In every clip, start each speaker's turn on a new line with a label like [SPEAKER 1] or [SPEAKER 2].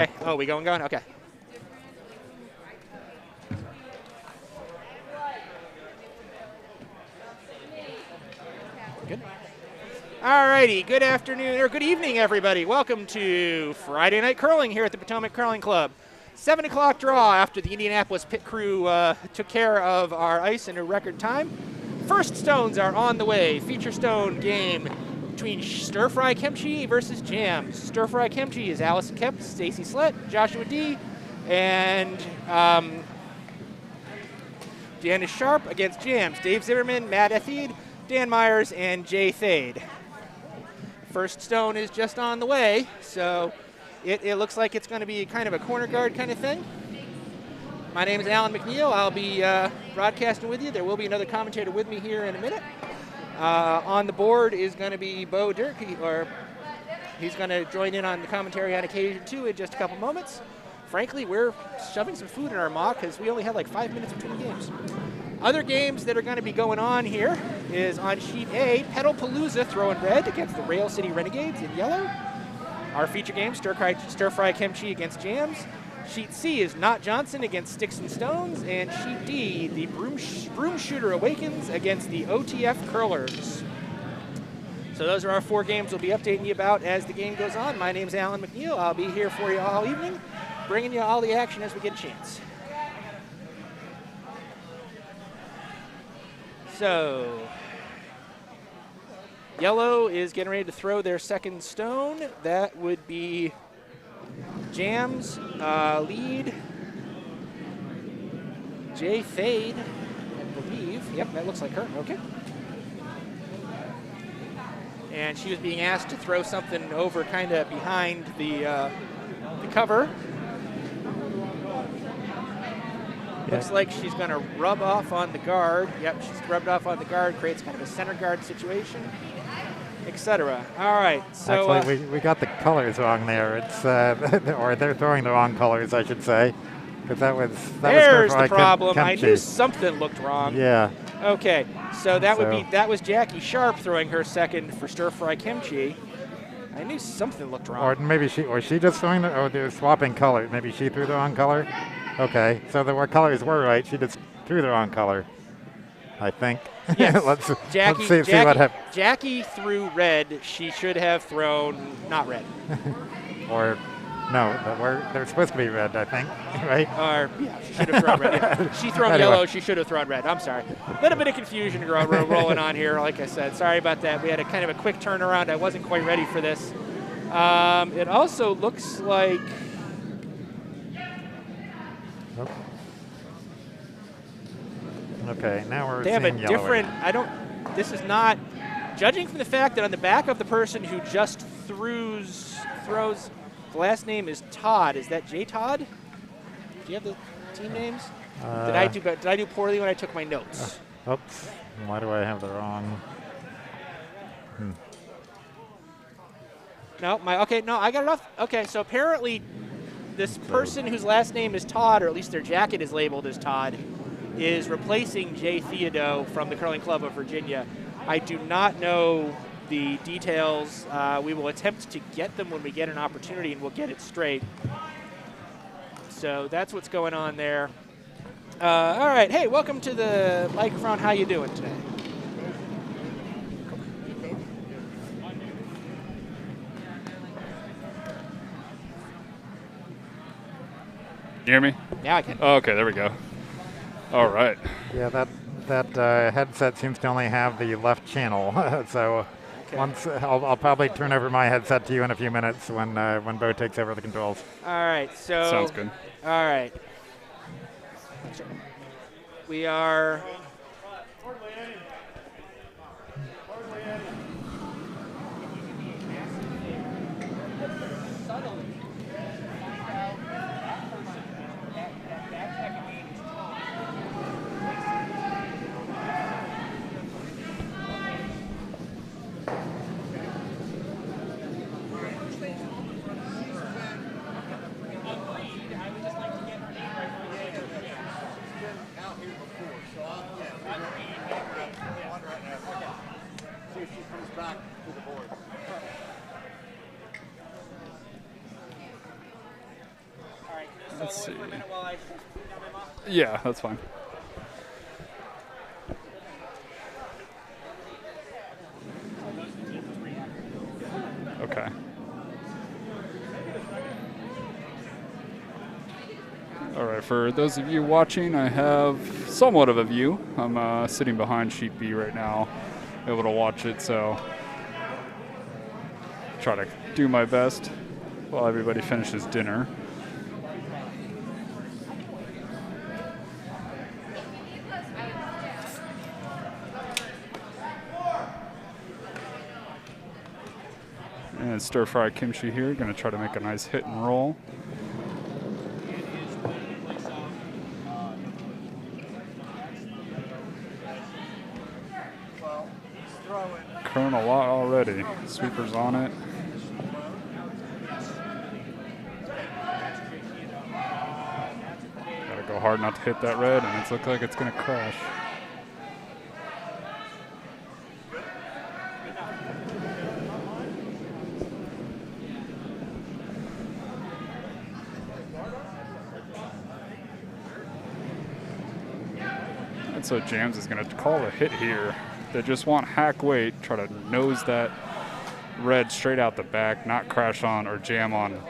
[SPEAKER 1] Okay. Oh, we going? Okay. Good. All righty. Good afternoon or good evening, everybody. Welcome to Friday Night Curling here at the Potomac Curling Club. 7 o'clock draw after the Indianapolis pit crew took care of our ice in a record time. First stones are on the way. Feature stone game between Stir Fry Kempchi versus JAMZ. Stir Fry Kempchi is Alison, Kemp, Stacy, Slette, Joshua D, and Janice Sharp against JAMZ. Dave Zimmerman, Matt Athayde, Dan Myers, and Jay Athayde. First stone is just on the way, so it looks like it's going to be kind of a corner guard kind of thing. My name is Alan McNeil. I'll be broadcasting with you. There will be another commentator with me here in a minute. On the board is going to be Bo Dirk, or he's going to join in on the commentary on occasion too in just a couple moments. Frankly, we're shoving some food in our maw because we only had like 5 minutes between games. Other games that are going to be going on here is on sheet A, Pedalpalooza throwing red against the Rail City Renegades in yellow. Our feature game, Stir Fry Kempchi against JAMZ. Sheet C is Not Johnson against Sticks and Stones, and Sheet D, the Broom Shooter Awakens against the OTF Curlers. So those are our 4 games we'll be updating you about as the game goes on. My name's Alan McNeil. I'll be here for you all evening, bringing you all the action as we get a chance. So, yellow is getting ready to throw their second stone. That would be JAMZ, lead, Jay Athayde, I believe. Yep, that looks like her. Okay. And she was being asked to throw something over kind of behind the cover. Yeah. Looks like she's going to rub off on the guard. Yep, she's rubbed off on the guard, creates kind of a center guard situation, etc. All right, so
[SPEAKER 2] actually, we got the colors wrong there. It's or they're throwing the wrong colors, I should say, because
[SPEAKER 1] there's the problem. I knew something looked wrong.
[SPEAKER 2] Yeah.
[SPEAKER 1] Okay, so that was Jackie Sharp throwing her second for Stir Fry Kempchi. I knew something looked wrong.
[SPEAKER 2] Or maybe she just throwing the, they're swapping colors. Maybe she threw the wrong color. Okay, so the colors were right. She just threw the wrong color, I think.
[SPEAKER 1] Yes.
[SPEAKER 2] let's see what happens.
[SPEAKER 1] Jackie threw red. She should have thrown not red.
[SPEAKER 2] Or no, they're supposed to be red, I think, right?
[SPEAKER 1] Or yeah, she should have thrown red. Yeah. She thrown yellow. She should have thrown red. I'm sorry. A little bit of confusion rolling on here. Like I said, sorry about that. We had a kind of a quick turnaround. I wasn't quite ready for this. It also looks like.
[SPEAKER 2] Okay, now we're
[SPEAKER 1] they have a different.
[SPEAKER 2] Again.
[SPEAKER 1] This is not. Judging from the fact that on the back of the person who just throws, the last name is Todd. Is that J Todd? Do you have the team names? Did I do poorly when I took my notes?
[SPEAKER 2] Oops. Why do I have the wrong?
[SPEAKER 1] No, I got it off. Okay, so apparently this person whose last name is Todd, or at least their jacket is labeled as Todd, is replacing Jay Theado from the Curling Club of Virginia. I do not know the details. We will attempt to get them when we get an opportunity, and we'll get it straight. So that's what's going on there. All right, hey, welcome to the microphone. How you doing today?
[SPEAKER 3] You hear me?
[SPEAKER 1] Yeah, I can.
[SPEAKER 3] Oh, okay, there we go. All right.
[SPEAKER 2] Yeah, that headset seems to only have the left channel. So okay. Once I'll probably turn over my headset to you in a few minutes when Bo takes over the controls.
[SPEAKER 1] All right. So
[SPEAKER 3] sounds good.
[SPEAKER 1] All right. We are.
[SPEAKER 3] Let's see. Yeah, that's fine. Okay. All right, for those of you watching, I have somewhat of a view. I'm sitting behind Sheet B right now, able to watch it, so try to do my best while everybody finishes dinner. And stir-fried kimchi here, gonna try to make a nice hit and roll. Curling a lot already. Sweeper's on it. Gotta go hard not to hit that red, and it looks like it's gonna crash. And so JAMZ is gonna call a hit here. They just want hack weight, try to nose that red straight out the back, not crash on or jam on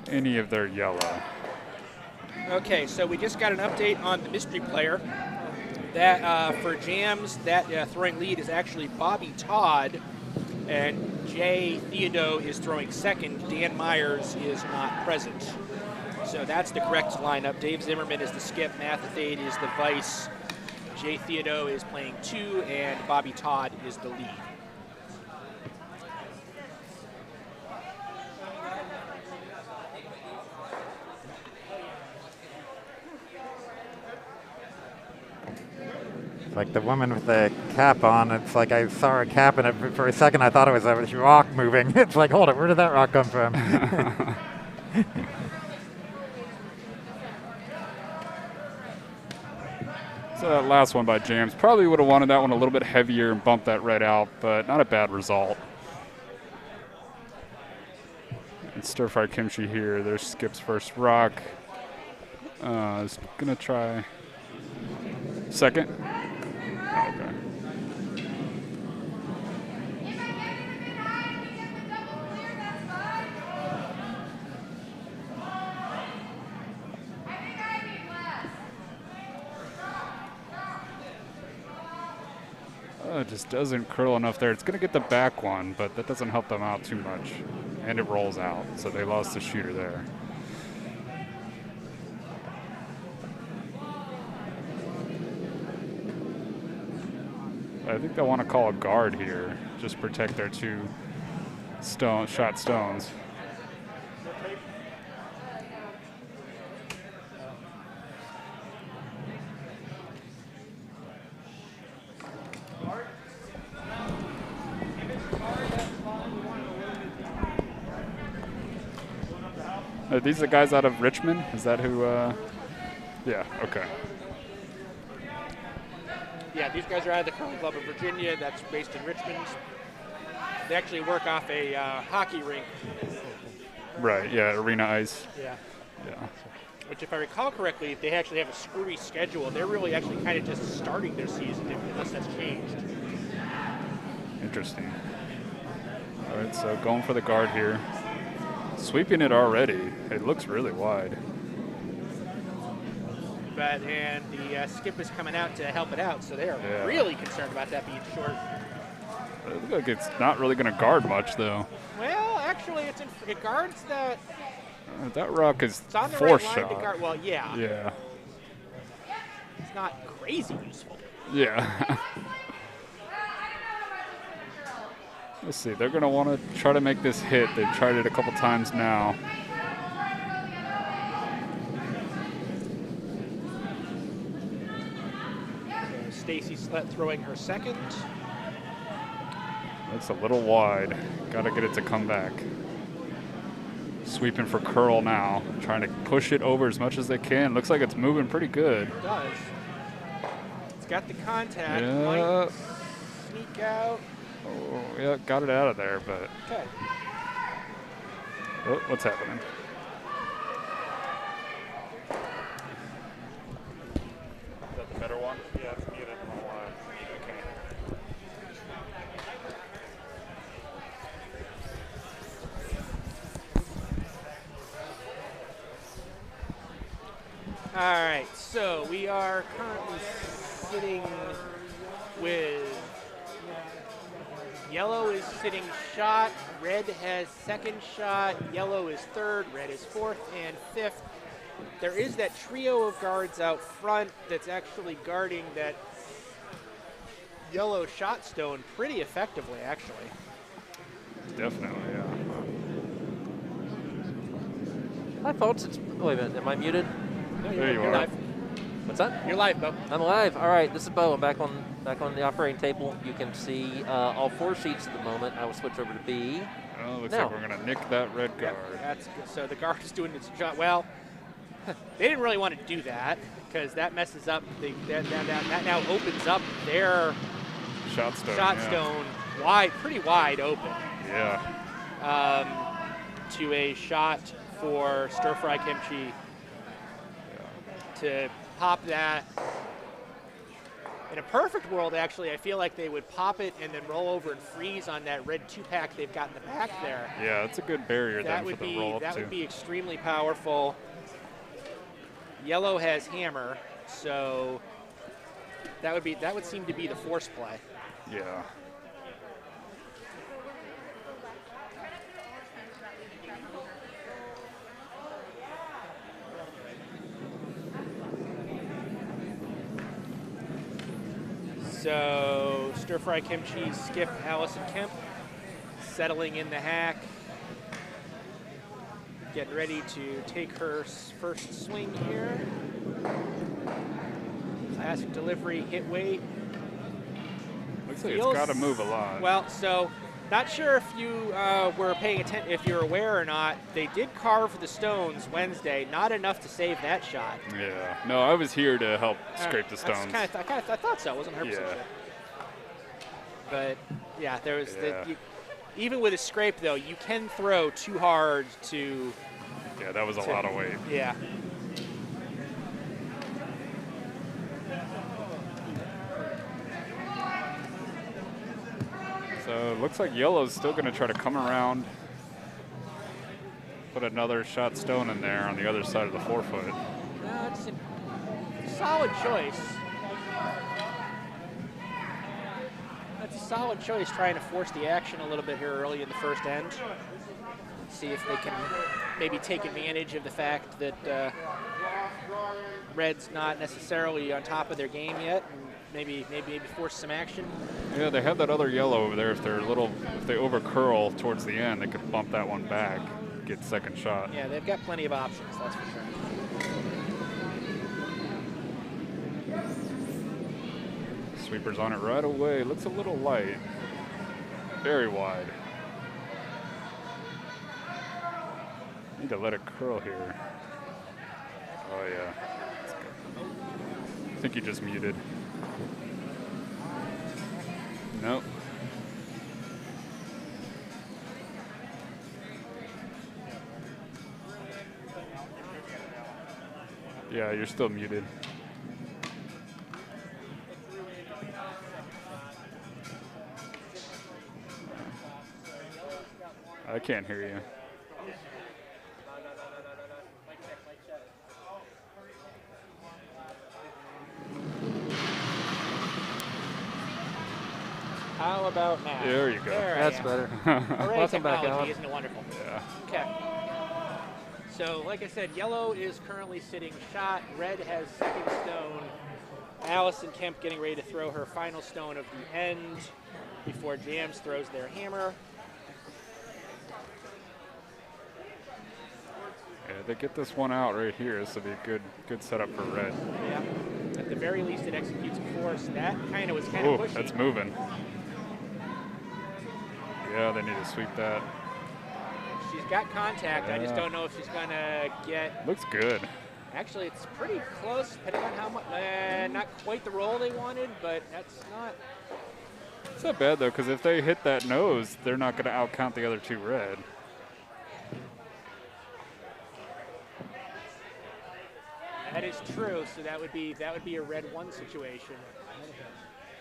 [SPEAKER 3] any of their yellow.
[SPEAKER 1] Okay, so we just got an update on the mystery player. That for JAMZ, that throwing lead is actually Bobby Todd, and Theado is throwing second. Dan Myers is not present. So that's the correct lineup. Dave Zimmerman is the skip, Athayde is the vice, Theado is playing 2, and Bobby Todd is the lead.
[SPEAKER 2] It's like the woman with the cap on. It's like I saw a cap, and for a second I thought it was a rock moving. It's like, hold it, where did that rock come from?
[SPEAKER 3] So that last one by JAMZ, probably would have wanted that one a little bit heavier and bumped that red out, but not a bad result. And stir-fried kimchi here. There's Skip's first rock. Is gonna try second. Okay. It just doesn't curl enough there. It's going to get the back one, but that doesn't help them out too much. And it rolls out, so they lost the shooter there. I think they want to call a guard here, just protect their 2 shot stones. Are these the guys out of Richmond? Is that who? Yeah, okay.
[SPEAKER 1] Yeah, these guys are out of the Curling Club of Virginia. That's based in Richmond. They actually work off a hockey rink.
[SPEAKER 3] Right, yeah, arena ice.
[SPEAKER 1] Yeah.
[SPEAKER 3] Yeah.
[SPEAKER 1] Which, if I recall correctly, they actually have a screwy schedule. They're really actually kind of just starting their season, unless that's changed.
[SPEAKER 3] Interesting. All right, so going for the guard here. Sweeping it already. It looks really wide.
[SPEAKER 1] And the skip is coming out to help it out, so they're really concerned about that being short.
[SPEAKER 3] It looks like it's not really going to guard much, though.
[SPEAKER 1] Well, actually, it guards that.
[SPEAKER 3] That rock is
[SPEAKER 1] It's on the
[SPEAKER 3] 4
[SPEAKER 1] right
[SPEAKER 3] shot.
[SPEAKER 1] line to guard. Well, yeah.
[SPEAKER 3] Yeah.
[SPEAKER 1] It's not crazy useful.
[SPEAKER 3] Yeah. Let's see. They're going to want to try to make this hit. They've tried it a couple times now.
[SPEAKER 1] Stacy Slette throwing her second.
[SPEAKER 3] That's a little wide. Got to get it to come back. Sweeping for curl now. Trying to push it over as much as they can. Looks like it's moving pretty good.
[SPEAKER 1] It does. It's got the contact.
[SPEAKER 3] Yeah.
[SPEAKER 1] Might sneak out.
[SPEAKER 3] Oh, yeah, got it out of there, but.
[SPEAKER 1] Okay.
[SPEAKER 3] Oh, what's happening?
[SPEAKER 4] on?
[SPEAKER 3] Yeah, it's muted.
[SPEAKER 1] All right, so we are currently sitting with yellow is sitting shot, red has second shot, yellow is third, red is fourth and fifth. There is that trio of guards out front that's actually guarding that yellow shot stone pretty effectively, actually.
[SPEAKER 3] Definitely, yeah.
[SPEAKER 4] Hi, folks. Wait a minute. Am I muted?
[SPEAKER 1] No,
[SPEAKER 3] There you
[SPEAKER 1] you're
[SPEAKER 3] are.
[SPEAKER 1] live.
[SPEAKER 4] What's that?
[SPEAKER 1] You're live, Bo.
[SPEAKER 4] I'm live. All right, this is Bo. I'm back on the operating table. You can see all 4 seats at the moment. I will switch over to B.
[SPEAKER 3] Well, looks
[SPEAKER 4] Now.
[SPEAKER 3] like we're going to nick that red guard.
[SPEAKER 1] That's good. So the guard is doing its job. Well, they didn't really want to do that because that messes up. That now opens up their
[SPEAKER 3] Shot stone.
[SPEAKER 1] shot
[SPEAKER 3] yeah.
[SPEAKER 1] stone wide, pretty wide open.
[SPEAKER 3] Yeah.
[SPEAKER 1] To a shot for stir-fry kimchi to pop that. In a perfect world, actually, I feel like they would pop it and then roll over and freeze on that red 2-pack they've got in the back there.
[SPEAKER 3] Yeah, it's a good barrier
[SPEAKER 1] That
[SPEAKER 3] then
[SPEAKER 1] would
[SPEAKER 3] for the
[SPEAKER 1] be
[SPEAKER 3] roll up
[SPEAKER 1] that
[SPEAKER 3] too.
[SPEAKER 1] would be extremely powerful. Yellow has hammer, so that would seem to be the force play.
[SPEAKER 3] Yeah.
[SPEAKER 1] So stir-fry kimchi, skip Alison Kemp, settling in the hack, getting ready to take her first swing here. Classic delivery, hit weight.
[SPEAKER 3] Looks like it's got to move a lot.
[SPEAKER 1] Well, so not sure if you were paying attention, if you're aware or not. They did carve the stones Wednesday, not enough to save that shot.
[SPEAKER 3] Yeah. No, I was here to help scrape the stones.
[SPEAKER 1] I thought so. I wasn't 100% sure. But yeah, there was even with a scrape though, you can throw too hard to.
[SPEAKER 3] Yeah, that was a lot of weight.
[SPEAKER 1] Yeah.
[SPEAKER 3] So it looks like yellow's still going to try to come around, put another shot stone in there on the other side of the 4-foot.
[SPEAKER 1] No, it's a solid choice. That's a solid choice, trying to force the action a little bit here early in the first end. See if they can maybe take advantage of the fact that Red's not necessarily on top of their game yet, and maybe force some action.
[SPEAKER 3] Yeah, they have that other yellow over there. If they over curl towards the end, they could bump that one back, get second shot.
[SPEAKER 1] Yeah, they've got plenty of options, that's for sure.
[SPEAKER 3] Sweeper's on it right away. Looks a little light. Very wide. Need to let it curl here. Oh yeah. That's good. I think he just muted. Nope. Yeah, you're still muted. I can't hear you.
[SPEAKER 1] How about now?
[SPEAKER 3] There you go.
[SPEAKER 4] That's better.
[SPEAKER 1] Hooray,
[SPEAKER 4] Welcome back,
[SPEAKER 1] technology,
[SPEAKER 4] Alan.
[SPEAKER 1] isn't it wonderful?
[SPEAKER 3] Yeah.
[SPEAKER 1] Okay. So, like I said, yellow is currently sitting shot. Red has second stone. Alison Kemp getting ready to throw her final stone of the end before JAMZ throws their hammer.
[SPEAKER 3] Yeah, they get this one out right here. This will be a good setup for red.
[SPEAKER 1] Yeah. At the very least, it executes a force. That was kind
[SPEAKER 3] Ooh,
[SPEAKER 1] of pushy.
[SPEAKER 3] that's moving. Yeah, they need to sweep that.
[SPEAKER 1] She's got contact. I just
[SPEAKER 3] Yeah.
[SPEAKER 1] don't know if she's going to get...
[SPEAKER 3] Looks good.
[SPEAKER 1] Actually, it's pretty close, depending on how much... not quite the roll they wanted, but that's not...
[SPEAKER 3] It's not bad, though, because if they hit that nose, they're not going to outcount the other two red.
[SPEAKER 1] That is true. So that would be a red 1 situation.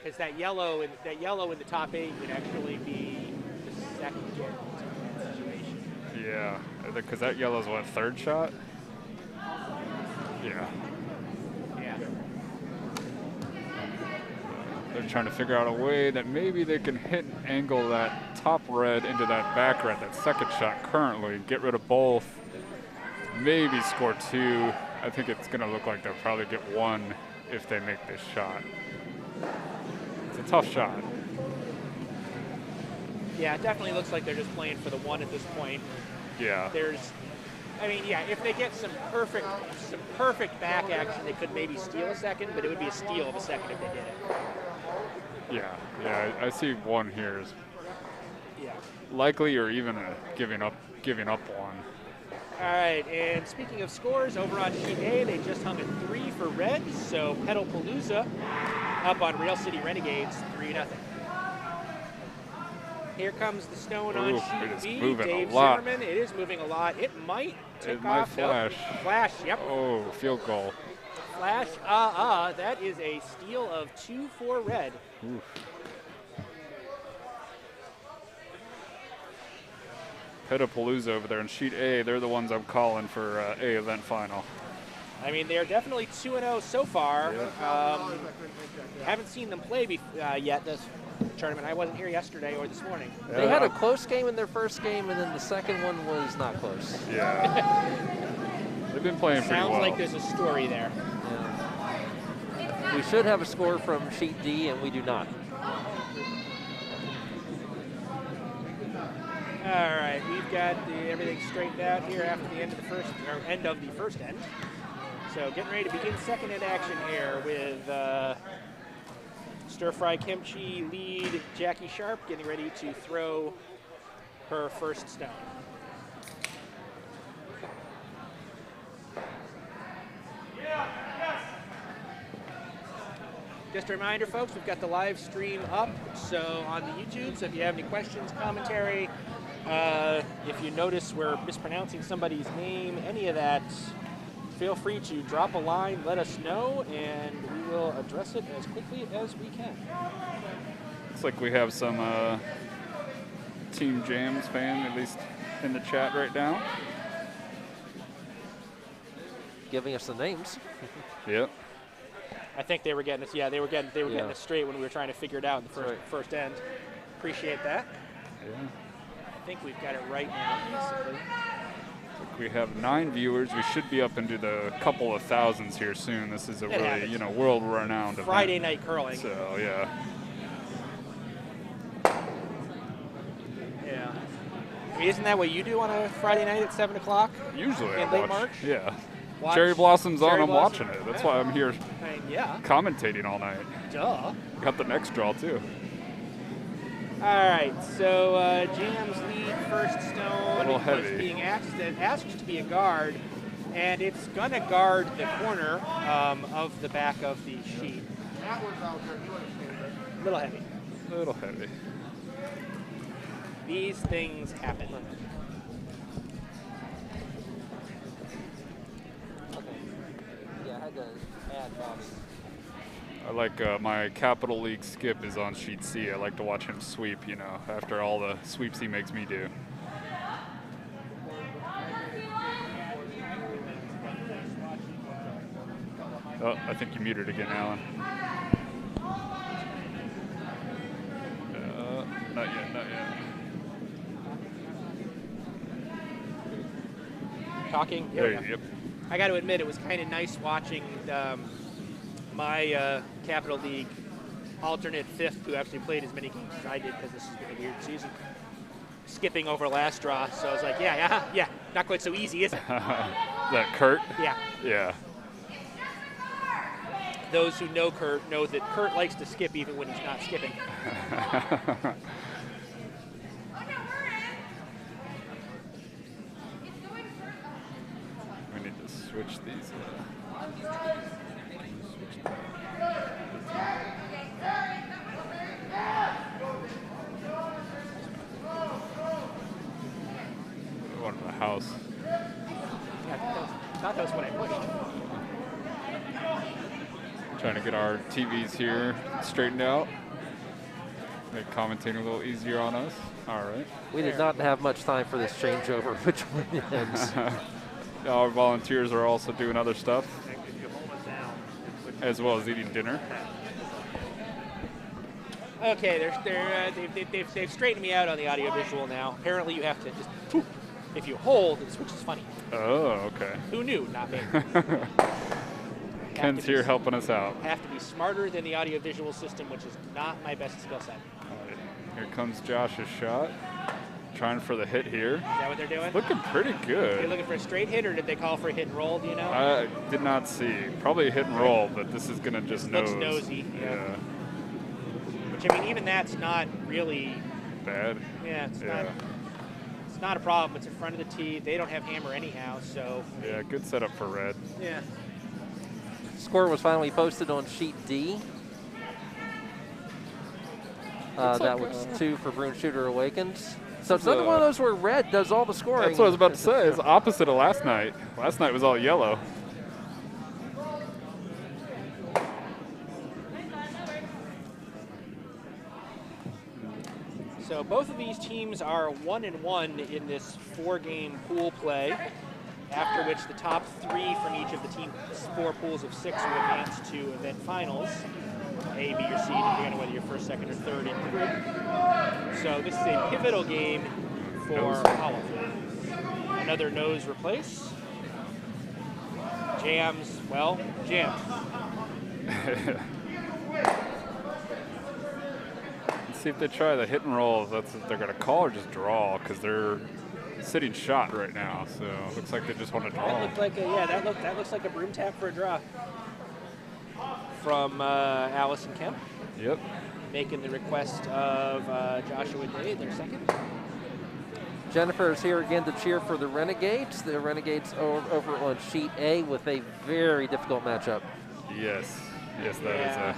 [SPEAKER 1] Because that yellow in the top 8 would actually be the second situation.
[SPEAKER 3] Yeah, because that yellow's what, 3rd shot? Yeah.
[SPEAKER 1] Yeah.
[SPEAKER 3] They're trying to figure out a way that maybe they can hit and angle that top red into that back red, that second shot currently, get rid of both, maybe score 2. I think it's going to look like they'll probably get 1 if they make this shot. It's a tough shot.
[SPEAKER 1] Yeah, it definitely looks like they're just playing for the 1 at this point.
[SPEAKER 3] Yeah.
[SPEAKER 1] If they get some perfect back action, they could maybe steal a second, but it would be a steal of a second if they did it.
[SPEAKER 3] Yeah, I see 1 here is
[SPEAKER 1] Yeah.
[SPEAKER 3] likely, or even giving up 1.
[SPEAKER 1] All right, and speaking of scores, over on sheet A, they just hung a 3 for Reds, so Pedalpalooza up on Rail City Renegades, 3-0. Here comes the stone on sheet B. Dave Zimmerman. It is moving a lot. It might tick off.
[SPEAKER 3] Flash.
[SPEAKER 1] Nope. Flash, yep.
[SPEAKER 3] Oh, field goal.
[SPEAKER 1] Flash, that is a steal of 2 for Red.
[SPEAKER 3] Oof. Pedalpalooza over there in sheet A, they're the ones I'm calling for A event final.
[SPEAKER 1] I mean, they're definitely 2-0 so far.
[SPEAKER 3] Yeah.
[SPEAKER 1] Haven't seen them play yet this tournament. I wasn't here yesterday or this morning.
[SPEAKER 3] Yeah.
[SPEAKER 4] They had a close game in their first game, and then the second one was not close.
[SPEAKER 3] Yeah. They've been playing pretty well.
[SPEAKER 1] Sounds like there's a story there.
[SPEAKER 4] Yeah. We should have a score from sheet D, and we do not.
[SPEAKER 1] All right, we've got everything straightened out here after the end of the first end. So getting ready to begin second end action here with Stir Fry Kempchi lead Jackie Sharp getting ready to throw her first stone. Just a reminder, folks, we've got the live stream up, so on the YouTube. So if you have any questions, commentary, if you notice we're mispronouncing somebody's name, any of that, feel free to drop a line, let us know, and we will address it as quickly as we can.
[SPEAKER 3] Looks like we have some Team JAMZ fan, at least in the chat right now.
[SPEAKER 4] Giving us the names.
[SPEAKER 3] Yep.
[SPEAKER 1] I think they were getting us. Yeah, they were getting us straight when we were trying to figure it out in the first end. Appreciate that.
[SPEAKER 3] Yeah.
[SPEAKER 1] I think we've got it right now, basically.
[SPEAKER 3] We have 9 viewers. We should be up into the couple of thousands here soon. This is a really, world-renowned event.
[SPEAKER 1] Friday night curling.
[SPEAKER 3] So yeah.
[SPEAKER 1] Yeah. I mean, isn't that what you do on a Friday night at 7 o'clock?
[SPEAKER 3] Usually
[SPEAKER 1] in late March?
[SPEAKER 3] Yeah.
[SPEAKER 1] Watch
[SPEAKER 3] Cherry Blossom's on. I'm
[SPEAKER 1] Blossom.
[SPEAKER 3] watching it. That's why I'm here commentating all night.
[SPEAKER 1] Duh.
[SPEAKER 3] Got the next draw too.
[SPEAKER 1] All right, so JAMZ lead first stone.
[SPEAKER 3] A little heavy.
[SPEAKER 1] Was being asked to be a guard, and it's gonna guard the corner of the back of the sheet.
[SPEAKER 5] That one's out there.
[SPEAKER 1] A little heavy.
[SPEAKER 3] A little heavy.
[SPEAKER 1] These things happen.
[SPEAKER 4] Yeah, I had to add Bobby.
[SPEAKER 3] I like my Capital League skip is on sheet C. I like to watch him sweep, after all the sweeps he makes me do. Oh, I think you muted again, Alan. Not yet.
[SPEAKER 1] Talking?
[SPEAKER 3] Yep.
[SPEAKER 1] I got to admit, it was kind of nice watching my Capital League alternate fifth, who actually played as many games as I did because this has been a weird season, skipping over last draw. So I was like, yeah, not quite so easy, is it?
[SPEAKER 3] That Kurt?
[SPEAKER 1] Yeah.
[SPEAKER 3] Yeah.
[SPEAKER 1] Those who know Kurt know that Kurt likes to skip even when he's not skipping.
[SPEAKER 3] We need to switch these. One in the house.
[SPEAKER 1] Yeah, I thought that was what I pushed.
[SPEAKER 3] Trying to get our TVs here straightened out. Make commentating a little easier on us. All right.
[SPEAKER 4] We did not have much time for this changeover between ends.
[SPEAKER 3] Our volunteers are also doing other stuff, as well as eating dinner.
[SPEAKER 1] Okay, they've straightened me out on the audio-visual now. Apparently you have to just, poof, if you hold, it switches funny.
[SPEAKER 3] Oh, okay.
[SPEAKER 1] Who knew? Not me.
[SPEAKER 3] Ken's here helping us out.
[SPEAKER 1] Have to be smarter than the audio-visual system, which is not my best skill set.
[SPEAKER 3] All right. Here comes Josh's shot. Trying for the hit here.
[SPEAKER 1] Is that what they're doing?
[SPEAKER 3] Looking pretty good.
[SPEAKER 1] You're looking for a straight hit, or did they call for a hit and roll? Do you know?
[SPEAKER 3] I did not see. Probably a hit and roll, but this is going to just nose.
[SPEAKER 1] Looks nosy.
[SPEAKER 3] Yeah.
[SPEAKER 1] Which, I mean, even that's not really
[SPEAKER 3] bad.
[SPEAKER 1] Yeah, it's not a problem. It's in front of the tee. They don't have hammer anyhow, so.
[SPEAKER 3] Yeah, good setup for red.
[SPEAKER 1] Yeah.
[SPEAKER 4] Score was finally posted on sheet D. That was 2 for Broom Shooter Awakens. So it's another one of those where red does all the scoring.
[SPEAKER 3] That's what I was about to say. It's opposite of last night. Last night was all yellow.
[SPEAKER 1] So both of these teams are 1-1 in this 4-game pool play, after which the top 3 from each of the team's 4 pools of 6 will advance to event finals. A, B, or C, depending on whether you're first, second, or third in the group. So this is a pivotal game for Hollow. Another nose replace. JAMZ, well, JAMZ.
[SPEAKER 3] Let's see if they try the hit and roll, if that's what they're going to call or just draw, because they're sitting shot right now. So it looks like they just want to draw.
[SPEAKER 1] That looked like that looks like a broom tap for a draw. From Alison Kemp.
[SPEAKER 3] Yep.
[SPEAKER 1] Making the request of Joshua Day, their second.
[SPEAKER 4] Jennifer is here again to cheer for the Renegades. The Renegades over on sheet A with a very difficult matchup.
[SPEAKER 3] Yes. Yes, that is a...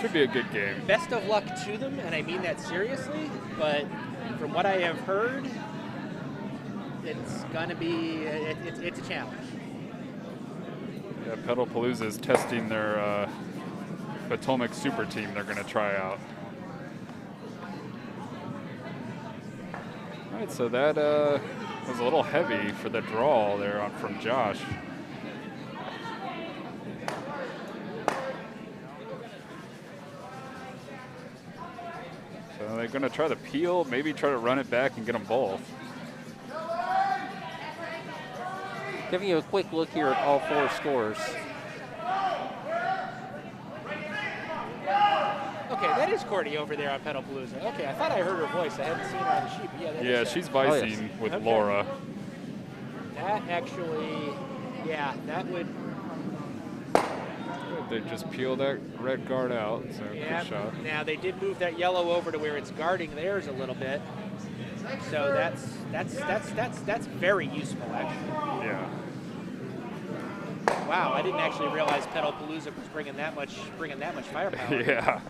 [SPEAKER 3] Should be a good game.
[SPEAKER 1] Best of luck to them, and I mean that seriously, but from what I have heard, it's going to be, it's a challenge.
[SPEAKER 3] Yeah, Pedalpalooza is testing their Potomac super team they're going to try out. All right, so that was a little heavy for the draw there from Josh. So they're going to try to peel, maybe try to run it back and get them both.
[SPEAKER 4] Giving you a quick look here at all 4 scores.
[SPEAKER 1] Okay, that is Cordy over there on Pedalpalooza. Okay, I thought I heard her voice. I hadn't seen her on the sheet, but
[SPEAKER 3] yeah, she's vicing with Laura.
[SPEAKER 1] That actually, yeah, that would.
[SPEAKER 3] They just peel that red guard out, so
[SPEAKER 1] yeah,
[SPEAKER 3] good shot.
[SPEAKER 1] Now they did move that yellow over to where it's guarding theirs a little bit. So that's very useful, actually.
[SPEAKER 3] Yeah.
[SPEAKER 1] Wow, I didn't actually realize Pedalpalooza was bringing that much firepower.
[SPEAKER 3] Yeah.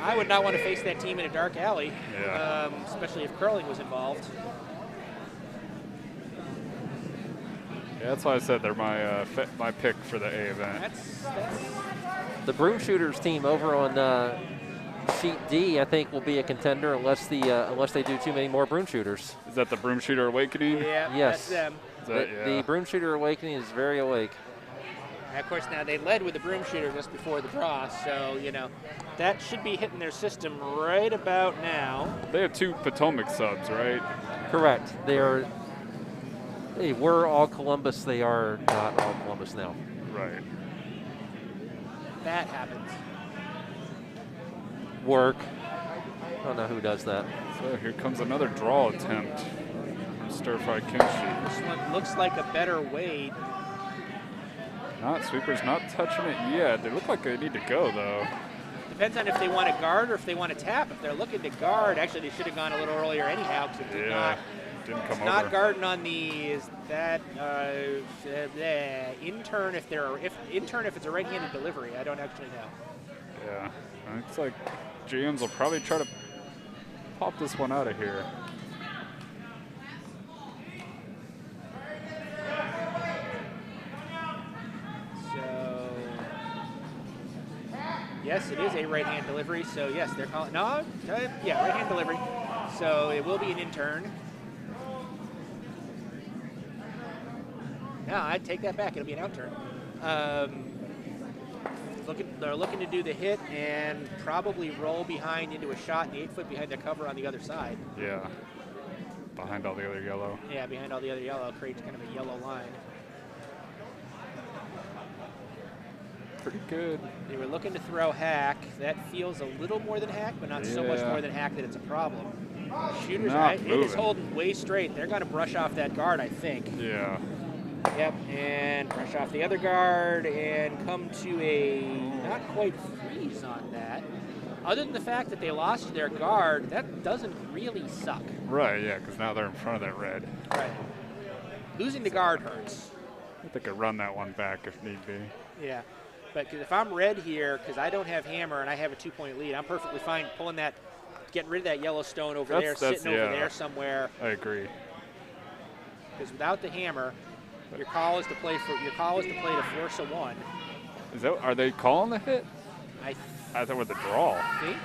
[SPEAKER 1] I would not want to face that team in a dark alley,
[SPEAKER 3] yeah.
[SPEAKER 1] Especially if curling was involved.
[SPEAKER 3] Yeah, that's why I said they're my pick for the A event.
[SPEAKER 1] That's
[SPEAKER 4] the Broom Shooters team over on sheet D, I think, will be a contender unless they do too many more Broom Shooters.
[SPEAKER 3] Is that the Broom Shooter Awakening?
[SPEAKER 1] Yeah,
[SPEAKER 4] yes.
[SPEAKER 1] That's them.
[SPEAKER 4] The Broom Shooter Awakening is very awake.
[SPEAKER 1] And of course, now they led with the Broom Shooter just before the draw, so, you know, that should be hitting their system right about now.
[SPEAKER 3] They have 2 Potomac subs, right?
[SPEAKER 4] Correct. They were all Columbus. They are not all Columbus now.
[SPEAKER 3] Right.
[SPEAKER 1] That happens.
[SPEAKER 4] Work. I don't know who does that.
[SPEAKER 3] So here comes another draw attempt from Stir-Fry Kempchi.
[SPEAKER 1] This one looks like a better way.
[SPEAKER 3] Sweeper's not touching it yet. They look like they need to go, though.
[SPEAKER 1] Depends on if they want to guard or if they want to tap. If they're looking to guard, actually they should have gone a little earlier anyhow, because it
[SPEAKER 3] didn't come over.
[SPEAKER 1] Not guarding on the, is that intern if it's a right-handed delivery. I don't actually know.
[SPEAKER 3] Yeah, looks like JAMZ will probably try to pop this one out of here.
[SPEAKER 1] So Yes, it is a right-hand delivery. So yes, they're calling. No, yeah, right-hand delivery. So it will be an in-turn. No, I'd take that back. It'll be an out-turn. They're looking to do the hit and probably roll behind into a shot and 8 foot behind the cover on the other side.
[SPEAKER 3] Yeah. Behind all the other yellow.
[SPEAKER 1] Yeah, behind all the other yellow, creates kind of a yellow line.
[SPEAKER 3] Pretty good.
[SPEAKER 1] They were looking to throw hack. That feels a little more than hack, but not so much more than hack that it's a problem. Shooters, it is holding way straight. They're going to brush off that guard, I think.
[SPEAKER 3] Yeah.
[SPEAKER 1] Yep, and brush off the other guard and come to a not quite freeze on that. Other than the fact that they lost their guard, that doesn't really suck.
[SPEAKER 3] Right, yeah, because now they're in front of that red.
[SPEAKER 1] Right. Losing the guard hurts.
[SPEAKER 3] I think they could run that one back if need be.
[SPEAKER 1] Yeah, but if I'm red here, because I don't have hammer and I have a 2-point lead, I'm perfectly fine pulling that, getting rid of that yellow stone over there, sitting over there somewhere.
[SPEAKER 3] I agree.
[SPEAKER 1] Because without the hammer, your call is to play to force a 1.
[SPEAKER 3] Is that? Are they calling the hit?
[SPEAKER 1] I
[SPEAKER 3] thought with the draw.
[SPEAKER 1] See?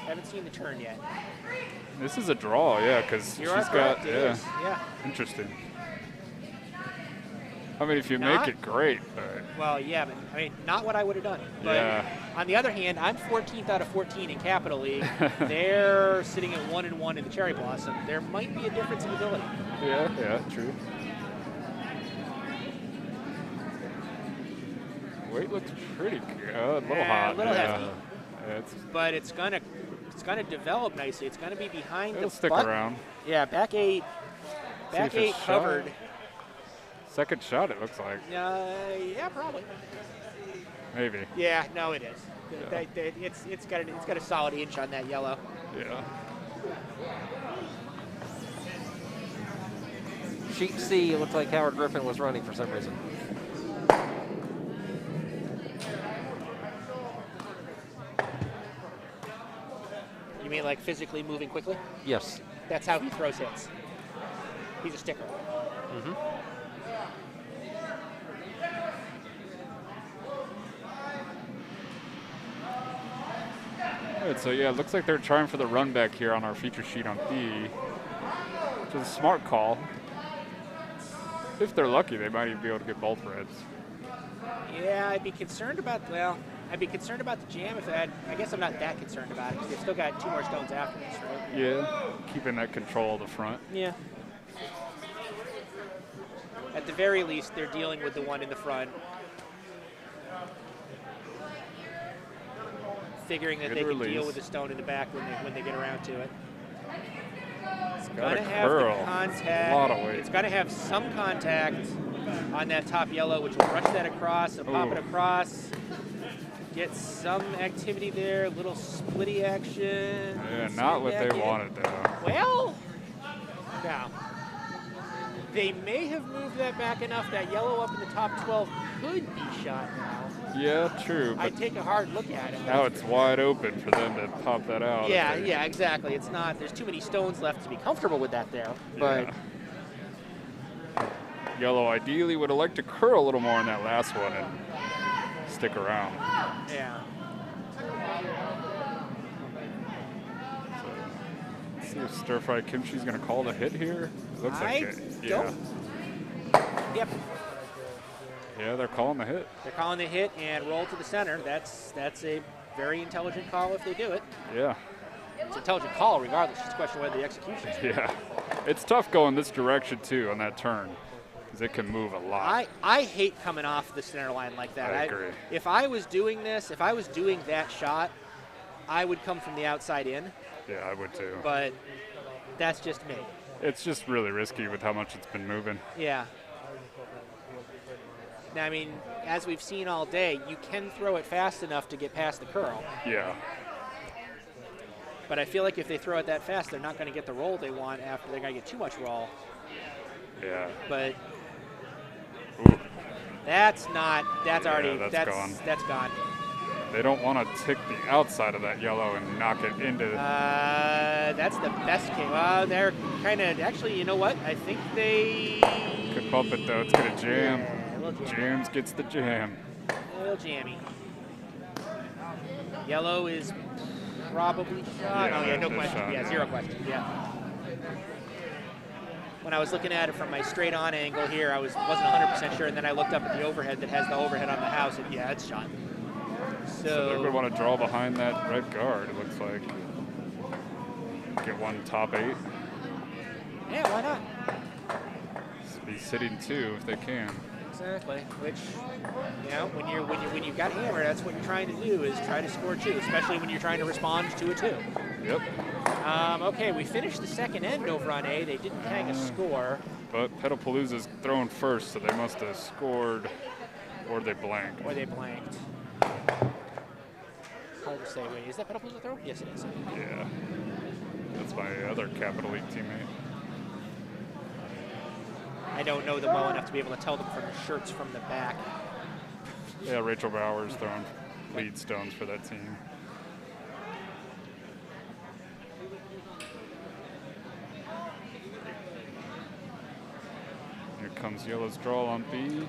[SPEAKER 1] Haven't seen the turn yet.
[SPEAKER 3] This is a draw, yeah, because she's got
[SPEAKER 1] yeah.
[SPEAKER 3] Interesting. I mean, if you make it, great. But
[SPEAKER 1] well, yeah, but I mean, not what I would have done. But on the other hand, I'm 14th out of 14 in Capital League. They're sitting at 1-1 in the Cherry Blossom. There might be a difference in ability.
[SPEAKER 3] Yeah, true. Weight looks pretty good. A little hot.
[SPEAKER 1] A little hefty.
[SPEAKER 3] Yeah,
[SPEAKER 1] but it's gonna develop nicely. It's gonna be behind
[SPEAKER 3] it'll
[SPEAKER 1] the
[SPEAKER 3] stick
[SPEAKER 1] butt.
[SPEAKER 3] around.
[SPEAKER 1] Yeah, back 8 covered.
[SPEAKER 3] Second shot, it looks like.
[SPEAKER 1] Yeah, probably.
[SPEAKER 3] Maybe.
[SPEAKER 1] Yeah, no, it is. Yeah. It's got a solid inch on that yellow.
[SPEAKER 3] Yeah.
[SPEAKER 4] Sheet C, it looks like Howard Griffin was running for some reason.
[SPEAKER 1] You mean like physically moving quickly?
[SPEAKER 4] Yes.
[SPEAKER 1] That's how he throws hits. He's a sticker.
[SPEAKER 4] Mm-hmm.
[SPEAKER 3] All right, so yeah, it looks like they're trying for the run back here on our feature sheet on B, which is a smart call. If they're lucky, they might even be able to get both reds.
[SPEAKER 1] Yeah, I'd be concerned about the jam if I guess I'm not that concerned about it because they've still got 2 more stones after this, right?
[SPEAKER 3] Yeah, keeping that control of the front.
[SPEAKER 1] Yeah. At the very least, they're dealing with the one in the front. Figuring that they can deal with the stone in the back when they get around to it. It's going to have the contact.
[SPEAKER 3] A lot of weight.
[SPEAKER 1] It's going to have some contact on that top yellow, which will brush that across and pop it across. Get some activity there, a little splitty action.
[SPEAKER 3] Yeah, not what they wanted, though.
[SPEAKER 1] Well, now, they may have moved that back enough that yellow up in the top 12 could be shot now.
[SPEAKER 3] Yeah, true.
[SPEAKER 1] I'd take a hard look at it.
[SPEAKER 3] Now it's wide open for them to pop that out.
[SPEAKER 1] Yeah, exactly. It's not. There's too many stones left to be comfortable with that there. But
[SPEAKER 3] yellow ideally would have liked to curl a little more in that last one and stick around.
[SPEAKER 1] Yeah.
[SPEAKER 3] So, let's see if Stir Fry Kempchi's going to call the hit here. Looks like it. Yeah.
[SPEAKER 1] Yep.
[SPEAKER 3] Yeah, they're calling the hit.
[SPEAKER 1] They're calling the hit and roll to the center. That's a very intelligent call if they do it.
[SPEAKER 3] Yeah.
[SPEAKER 1] It's an intelligent call regardless. It's a question of whether the execution.
[SPEAKER 3] Yeah. It's tough going this direction, too, on that turn. Because it can move a lot.
[SPEAKER 1] I hate coming off the center line like that.
[SPEAKER 3] I agree.
[SPEAKER 1] If I was doing this, if I was doing that shot, I would come from the outside in.
[SPEAKER 3] Yeah, I would too.
[SPEAKER 1] But that's just me.
[SPEAKER 3] It's just really risky with how much it's been moving.
[SPEAKER 1] Yeah. Now, I mean, as we've seen all day, you can throw it fast enough to get past the curl.
[SPEAKER 3] Yeah.
[SPEAKER 1] But I feel like if they throw it that fast, they're not going to get the roll they want after they're going to get too much roll.
[SPEAKER 3] Yeah.
[SPEAKER 1] But
[SPEAKER 3] ooh.
[SPEAKER 1] That's already
[SPEAKER 3] gone.
[SPEAKER 1] That's gone.
[SPEAKER 3] They don't want to tick the outside of that yellow and knock it into.
[SPEAKER 1] That's the best case. Well, they're kind of actually. You know what? I think they
[SPEAKER 3] could bump it though. It's gonna jam.
[SPEAKER 1] Yeah, a little jam.
[SPEAKER 3] JAMZ gets the jam.
[SPEAKER 1] A little jammy. Yellow is probably shot.
[SPEAKER 3] Yeah,
[SPEAKER 1] Oh, yeah, no
[SPEAKER 3] they're
[SPEAKER 1] question.
[SPEAKER 3] shot.
[SPEAKER 1] Yeah, 0 question. Yeah. When I was looking at it from my straight on angle here, I wasn't 100% sure, and then I looked up at the overhead that has the overhead on the house, and yeah, it's shot.
[SPEAKER 3] So they're going to want to draw behind that red guard, it looks like. Get one top 8.
[SPEAKER 1] Yeah, why not?
[SPEAKER 3] Be sitting 2 if they can.
[SPEAKER 1] Exactly. Which, you know, when you got hammered, that's what you're trying to do, is try to score 2, especially when you're trying to respond to a 2.
[SPEAKER 3] Yep.
[SPEAKER 1] Okay, we finished the second end over on A. They didn't tag a score.
[SPEAKER 3] But Pedalpalooza's thrown first, so they must have scored, or they blanked.
[SPEAKER 1] Or they blanked. Hard to say. Wait, is that Pedalpalooza throw? Yes, it is.
[SPEAKER 3] Yeah. That's my other Capital League teammate.
[SPEAKER 1] I don't know them well enough to be able to tell them from the shirts from the back.
[SPEAKER 3] Yeah, Rachel Bowers throwing lead stones for that team. Here comes Yellow's draw on B.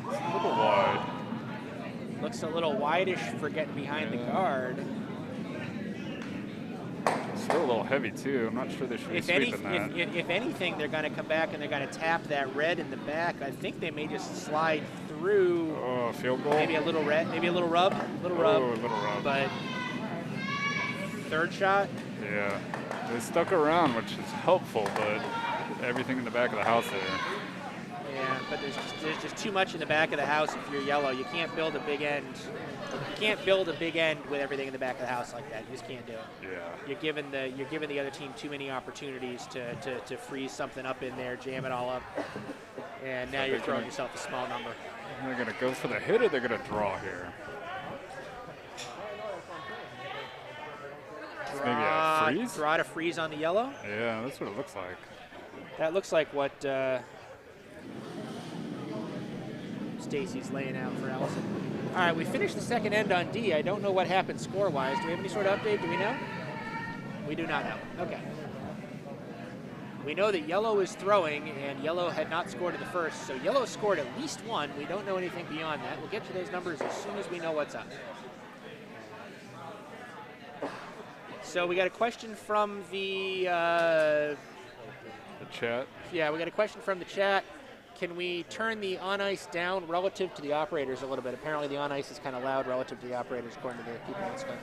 [SPEAKER 3] It's a little wide.
[SPEAKER 1] Looks a little wideish for getting behind the guard.
[SPEAKER 3] Still a little heavy too. I'm not sure they should be sweeping that.
[SPEAKER 1] If anything, they're going to come back and they're going to tap that red in the back. I think they may just slide through.
[SPEAKER 3] Oh, field goal.
[SPEAKER 1] Maybe a little red, maybe a little rub,
[SPEAKER 3] Oh, a little rub.
[SPEAKER 1] But third shot.
[SPEAKER 3] Yeah, they stuck around, which is helpful, but everything in the back of the house there.
[SPEAKER 1] Yeah, but there's just too much in the back of the house if you're Yellow. You can't build a big end. You can't build a big end with everything in the back of the house like that. You just can't do it.
[SPEAKER 3] Yeah.
[SPEAKER 1] You're giving the other team too many opportunities to freeze something up in there, jam it all up, and now you're throwing yourself a small number.
[SPEAKER 3] They're gonna go for the hit, or they're gonna draw here. Maybe a freeze.
[SPEAKER 1] Draw to freeze on the Yellow.
[SPEAKER 3] Yeah, that's what it looks like.
[SPEAKER 1] That looks like what Stacy's laying out for Alison. All right, we finished the second end on D. I don't know what happened score-wise. Do we have any sort of update? Do we know? We do not know. Okay. We know that Yellow is throwing, and Yellow had not scored in the first, so Yellow scored at least one. We don't know anything beyond that. We'll get you those numbers as soon as we know what's up. So we got a question from the
[SPEAKER 3] chat.
[SPEAKER 1] Yeah, we got a question from the chat. Can we turn the on-ice down relative to the operators a little bit? Apparently the on-ice is kind of loud relative to the operators, according to the people on Skype.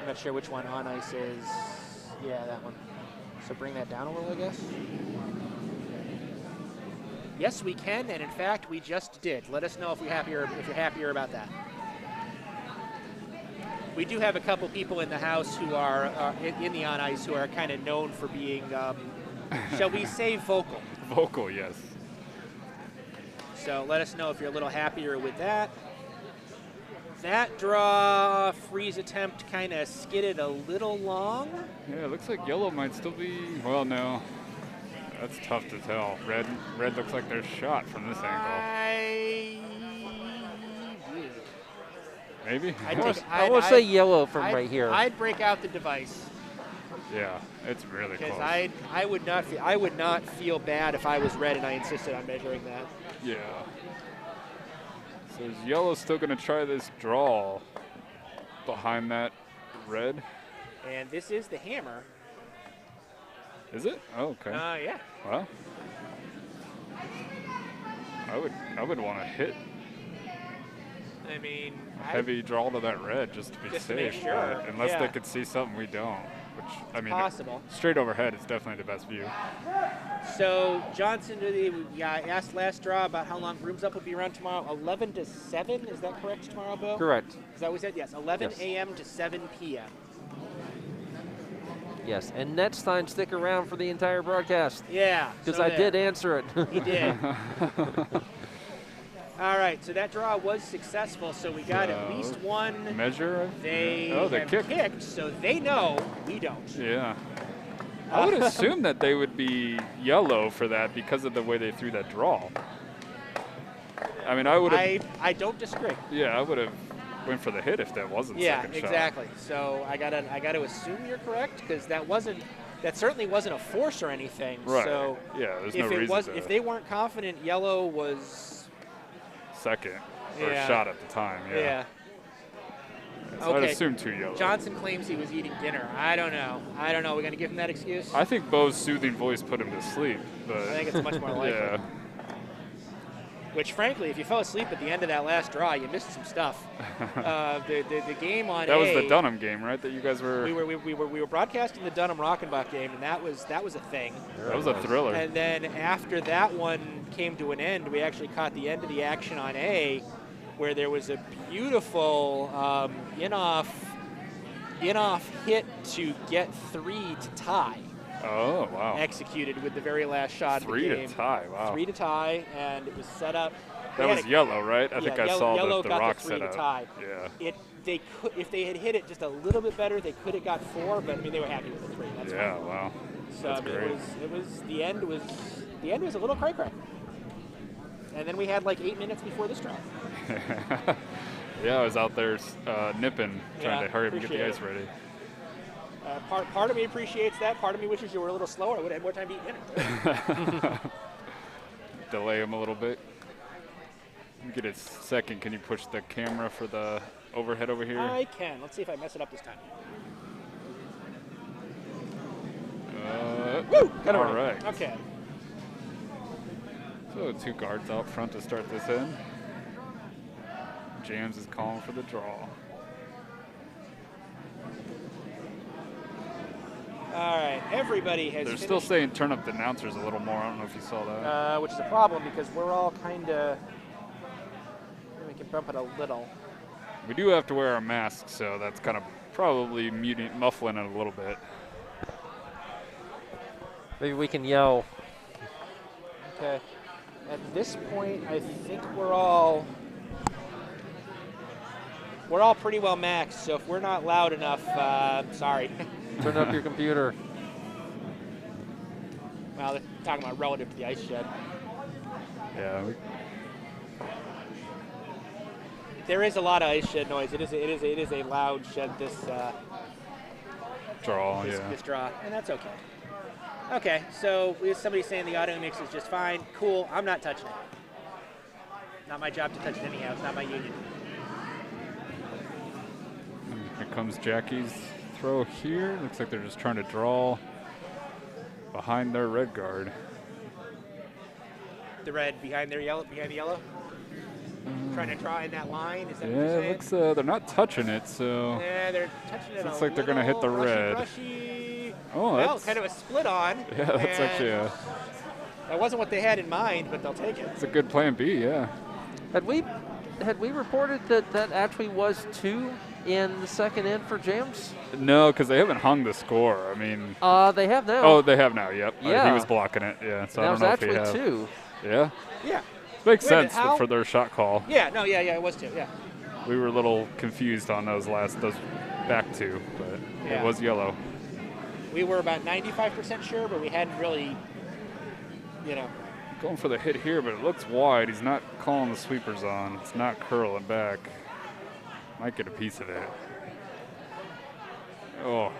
[SPEAKER 1] I'm not sure which one on-ice is. Yeah, that one. So bring that down a little, I guess. Yes, we can, and in fact, we just did. Let us know if you're happier about that. We do have a couple people in the house who are in the on-ice who are kind of known for being, shall we say, vocal.
[SPEAKER 3] Vocal, yes.
[SPEAKER 1] So let us know if you're a little happier with that. That draw freeze attempt kind of skidded a little long.
[SPEAKER 3] Yeah, it looks like Yellow might still be, well, no. That's tough to tell. Red looks like they're shot from this angle. Maybe?
[SPEAKER 4] I will say Yellow from right here.
[SPEAKER 1] I'd break out the device.
[SPEAKER 3] Yeah, it's really close.
[SPEAKER 1] Because I would not feel bad if I was Red and I insisted on measuring that.
[SPEAKER 3] Yeah. So is Yellow still going to try this draw behind that red?
[SPEAKER 1] And this is the hammer.
[SPEAKER 3] Is it? Oh, okay.
[SPEAKER 1] Yeah.
[SPEAKER 3] Well, I would want to hit
[SPEAKER 1] I mean,
[SPEAKER 3] a heavy draw to that red just to be
[SPEAKER 1] just
[SPEAKER 3] safe.
[SPEAKER 1] to make sure.
[SPEAKER 3] Unless they could see something we don't, which I mean,
[SPEAKER 1] possible.
[SPEAKER 3] Straight overhead is definitely the best view.
[SPEAKER 1] So Johnson, we asked last draw about how long Brooms Up would be around tomorrow. 11 to 7, is that correct tomorrow, Bill?
[SPEAKER 4] Correct.
[SPEAKER 1] Is that what we said? Yes, 11 a.m. to 7 p.m.
[SPEAKER 4] Yes, and Netstein stick around for the entire broadcast.
[SPEAKER 1] Yeah.
[SPEAKER 4] Because I did answer it.
[SPEAKER 1] He did. All right, so that draw was successful, so we got at least one
[SPEAKER 3] measure.
[SPEAKER 1] They
[SPEAKER 3] have
[SPEAKER 1] picked, so they know, we don't.
[SPEAKER 3] Yeah. I would assume that they would be Yellow for that because of the way they threw that draw. I mean, I would have.
[SPEAKER 1] I don't disagree.
[SPEAKER 3] Yeah, I would have went for the hit if that wasn't second shot. Yeah,
[SPEAKER 1] exactly. So I gotta assume you're correct because that certainly wasn't a force or anything.
[SPEAKER 3] Right.
[SPEAKER 1] So
[SPEAKER 3] yeah, there's no reason
[SPEAKER 1] if they weren't confident Yellow was
[SPEAKER 3] second. or shot at the time.
[SPEAKER 1] Yeah.
[SPEAKER 3] So
[SPEAKER 1] Okay.
[SPEAKER 3] I'd assume 2 yellow.
[SPEAKER 1] Johnson claims he was eating dinner. I don't know. We're going to give him that excuse?
[SPEAKER 3] I think Bo's soothing voice put him to sleep. But
[SPEAKER 1] I think it's much more likely.
[SPEAKER 3] Yeah.
[SPEAKER 1] Which, frankly, if you fell asleep at the end of that last draw, you missed some stuff. The game on
[SPEAKER 3] That was
[SPEAKER 1] A,
[SPEAKER 3] the Dunham game, right? That you guys were.
[SPEAKER 1] We were broadcasting the Dunham Rockenbach game, and that was a thing.
[SPEAKER 3] That was a thriller.
[SPEAKER 1] And then after that one came to an end, we actually caught the end of the action on A, where there was a beautiful in-off hit to get 3 to tie.
[SPEAKER 3] Oh, wow.
[SPEAKER 1] Executed with the very last shot of the game.
[SPEAKER 3] 3 to tie, wow.
[SPEAKER 1] 3 to tie, and it was set up.
[SPEAKER 3] That was yellow, right? I think I saw
[SPEAKER 1] yellow
[SPEAKER 3] the
[SPEAKER 1] got
[SPEAKER 3] rock
[SPEAKER 1] the 3
[SPEAKER 3] set
[SPEAKER 1] to
[SPEAKER 3] up.
[SPEAKER 1] tie.
[SPEAKER 3] Yeah.
[SPEAKER 1] If they had hit it just a little bit better, they could have got 4. But I mean, they were happy with the 3. That's
[SPEAKER 3] Yeah,
[SPEAKER 1] fine.
[SPEAKER 3] wow.
[SPEAKER 1] So
[SPEAKER 3] That's
[SPEAKER 1] I mean,
[SPEAKER 3] great.
[SPEAKER 1] it was the end was a little cray-cray. And then we had like 8 minutes before this draw.
[SPEAKER 3] Yeah, I was out there nipping, trying to hurry up and get the ice
[SPEAKER 1] appreciate
[SPEAKER 3] ready.
[SPEAKER 1] Part of me appreciates that. Part of me wishes you were a little slower. I would have had more time to eat dinner.
[SPEAKER 3] Delay him a little bit. Let me get a second. Can you push the camera for the overhead over here?
[SPEAKER 1] I can. Let's see if I mess it up this time. Woo! Got it
[SPEAKER 3] All
[SPEAKER 1] right.
[SPEAKER 3] right.
[SPEAKER 1] Okay.
[SPEAKER 3] So 2 guards out front to start this in. JAMZ is calling for the draw.
[SPEAKER 1] All right. Everybody has
[SPEAKER 3] They're
[SPEAKER 1] finished,
[SPEAKER 3] still saying turn up the announcers a little more. I don't know if you saw that.
[SPEAKER 1] which is a problem because we're all kind of. We can bump it a little.
[SPEAKER 3] We do have to wear our masks, so that's kind of probably muffling it a little bit.
[SPEAKER 4] Maybe we can yell.
[SPEAKER 1] Okay. At this point, I think we're all pretty well maxed. So if we're not loud enough, sorry.
[SPEAKER 4] Turn up your computer.
[SPEAKER 1] Well, they're talking about relative to the ice shed.
[SPEAKER 3] Yeah.
[SPEAKER 1] There is a lot of ice shed noise. It is a loud shed this
[SPEAKER 3] Draw,
[SPEAKER 1] this draw, and that's okay. Okay, so we have somebody saying the audio mix is just fine. Cool. I'm not touching it. Not my job to touch it anyhow. It's not my union.
[SPEAKER 3] Here comes Jackie's throw here. Looks like they're just trying to draw behind their red guard.
[SPEAKER 1] The red behind the yellow. Trying to draw in that line. Is that what
[SPEAKER 3] Yeah,
[SPEAKER 1] you're
[SPEAKER 3] it
[SPEAKER 1] saying?
[SPEAKER 3] looks they're not touching it, so
[SPEAKER 1] Yeah, they're touching it.
[SPEAKER 3] looks
[SPEAKER 1] a
[SPEAKER 3] like they're gonna hit the
[SPEAKER 1] little
[SPEAKER 3] red.
[SPEAKER 1] brushy.
[SPEAKER 3] Oh,
[SPEAKER 1] Well,
[SPEAKER 3] that's
[SPEAKER 1] kind of a split on.
[SPEAKER 3] yeah, that's
[SPEAKER 1] and
[SPEAKER 3] actually
[SPEAKER 1] that wasn't what they had in mind, but they'll take it.
[SPEAKER 3] it's a good plan B, yeah.
[SPEAKER 4] Had we reported that actually was 2 in the second end for JAMZ?
[SPEAKER 3] No, because they haven't hung the score. I mean,
[SPEAKER 4] They have now.
[SPEAKER 3] oh, they have now. Yep.
[SPEAKER 4] Yeah.
[SPEAKER 3] He was blocking it. Yeah. So
[SPEAKER 4] that
[SPEAKER 3] I
[SPEAKER 4] was
[SPEAKER 3] don't know if he
[SPEAKER 4] actually
[SPEAKER 3] have.
[SPEAKER 4] 2.
[SPEAKER 3] Yeah.
[SPEAKER 1] Yeah.
[SPEAKER 3] Makes
[SPEAKER 1] Wait a minute,
[SPEAKER 3] sense
[SPEAKER 1] how?
[SPEAKER 3] for their shot call.
[SPEAKER 1] Yeah. No. Yeah. It was 2. Yeah.
[SPEAKER 3] We were a little confused on those back 2, but
[SPEAKER 1] Yeah.
[SPEAKER 3] it was yellow.
[SPEAKER 1] We were about 95% sure, but we hadn't really,
[SPEAKER 3] Going for the hit here, but it looks wide. He's not calling the sweepers on. It's not curling back. Might get a piece of it. Oh,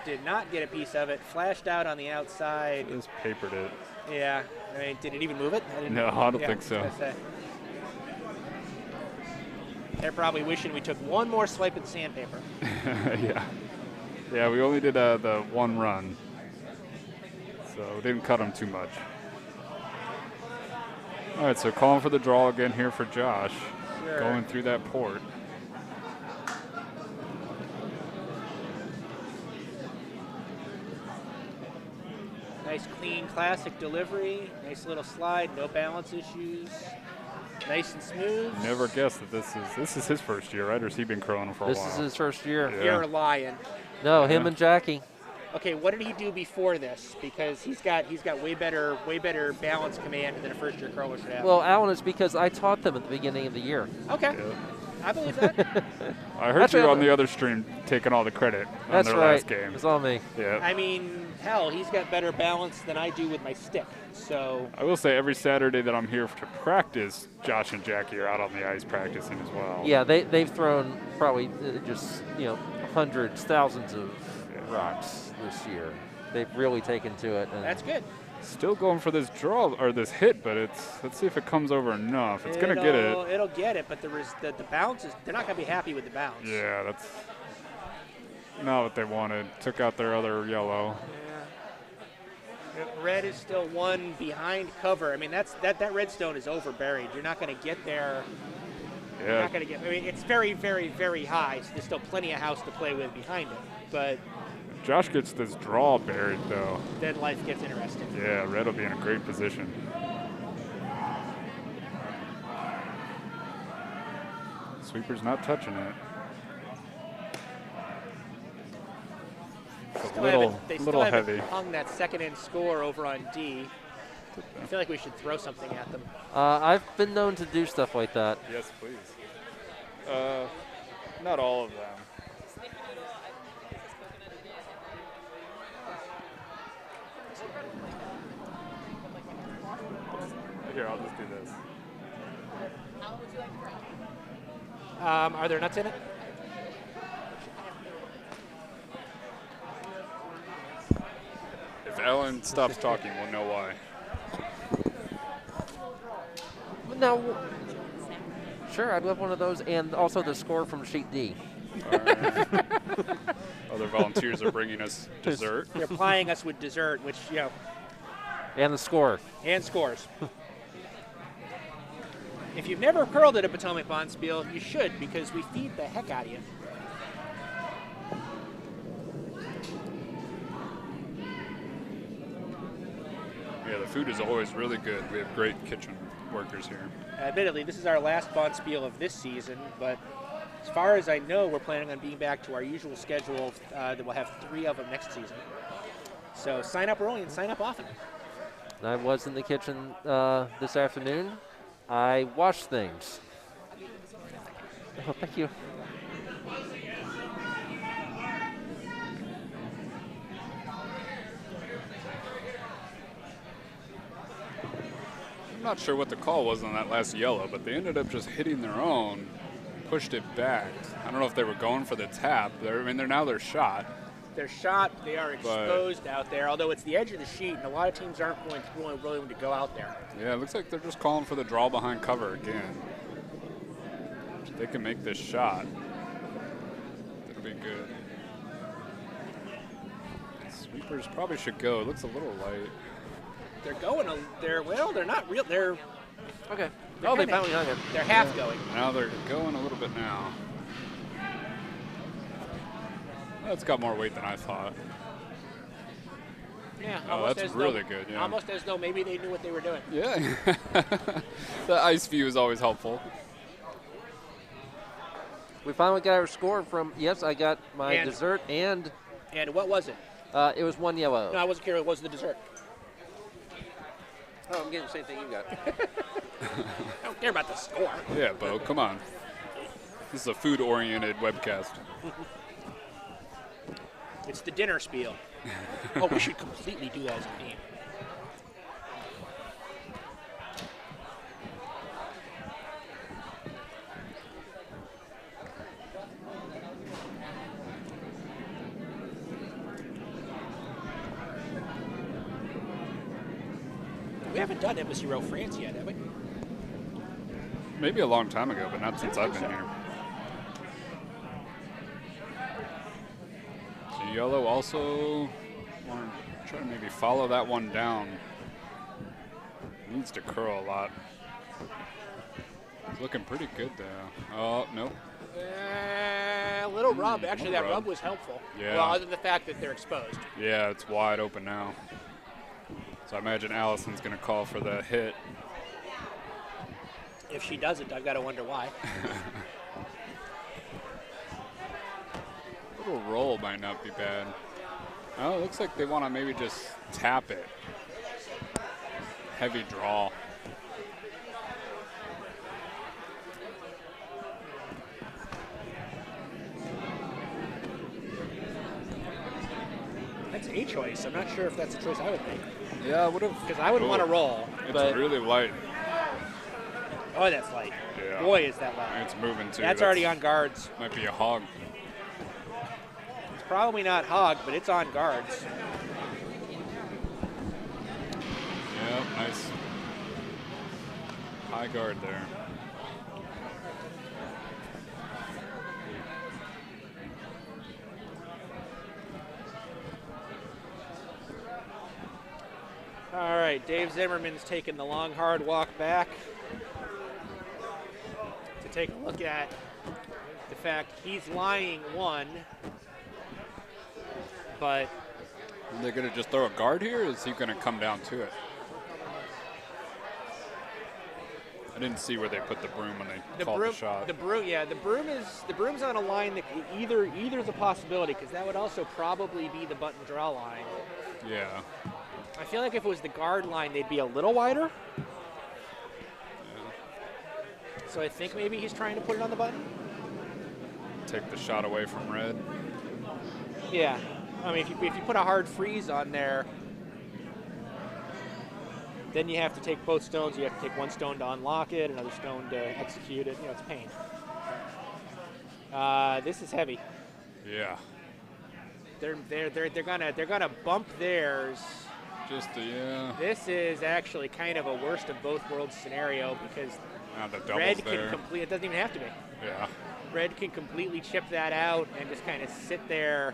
[SPEAKER 1] did not get a piece of it. Flashed out on the outside.
[SPEAKER 3] just papered it.
[SPEAKER 1] Yeah. I mean, did it even move it?
[SPEAKER 3] No, I don't think so.
[SPEAKER 1] I was gonna say. They're probably wishing we took one more swipe at the sandpaper.
[SPEAKER 3] Yeah. Yeah, we only did the 1 run. So we didn't cut him too much. All right, so calling for the draw again here for Josh.
[SPEAKER 1] Sure.
[SPEAKER 3] Going through that port.
[SPEAKER 1] Nice, clean, classic delivery. Nice little slide. No balance issues. Nice and smooth.
[SPEAKER 3] Never guessed that this is his first year, right? Or has he been crowing for a
[SPEAKER 4] This
[SPEAKER 3] while?
[SPEAKER 4] is his first year.
[SPEAKER 3] Yeah.
[SPEAKER 1] You're lying.
[SPEAKER 4] No, him
[SPEAKER 3] Yeah.
[SPEAKER 4] and Jackie.
[SPEAKER 1] Okay, what did he do before this? Because he's got way better balance command than a first year curler should have.
[SPEAKER 4] Well, Alan, it's because I taught them at the beginning of the year.
[SPEAKER 1] Okay,
[SPEAKER 3] Yeah.
[SPEAKER 1] I believe that.
[SPEAKER 3] I heard
[SPEAKER 4] Actually,
[SPEAKER 3] you on the other stream taking all the credit on
[SPEAKER 4] That's
[SPEAKER 3] their
[SPEAKER 4] right.
[SPEAKER 3] last game.
[SPEAKER 4] It's all me.
[SPEAKER 3] Yeah.
[SPEAKER 1] I mean, hell, he's got better balance than I do with my stick. So
[SPEAKER 3] I will say every Saturday that I'm here to practice, Josh and Jackie are out on the ice practicing as well.
[SPEAKER 4] Yeah, they've thrown probably just hundreds, thousands of
[SPEAKER 3] Yeah.
[SPEAKER 4] rocks this year. they've really taken to it. And
[SPEAKER 1] That's good.
[SPEAKER 3] Still going for this draw or this hit, but let's see if it comes over enough. It's gonna get it.
[SPEAKER 1] It'll get it, but the bounce is, they're not gonna be happy with the bounce.
[SPEAKER 3] Yeah, that's not what they wanted. Took out their other yellow.
[SPEAKER 1] Yeah. Red is still one behind cover. I mean, that red stone is over buried. You're not gonna get there.
[SPEAKER 3] Yeah.
[SPEAKER 1] You're not gonna get. I mean, it's very, very, very high. So there's still plenty of house to play with behind it, but.
[SPEAKER 3] Josh gets this draw buried, though.
[SPEAKER 1] Then life gets interesting.
[SPEAKER 3] Yeah, red will be in a great position. Sweeper's not touching it. It's a little heavy.
[SPEAKER 1] Hung that second end score over on D. I feel like we should throw something at them.
[SPEAKER 4] I've been known to do stuff like that.
[SPEAKER 3] Yes, please. Not all of them. Here, I'll just do this.
[SPEAKER 1] Are there nuts in it?
[SPEAKER 3] If Ellen stops talking, we'll know why.
[SPEAKER 4] Now, sure, I'd love one of those, and also the score from sheet D.
[SPEAKER 3] All right. Other volunteers are bringing us dessert.
[SPEAKER 1] They're plying us with dessert, which,
[SPEAKER 4] And the score.
[SPEAKER 1] And scores. If you've never curled at a Potomac Bonspiel, you should, because we feed the heck out of you.
[SPEAKER 3] Yeah, the food is always really good. We have great kitchen workers here.
[SPEAKER 1] Admittedly, this is our last Bonspiel of this season, but as far as I know, we're planning on being back to our usual schedule that we'll have 3 of them next season. So sign up early and sign up often.
[SPEAKER 4] I was in the kitchen this afternoon. I washed things. Oh, thank you.
[SPEAKER 3] I'm not sure what the call was on that last yellow, but they ended up just hitting their own, pushed it back. I don't know if they were going for the tap. They're shot.
[SPEAKER 1] They're shot. They are exposed out there, although it's the edge of the sheet, and a lot of teams aren't willing to go out there.
[SPEAKER 3] Yeah, it looks like they're just calling for the draw behind cover again. If they can make this shot, it'll be good. Sweepers probably should go. It looks a little light.
[SPEAKER 1] They're going. They're not real. They're
[SPEAKER 4] okay.
[SPEAKER 1] They
[SPEAKER 4] finally hung it.
[SPEAKER 1] They're half going.
[SPEAKER 3] Now they're going a little bit now. That's got more weight than I thought.
[SPEAKER 1] Yeah.
[SPEAKER 3] Oh, that's really good. Yeah.
[SPEAKER 1] Almost as though maybe they knew what they were doing.
[SPEAKER 3] Yeah. The ice view is always helpful.
[SPEAKER 4] We finally got our score from. Yes, I got my dessert and.
[SPEAKER 1] And what was it?
[SPEAKER 4] It was 1 yellow.
[SPEAKER 1] No, I wasn't curious. What was the dessert?
[SPEAKER 4] Oh, I'm getting the same thing you got.
[SPEAKER 1] I don't care about the score.
[SPEAKER 3] Yeah, Bo, come on. This is a food-oriented webcast.
[SPEAKER 1] It's the dinner spiel. Oh, we should completely do that as a team. We haven't done Embassy Row, France yet, have we?
[SPEAKER 3] Maybe a long time ago, but not since I've been here. So yellow also want to try to maybe follow that one down. Needs to curl a lot. It's looking pretty good though. Oh, nope.
[SPEAKER 1] A little rub. Actually, that rub was helpful.
[SPEAKER 3] Yeah.
[SPEAKER 1] Well, other than the fact that they're exposed.
[SPEAKER 3] Yeah, it's wide open now. So I imagine Alison's going to call for the hit.
[SPEAKER 1] If she doesn't, I've got to wonder why.
[SPEAKER 3] Little roll might not be bad. Oh, it looks like they want to maybe just tap it. Heavy draw.
[SPEAKER 1] That's a choice. I'm not sure if that's a choice I would make.
[SPEAKER 3] Yeah, I would have.
[SPEAKER 1] Because I would want to roll.
[SPEAKER 3] It's really light.
[SPEAKER 1] Oh, that's light.
[SPEAKER 3] Yeah.
[SPEAKER 1] Boy, is that light.
[SPEAKER 3] It's moving too.
[SPEAKER 1] That's already on guards.
[SPEAKER 3] Might be a hog.
[SPEAKER 1] It's probably not hog, but it's on guards.
[SPEAKER 3] High guard there.
[SPEAKER 1] All right, Dave Zimmerman's taking the long, hard walk back to take a look at the fact he's lying one, but
[SPEAKER 3] Are they going to just throw a guard here, or is he going to come down to it? I didn't see where they put the broom when they called the shot.
[SPEAKER 1] The broom's on a line that either's a possibility, because that would also probably be the button draw line.
[SPEAKER 3] Yeah.
[SPEAKER 1] I feel like if it was the guard line, they'd be a little wider.
[SPEAKER 3] Yeah.
[SPEAKER 1] So I think maybe he's trying to put it on the button.
[SPEAKER 3] Take the shot away from red.
[SPEAKER 1] Yeah. I mean, if you put a hard freeze on there, then you have to take both stones. You have to take one stone to unlock it, another stone to execute it. You know, it's a pain. This is heavy.
[SPEAKER 3] Yeah.
[SPEAKER 1] They're gonna bump theirs.
[SPEAKER 3] Yeah.
[SPEAKER 1] This is actually kind of a worst of both worlds scenario, because
[SPEAKER 3] the
[SPEAKER 1] red
[SPEAKER 3] there.
[SPEAKER 1] can complete. It doesn't even have to be.
[SPEAKER 3] Yeah.
[SPEAKER 1] Red can completely chip that out and just kind of sit there.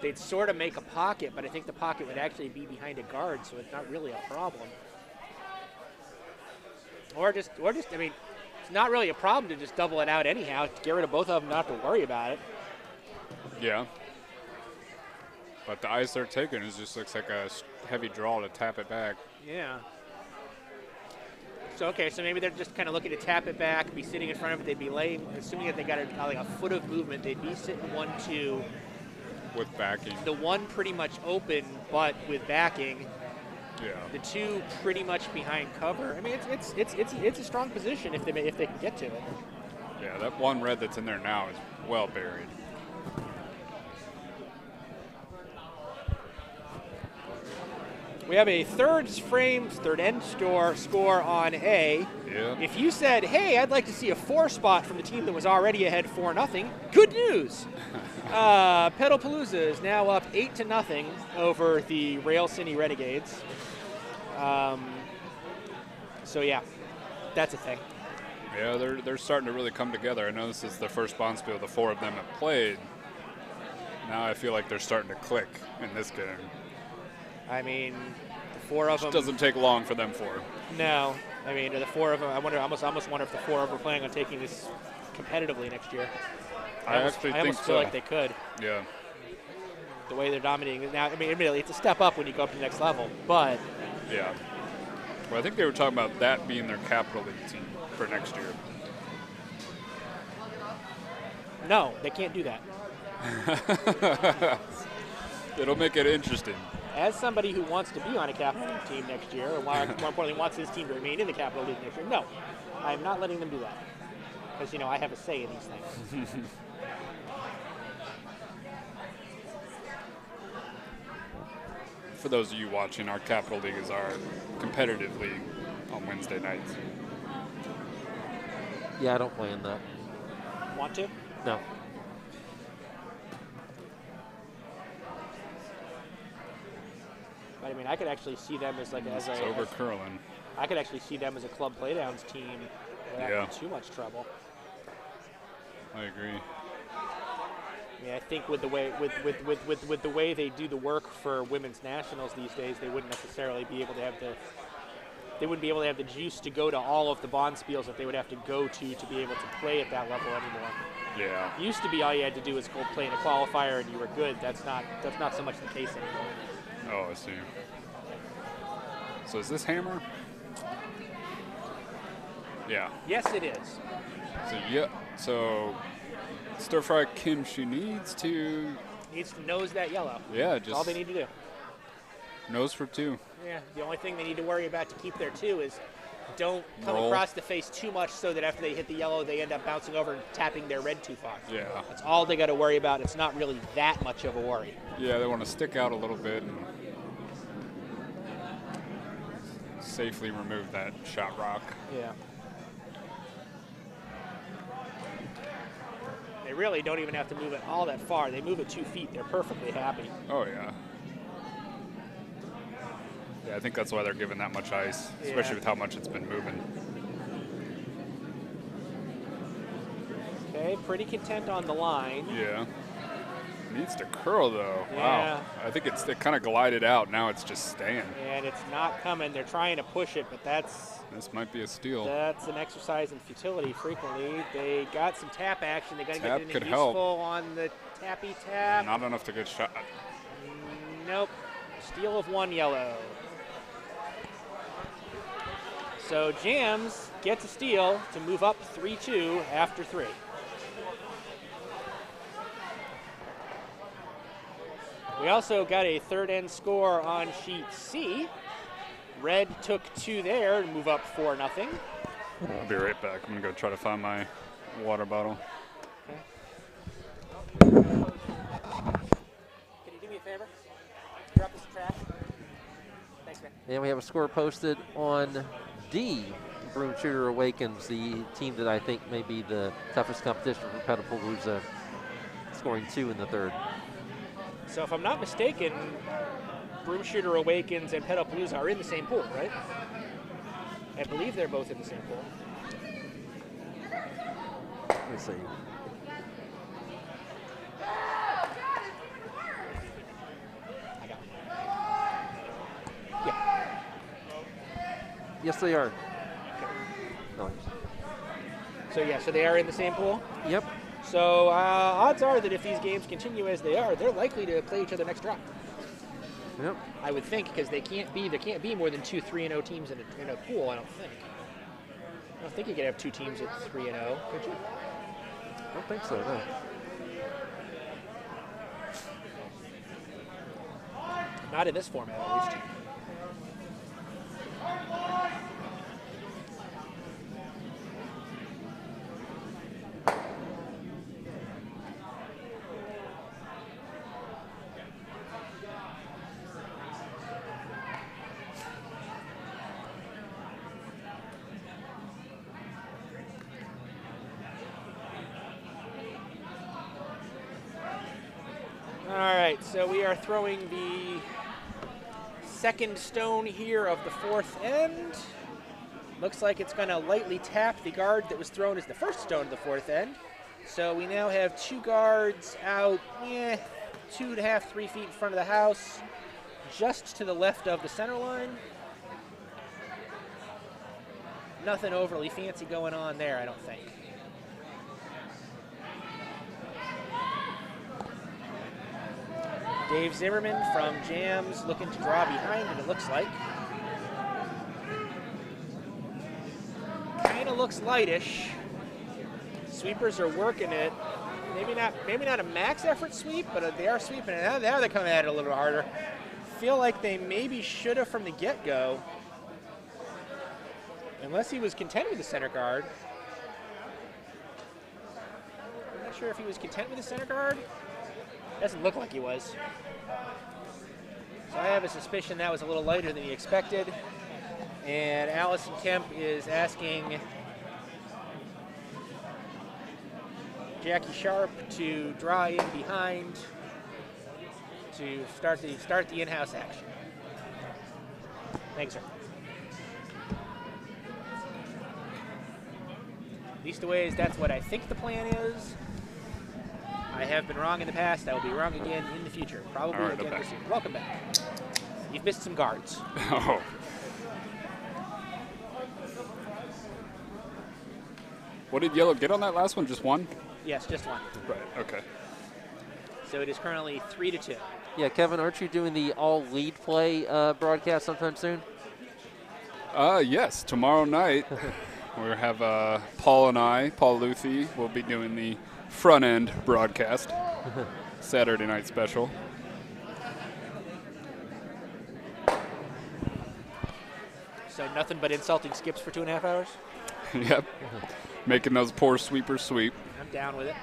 [SPEAKER 1] They'd sort of make a pocket, but I think the pocket would actually be behind a guard, so it's not really a problem. Or just, I mean, it's not really a problem to just double it out anyhow. Get rid of both of them, not have to worry about it.
[SPEAKER 3] Yeah. But the ice they're taking just looks like a heavy draw to tap it back.
[SPEAKER 1] Yeah. So, okay, so maybe they're just kind of looking to tap it back, be sitting in front of it. They'd be laying, assuming that they got like a foot of movement, they'd be sitting 1-2.
[SPEAKER 3] With backing.
[SPEAKER 1] The one pretty much open, but with backing.
[SPEAKER 3] Yeah.
[SPEAKER 1] The two pretty much behind cover. I mean, it's a strong position if they can get to it.
[SPEAKER 3] Yeah, that one red that's in there now is well buried.
[SPEAKER 1] We have a third end score on A.
[SPEAKER 3] Yeah.
[SPEAKER 1] If you said, hey, I'd like to see a 4 spot from the team that was already ahead 4-0, good news. Pedalpalooza is now up 8-0 over the Rail City Renegades. So yeah, that's a thing.
[SPEAKER 3] Yeah, they're starting to really come together. I know this is the first Bonspiel the 4 of them have played. Now I feel like they're starting to click in this game.
[SPEAKER 1] I mean, the 4 of them.
[SPEAKER 3] It doesn't take long for them 4.
[SPEAKER 1] No, I mean the 4 of them. I almost wonder if the 4 of them are planning on taking this competitively next year. I almost feel like they could.
[SPEAKER 3] Yeah.
[SPEAKER 1] The way they're dominating now. I mean, admittedly, it's a step up when you go up to the next level, but.
[SPEAKER 3] Yeah. Well, I think they were talking about that being their Capital League team for next year.
[SPEAKER 1] No, they can't do that.
[SPEAKER 3] It'll make it interesting.
[SPEAKER 1] As somebody who wants to be on a Capital League team next year, or more importantly wants his team to remain in the Capital League next year, no, I'm not letting them do that. Because, I have a say in these things.
[SPEAKER 3] For those of you watching, our Capital League is our competitive league on Wednesday nights.
[SPEAKER 4] Yeah, I don't play in that.
[SPEAKER 1] Want to?
[SPEAKER 4] No.
[SPEAKER 1] But I mean, I could actually see them as
[SPEAKER 3] It's over curling.
[SPEAKER 1] I could actually see them as a club playdowns team without too much trouble.
[SPEAKER 3] I agree.
[SPEAKER 1] I mean, I think with the way they do the work for women's nationals these days, they wouldn't necessarily be able to have the juice to go to all of the Bonspiels that they would have to go to be able to play at that level anymore.
[SPEAKER 3] Yeah.
[SPEAKER 1] It used to be all you had to do was go play in a qualifier and you were good. That's not so much the case anymore.
[SPEAKER 3] Oh, I see. So is this hammer? Yeah.
[SPEAKER 1] Yes, it is.
[SPEAKER 3] So yeah. So stir fry Kempchi needs to
[SPEAKER 1] nose that yellow.
[SPEAKER 3] Yeah,
[SPEAKER 1] That's all they need to do.
[SPEAKER 3] Nose for 2.
[SPEAKER 1] Yeah. The only thing they need to worry about to keep their 2 is don't come
[SPEAKER 3] Roll.
[SPEAKER 1] across the face too much so that after they hit the yellow, they end up bouncing over and tapping their red too far.
[SPEAKER 3] Yeah.
[SPEAKER 1] That's all they got to worry about. It's not really that much of a worry.
[SPEAKER 3] Yeah, they want to stick out a little bit and safely remove that shot rock.
[SPEAKER 1] Yeah. They really don't even have to move it all that far. They move it 2 feet. They're perfectly happy.
[SPEAKER 3] Oh, yeah. Yeah, I think that's why they're giving that much ice, especially with how much it's been moving.
[SPEAKER 1] Okay, pretty content on the line.
[SPEAKER 3] Yeah. Needs to curl, though.
[SPEAKER 1] Yeah.
[SPEAKER 3] Wow. I think it kind of glided out. Now it's just staying.
[SPEAKER 1] And it's not coming. They're trying to push it, but
[SPEAKER 3] This might be a steal.
[SPEAKER 1] That's an exercise in futility frequently. They got some tap action. They got to get it
[SPEAKER 3] could
[SPEAKER 1] useful
[SPEAKER 3] help.
[SPEAKER 1] on the tappy tap.
[SPEAKER 3] Not enough to get shot.
[SPEAKER 1] Nope. Steal of 1 yellow. So JAMZ gets a steal to move up 3-2 after 3. We also got a third end score on sheet C. Red took 2 there to move up 4-0.
[SPEAKER 3] I'll be right back. I'm going to go try to find my water bottle.
[SPEAKER 1] Okay. Can you do me a favor? Drop this trash. Thanks, man.
[SPEAKER 4] And we have a score posted on D. Broom Shooter Awakens, the team that I think may be the toughest competition for Petapalooza, scoring 2 in the third.
[SPEAKER 1] So if I'm not mistaken, Broom Shooter Awakens and Petapalooza are in the same pool, right? I believe they're both in the same pool.
[SPEAKER 4] Let me see.
[SPEAKER 1] I got it. Yeah.
[SPEAKER 4] Yes, they are.
[SPEAKER 1] Okay.
[SPEAKER 4] Nice.
[SPEAKER 1] So yeah, so they are in the same pool?
[SPEAKER 4] Yep.
[SPEAKER 1] So odds are that if these games continue as they are, they're likely to play each other next drop.
[SPEAKER 4] Yep.
[SPEAKER 1] I would think, because there can't be more than 2 3-0 teams in a pool. I don't think. I don't think you could have 2 teams at 3-0, could you?
[SPEAKER 4] I don't think so, no.
[SPEAKER 1] Not in this format, at least. All right, so we are throwing the second stone here of the fourth end. Looks like it's going to lightly tap the guard that was thrown as the first stone of the fourth end. So we now have 2 guards out, 2.5, 3 feet in front of the house, just to the left of the center line. Nothing overly fancy going on there, I don't think. Dave Zimmerman from JAMZ looking to draw behind it, it looks like. Kind of looks lightish. Sweepers are working it. Maybe not a max effort sweep, but they are sweeping it. Now they're coming at it a little harder. Feel like they maybe should have from the get-go. Unless he was content with the center guard. I'm not sure if he was content with the center guard. Doesn't look like he was. So I have a suspicion that was a little lighter than he expected. And Alison Kemp is asking Jackie Sharp to draw in behind to start the in-house action. Thanks, sir. Leastways, that's what I think the plan is. I have been wrong in the past. I will be wrong again in the future. Probably
[SPEAKER 3] right,
[SPEAKER 1] again
[SPEAKER 3] okay.
[SPEAKER 1] this year. Welcome back. You've missed some guards.
[SPEAKER 3] Oh. What did yellow get on that last one? Just 1?
[SPEAKER 1] Yes, just 1.
[SPEAKER 3] Right, okay.
[SPEAKER 1] So it is currently 3-2.
[SPEAKER 4] Yeah, Kevin, aren't you doing the all lead play broadcast sometime soon?
[SPEAKER 3] Yes, tomorrow night we'll have Paul Luthi will be doing the front end broadcast. Saturday night special.
[SPEAKER 1] So nothing but insulting skips for 2.5 hours?
[SPEAKER 3] Yep. Making those poor sweepers sweep.
[SPEAKER 1] I'm down with it.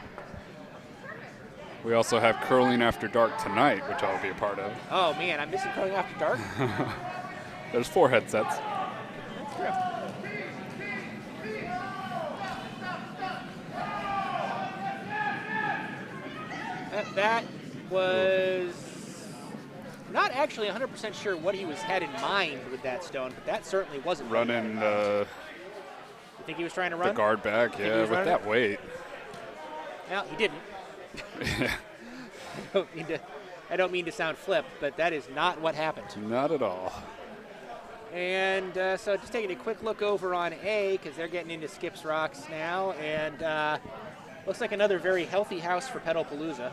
[SPEAKER 3] We also have Curling After Dark tonight, which I'll be a part of.
[SPEAKER 1] Oh man, I'm missing Curling After Dark.
[SPEAKER 3] There's 4 headsets.
[SPEAKER 1] That was not actually 100% sure what he had in mind with that stone, but that certainly wasn't
[SPEAKER 3] running
[SPEAKER 1] You think he was trying to run?
[SPEAKER 3] the guard back, yeah, with that weight.
[SPEAKER 1] Well, he didn't. I don't mean to sound flip, but that is not what happened.
[SPEAKER 3] Not at all.
[SPEAKER 1] And so just taking a quick look over on A, because they're getting into Skips Rocks now, and looks like another very healthy house for Pedalpalooza.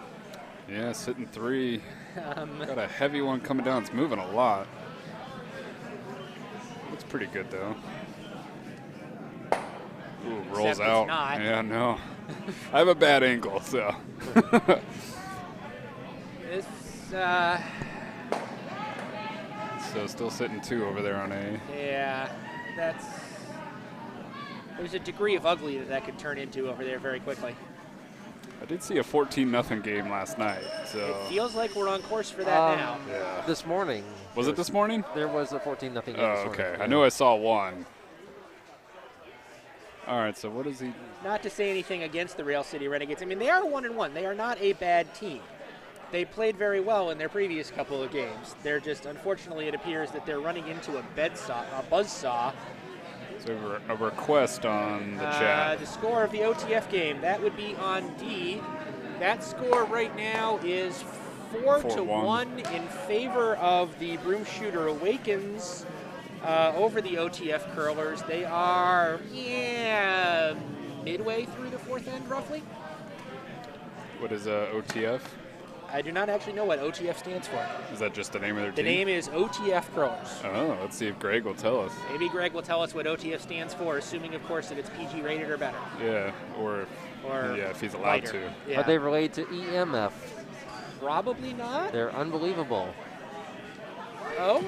[SPEAKER 3] Yeah, sitting 3. Got a heavy one coming down. It's moving a lot. Looks pretty good, though. Ooh, rolls
[SPEAKER 1] Except
[SPEAKER 3] out.
[SPEAKER 1] it's not.
[SPEAKER 3] Yeah, no. I have a bad ankle, so.
[SPEAKER 1] This,
[SPEAKER 3] So still sitting 2 over there on A.
[SPEAKER 1] yeah, there's a degree of ugly that could turn into over there very quickly.
[SPEAKER 3] I did see a 14-0 game last night, so.
[SPEAKER 1] It feels like we're on course for that now.
[SPEAKER 3] Yeah.
[SPEAKER 4] This morning.
[SPEAKER 3] Was it this morning?
[SPEAKER 4] There was a 14-0 game
[SPEAKER 3] Oh,
[SPEAKER 4] this morning.
[SPEAKER 3] okay.
[SPEAKER 4] Yeah.
[SPEAKER 3] I know I saw 1. All right, so what is he?
[SPEAKER 1] Not to say anything against the Rail City Renegades. I mean, they are 1-1. They are not a bad team. They played very well in their previous couple of games. They're just, unfortunately, it appears that they're running into a buzzsaw.
[SPEAKER 3] So a request on the chat.
[SPEAKER 1] The score of the OTF game, that would be on D. That score right now is 4-1 in favor of the Broom Shooter Awakens over the OTF Curlers. They are, midway through the 4th end, roughly.
[SPEAKER 3] What is OTF?
[SPEAKER 1] I do not actually know what OTF stands for.
[SPEAKER 3] Is that just the name of their
[SPEAKER 1] The
[SPEAKER 3] team?
[SPEAKER 1] name is OTF Curlers.
[SPEAKER 3] Oh, let's see if Greg will tell us.
[SPEAKER 1] Maybe Greg will tell us what OTF stands for, assuming, of course, that it's PG rated or better.
[SPEAKER 3] Yeah, or yeah, if he's allowed
[SPEAKER 1] lighter.
[SPEAKER 3] to.
[SPEAKER 1] Yeah.
[SPEAKER 4] Are they related to EMF?
[SPEAKER 1] Probably not.
[SPEAKER 4] They're unbelievable.
[SPEAKER 1] Oh?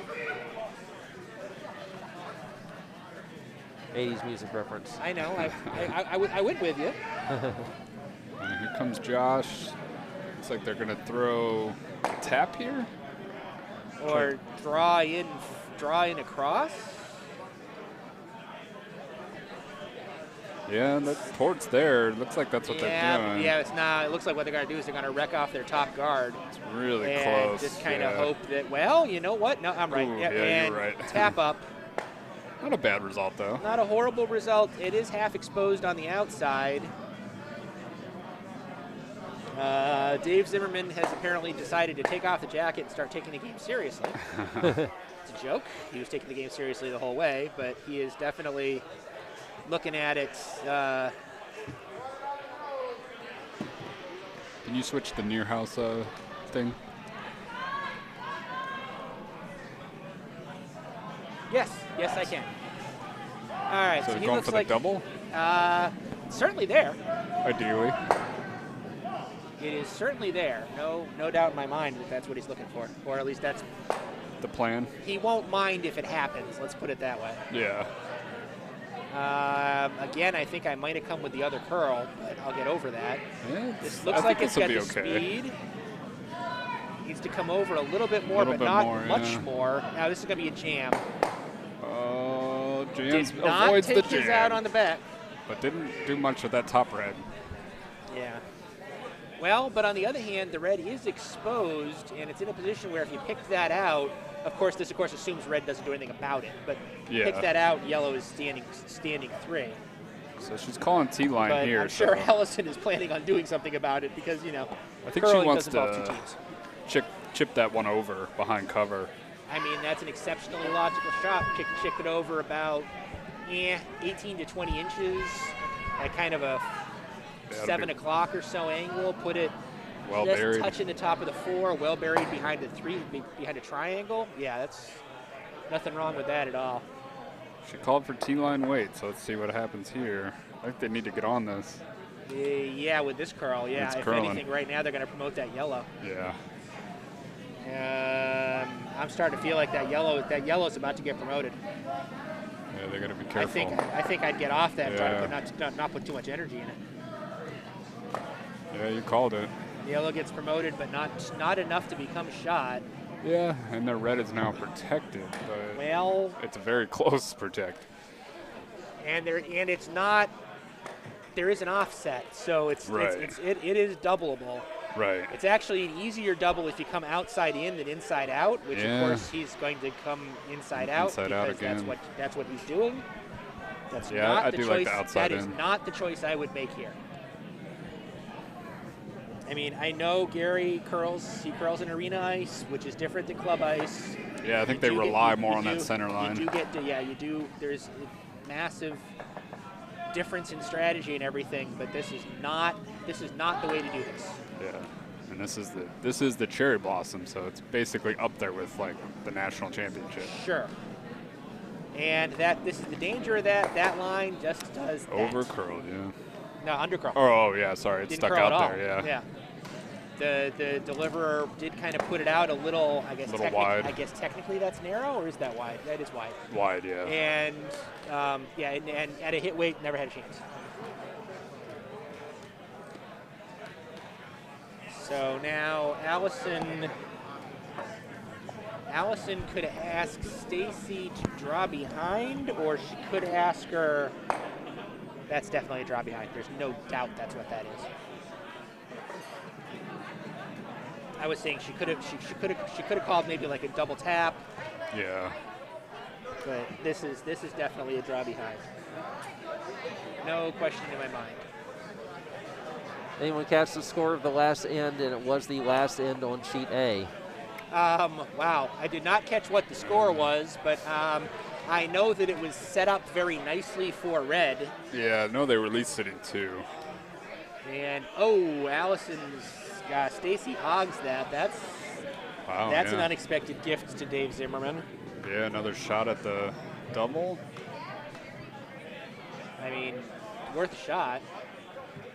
[SPEAKER 4] 80s music reference.
[SPEAKER 1] I know. I went with you.
[SPEAKER 3] And here comes Josh. Looks like they're going to throw a tap here.
[SPEAKER 1] Or draw in across.
[SPEAKER 3] Yeah, that port's there. Looks like that's what they're doing.
[SPEAKER 1] Yeah, it's not. It looks like what they're going to do is they're going to wreck off their top guard.
[SPEAKER 3] It's really
[SPEAKER 1] and
[SPEAKER 3] close.
[SPEAKER 1] Just kind of hope that, well, you know what? No, I'm right.
[SPEAKER 3] Ooh,
[SPEAKER 1] yeah,
[SPEAKER 3] yeah,
[SPEAKER 1] and
[SPEAKER 3] you're right.
[SPEAKER 1] Tap up.
[SPEAKER 3] Not a bad result, though.
[SPEAKER 1] Not a horrible result. It is half exposed on the outside. Dave Zimmerman has apparently decided to take off the jacket and start taking the game seriously. It's a joke. He was taking the game seriously the whole way, but he is definitely looking at it.
[SPEAKER 3] Can you switch the near house thing?
[SPEAKER 1] Yes, I can. All right,
[SPEAKER 3] So
[SPEAKER 1] so he
[SPEAKER 3] going
[SPEAKER 1] looks
[SPEAKER 3] for the
[SPEAKER 1] like
[SPEAKER 3] double?
[SPEAKER 1] certainly there.
[SPEAKER 3] Ideally.
[SPEAKER 1] It is certainly there. No doubt in my mind that that's what he's looking for, or at least that's
[SPEAKER 3] The plan?
[SPEAKER 1] he won't mind if it happens. Let's put it that way.
[SPEAKER 3] Yeah.
[SPEAKER 1] Again, I think I might have come with the other curl, but I'll get over that.
[SPEAKER 3] Yeah,
[SPEAKER 1] This
[SPEAKER 3] I
[SPEAKER 1] looks
[SPEAKER 3] think
[SPEAKER 1] like it's
[SPEAKER 3] this'll
[SPEAKER 1] got
[SPEAKER 3] be
[SPEAKER 1] the
[SPEAKER 3] okay.
[SPEAKER 1] speed. Needs to come over a little bit more,
[SPEAKER 3] Little
[SPEAKER 1] but
[SPEAKER 3] bit
[SPEAKER 1] not
[SPEAKER 3] more,
[SPEAKER 1] much
[SPEAKER 3] yeah.
[SPEAKER 1] more. Now this is going to be a jam.
[SPEAKER 3] Oh, JAMZ
[SPEAKER 1] Did not
[SPEAKER 3] avoids the
[SPEAKER 1] take his out
[SPEAKER 3] jam,
[SPEAKER 1] on the back.
[SPEAKER 3] but didn't do much with that top red.
[SPEAKER 1] Yeah. Well, but on the other hand, the red is exposed, and it's in a position where if you pick that out, of course, this assumes red doesn't do anything about it, but
[SPEAKER 3] Yeah.
[SPEAKER 1] pick that out, yellow is standing 3.
[SPEAKER 3] So she's calling T-line
[SPEAKER 1] But
[SPEAKER 3] here.
[SPEAKER 1] I'm sure
[SPEAKER 3] so
[SPEAKER 1] Alison is planning on doing something about it because,
[SPEAKER 3] I think she
[SPEAKER 1] curling
[SPEAKER 3] wants
[SPEAKER 1] does involve
[SPEAKER 3] to
[SPEAKER 1] 2 teams.
[SPEAKER 3] chip that one over behind cover.
[SPEAKER 1] I mean, that's an exceptionally logical shot. Chip it over about 18 to 20 inches at kind of a
[SPEAKER 3] That'd
[SPEAKER 1] 7
[SPEAKER 3] be
[SPEAKER 1] o'clock or so angle. Put it
[SPEAKER 3] well
[SPEAKER 1] just
[SPEAKER 3] buried.
[SPEAKER 1] touching the top of the 4, well buried behind the 3, behind a triangle. Yeah, that's nothing wrong with that at all.
[SPEAKER 3] She called for T-line weight, so let's see what happens here. I think they need to get on this.
[SPEAKER 1] Yeah, with this curl, yeah.
[SPEAKER 3] It's
[SPEAKER 1] If
[SPEAKER 3] curling.
[SPEAKER 1] anything, right now they're going to promote that yellow.
[SPEAKER 3] Yeah.
[SPEAKER 1] I'm starting to feel like that yellow's about to get promoted.
[SPEAKER 3] Yeah, they got to be careful.
[SPEAKER 1] I think I'd get off that and try
[SPEAKER 3] Yeah.
[SPEAKER 1] to not put too much energy in it.
[SPEAKER 3] Yeah, you called it.
[SPEAKER 1] Yellow gets promoted, but not enough to become shot.
[SPEAKER 3] Yeah, and their red is now protected, but
[SPEAKER 1] Well,
[SPEAKER 3] it's a very close protect.
[SPEAKER 1] and it's not. There is an offset, so it is doubleable.
[SPEAKER 3] Right.
[SPEAKER 1] It's actually an easier double if you come outside in than inside out, which
[SPEAKER 3] Yeah.
[SPEAKER 1] of course he's going to come inside out
[SPEAKER 3] Inside
[SPEAKER 1] because
[SPEAKER 3] out again.
[SPEAKER 1] that's what he's doing. That's
[SPEAKER 3] Yeah,
[SPEAKER 1] not
[SPEAKER 3] I
[SPEAKER 1] the
[SPEAKER 3] do
[SPEAKER 1] choice.
[SPEAKER 3] like the outside
[SPEAKER 1] That is
[SPEAKER 3] in.
[SPEAKER 1] not the choice I would make here. I mean, I know Gary curls. He curls in arena ice, which is different than club ice.
[SPEAKER 3] Yeah, I think they rely more on that center line.
[SPEAKER 1] You do get to, yeah, you do. There's a massive difference in strategy and everything, but this is not the way to do this.
[SPEAKER 3] Yeah, and this is the cherry blossom, so it's basically up there with like the national championship.
[SPEAKER 1] Sure. And this is the danger of that line just does that.
[SPEAKER 3] Over curled, yeah.
[SPEAKER 1] No, under curl.
[SPEAKER 3] Oh yeah, sorry, it
[SPEAKER 1] Didn't
[SPEAKER 3] stuck
[SPEAKER 1] curl
[SPEAKER 3] out
[SPEAKER 1] at
[SPEAKER 3] there.
[SPEAKER 1] all.
[SPEAKER 3] Yeah.
[SPEAKER 1] Yeah. The deliverer did kind of put it out a little, I guess.
[SPEAKER 3] A little wide.
[SPEAKER 1] I guess technically that's narrow, or is that wide? That is wide.
[SPEAKER 3] Wide, yeah.
[SPEAKER 1] And and at a hit weight, never had a chance. So now Alison could ask Stacy to draw behind, or she could ask her. That's definitely a draw behind. There's no doubt that's what that is. I was saying she could have called maybe like a double tap.
[SPEAKER 3] Yeah.
[SPEAKER 1] But this is definitely a draw behind. No question in my mind.
[SPEAKER 4] Anyone catch the score of the last end, and it was the last end on sheet A.
[SPEAKER 1] Wow, I did not catch what the score was, but I know that it was set up very nicely for red.
[SPEAKER 3] Yeah, no, they released it in 2.
[SPEAKER 1] And Allison's Stacy hogs that. That's an unexpected gift to Dave Zimmerman.
[SPEAKER 3] Yeah, another shot at the double.
[SPEAKER 1] I mean, worth a shot.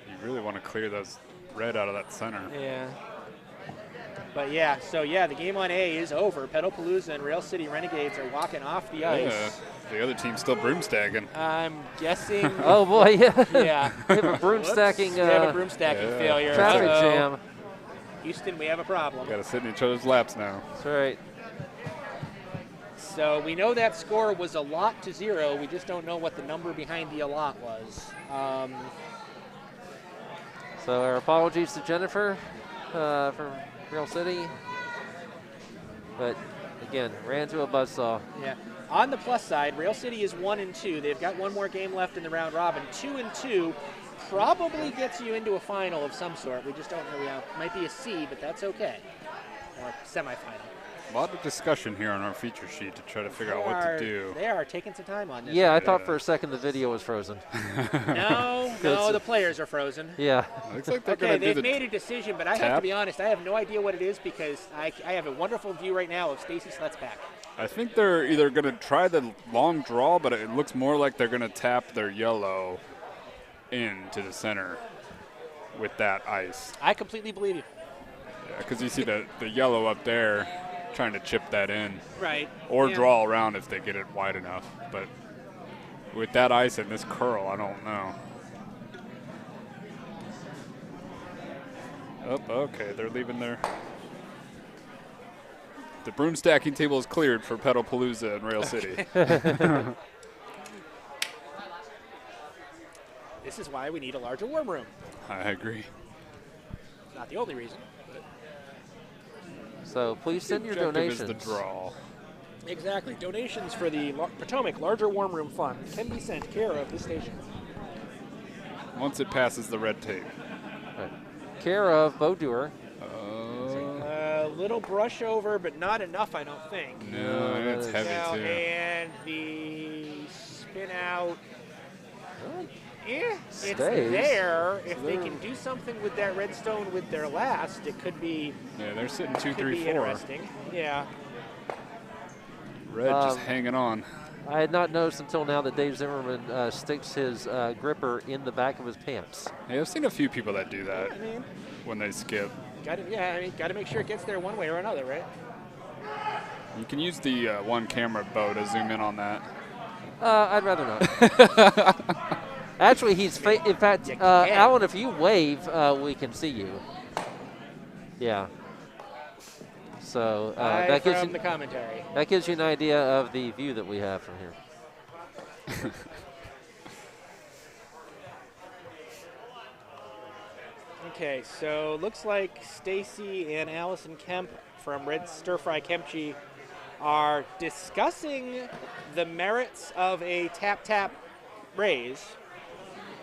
[SPEAKER 3] You really want to clear those red out of that center.
[SPEAKER 1] Yeah. But yeah, so yeah, the game on A is over. Pedalpalooza and Rail City Renegades are walking off the ice.
[SPEAKER 3] Yeah, the other team's still broomstacking.
[SPEAKER 1] I'm guessing.
[SPEAKER 4] Oh boy, yeah.
[SPEAKER 1] Yeah.
[SPEAKER 4] We have a broomstacking.
[SPEAKER 1] We have a broomstacking failure.
[SPEAKER 4] Traffic jam.
[SPEAKER 1] Houston, we have a problem.
[SPEAKER 3] Got to sit in each other's laps now.
[SPEAKER 4] That's right.
[SPEAKER 1] So we know that score was a lot to 0. We just don't know what the number behind the a lot was.
[SPEAKER 4] So our apologies to Jennifer from Real City. But again, ran to a buzzsaw.
[SPEAKER 1] Yeah. On the plus side, Rail City is 1-2. They've got one more game left in the round robin. 2-2 probably gets you into a final of some sort. We just don't know yet. Might be a C, but that's okay. Or semifinal.
[SPEAKER 3] A lot of discussion here on our feature sheet to try to figure out what to do.
[SPEAKER 1] They are taking some time on this.
[SPEAKER 4] Yeah, I thought for a second the video was frozen.
[SPEAKER 1] No, the players are frozen.
[SPEAKER 4] Yeah.
[SPEAKER 3] Looks like they're
[SPEAKER 1] Okay,
[SPEAKER 3] do
[SPEAKER 1] they've made a decision, but I have to be honest, I have no idea what it is because I have a wonderful view right now of Stacy Slette's back.
[SPEAKER 3] I think they're either going to try the long draw, but it looks more like they're going to tap their yellow into the center with that ice.
[SPEAKER 1] I completely believe you.
[SPEAKER 3] Yeah, because you see the yellow up there trying to chip that in.
[SPEAKER 1] Right.
[SPEAKER 3] Or draw around if they get it wide enough. But with that ice and this curl, I don't know. Oh, okay, they're leaving their... The broom stacking table is cleared for Pedalpalooza and Rail City.
[SPEAKER 1] This is why we need a larger warm room.
[SPEAKER 3] I agree.
[SPEAKER 1] It's not the only reason.
[SPEAKER 4] So please send your
[SPEAKER 3] Objective
[SPEAKER 4] donations.
[SPEAKER 3] is the draw.
[SPEAKER 1] Exactly. Donations for the Potomac Larger Warm Room Fund can be sent care of this station.
[SPEAKER 3] Once it passes the red tape.
[SPEAKER 4] Right. Care of Bowdoer.
[SPEAKER 1] A little brush over, but not enough, I don't think.
[SPEAKER 3] No, it's heavy too.
[SPEAKER 1] And the spin out. It's
[SPEAKER 4] Stays.
[SPEAKER 1] there. If they can do something with that redstone with their last, it could be.
[SPEAKER 3] Yeah, they're sitting 2,
[SPEAKER 1] could
[SPEAKER 3] 3,
[SPEAKER 1] be
[SPEAKER 3] 4.
[SPEAKER 1] Interesting. Yeah.
[SPEAKER 3] Red just hanging on.
[SPEAKER 4] I had not noticed until now that Dave Zimmerman sticks his gripper in the back of his pants.
[SPEAKER 3] Yeah, I've seen a few people that do that
[SPEAKER 1] I mean,
[SPEAKER 3] when they skip.
[SPEAKER 1] got to make sure it gets there one way or another, right?
[SPEAKER 3] You can use the one camera bow to zoom in on that.
[SPEAKER 4] I'd rather not. Actually, he's in fact, Alan, if you wave, we can see you. Yeah. So that gives
[SPEAKER 1] from the commentary.
[SPEAKER 4] That gives you an idea of the view that we have from here.
[SPEAKER 1] Okay, so looks like Stacy and Alison Kemp from Red Stir Fry Kempchi are discussing the merits of a tap-tap raise.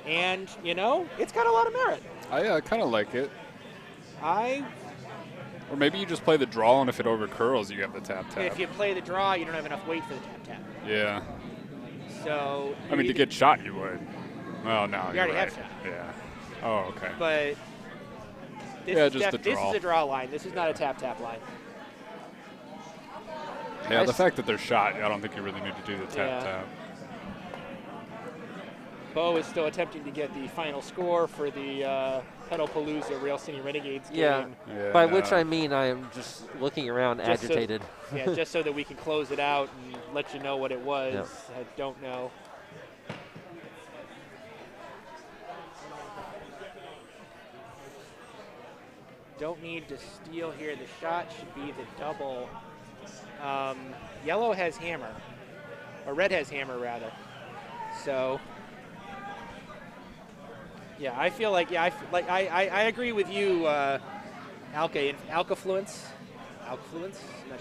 [SPEAKER 1] And, you know, it's got a lot of merit.
[SPEAKER 3] I kind of like it. Or maybe you just play the draw, and if it overcurls, you have the tap tap.
[SPEAKER 1] If you play the draw, you don't have enough weight for the tap tap.
[SPEAKER 3] Yeah.
[SPEAKER 1] So.
[SPEAKER 3] I mean, to get shot, you would. Well, no.
[SPEAKER 1] You already have shot.
[SPEAKER 3] Yeah. Oh, okay.
[SPEAKER 1] But. This is a draw line. This is not a tap tap line.
[SPEAKER 3] Yeah, the fact that they're shot, I don't think you really need to do the tap tap.
[SPEAKER 1] Bo is still attempting to get the final score for the Pedalpalooza Rail City Renegades game.
[SPEAKER 4] Yeah, by which I mean I am just looking around agitated.
[SPEAKER 1] Yeah, just so that we can close it out and let you know what it was. Yep. I don't know. Don't need to steal here. The shot should be the double. Yellow has hammer, or red has hammer rather. So, yeah, I feel like I agree with you, Alkafluence. Not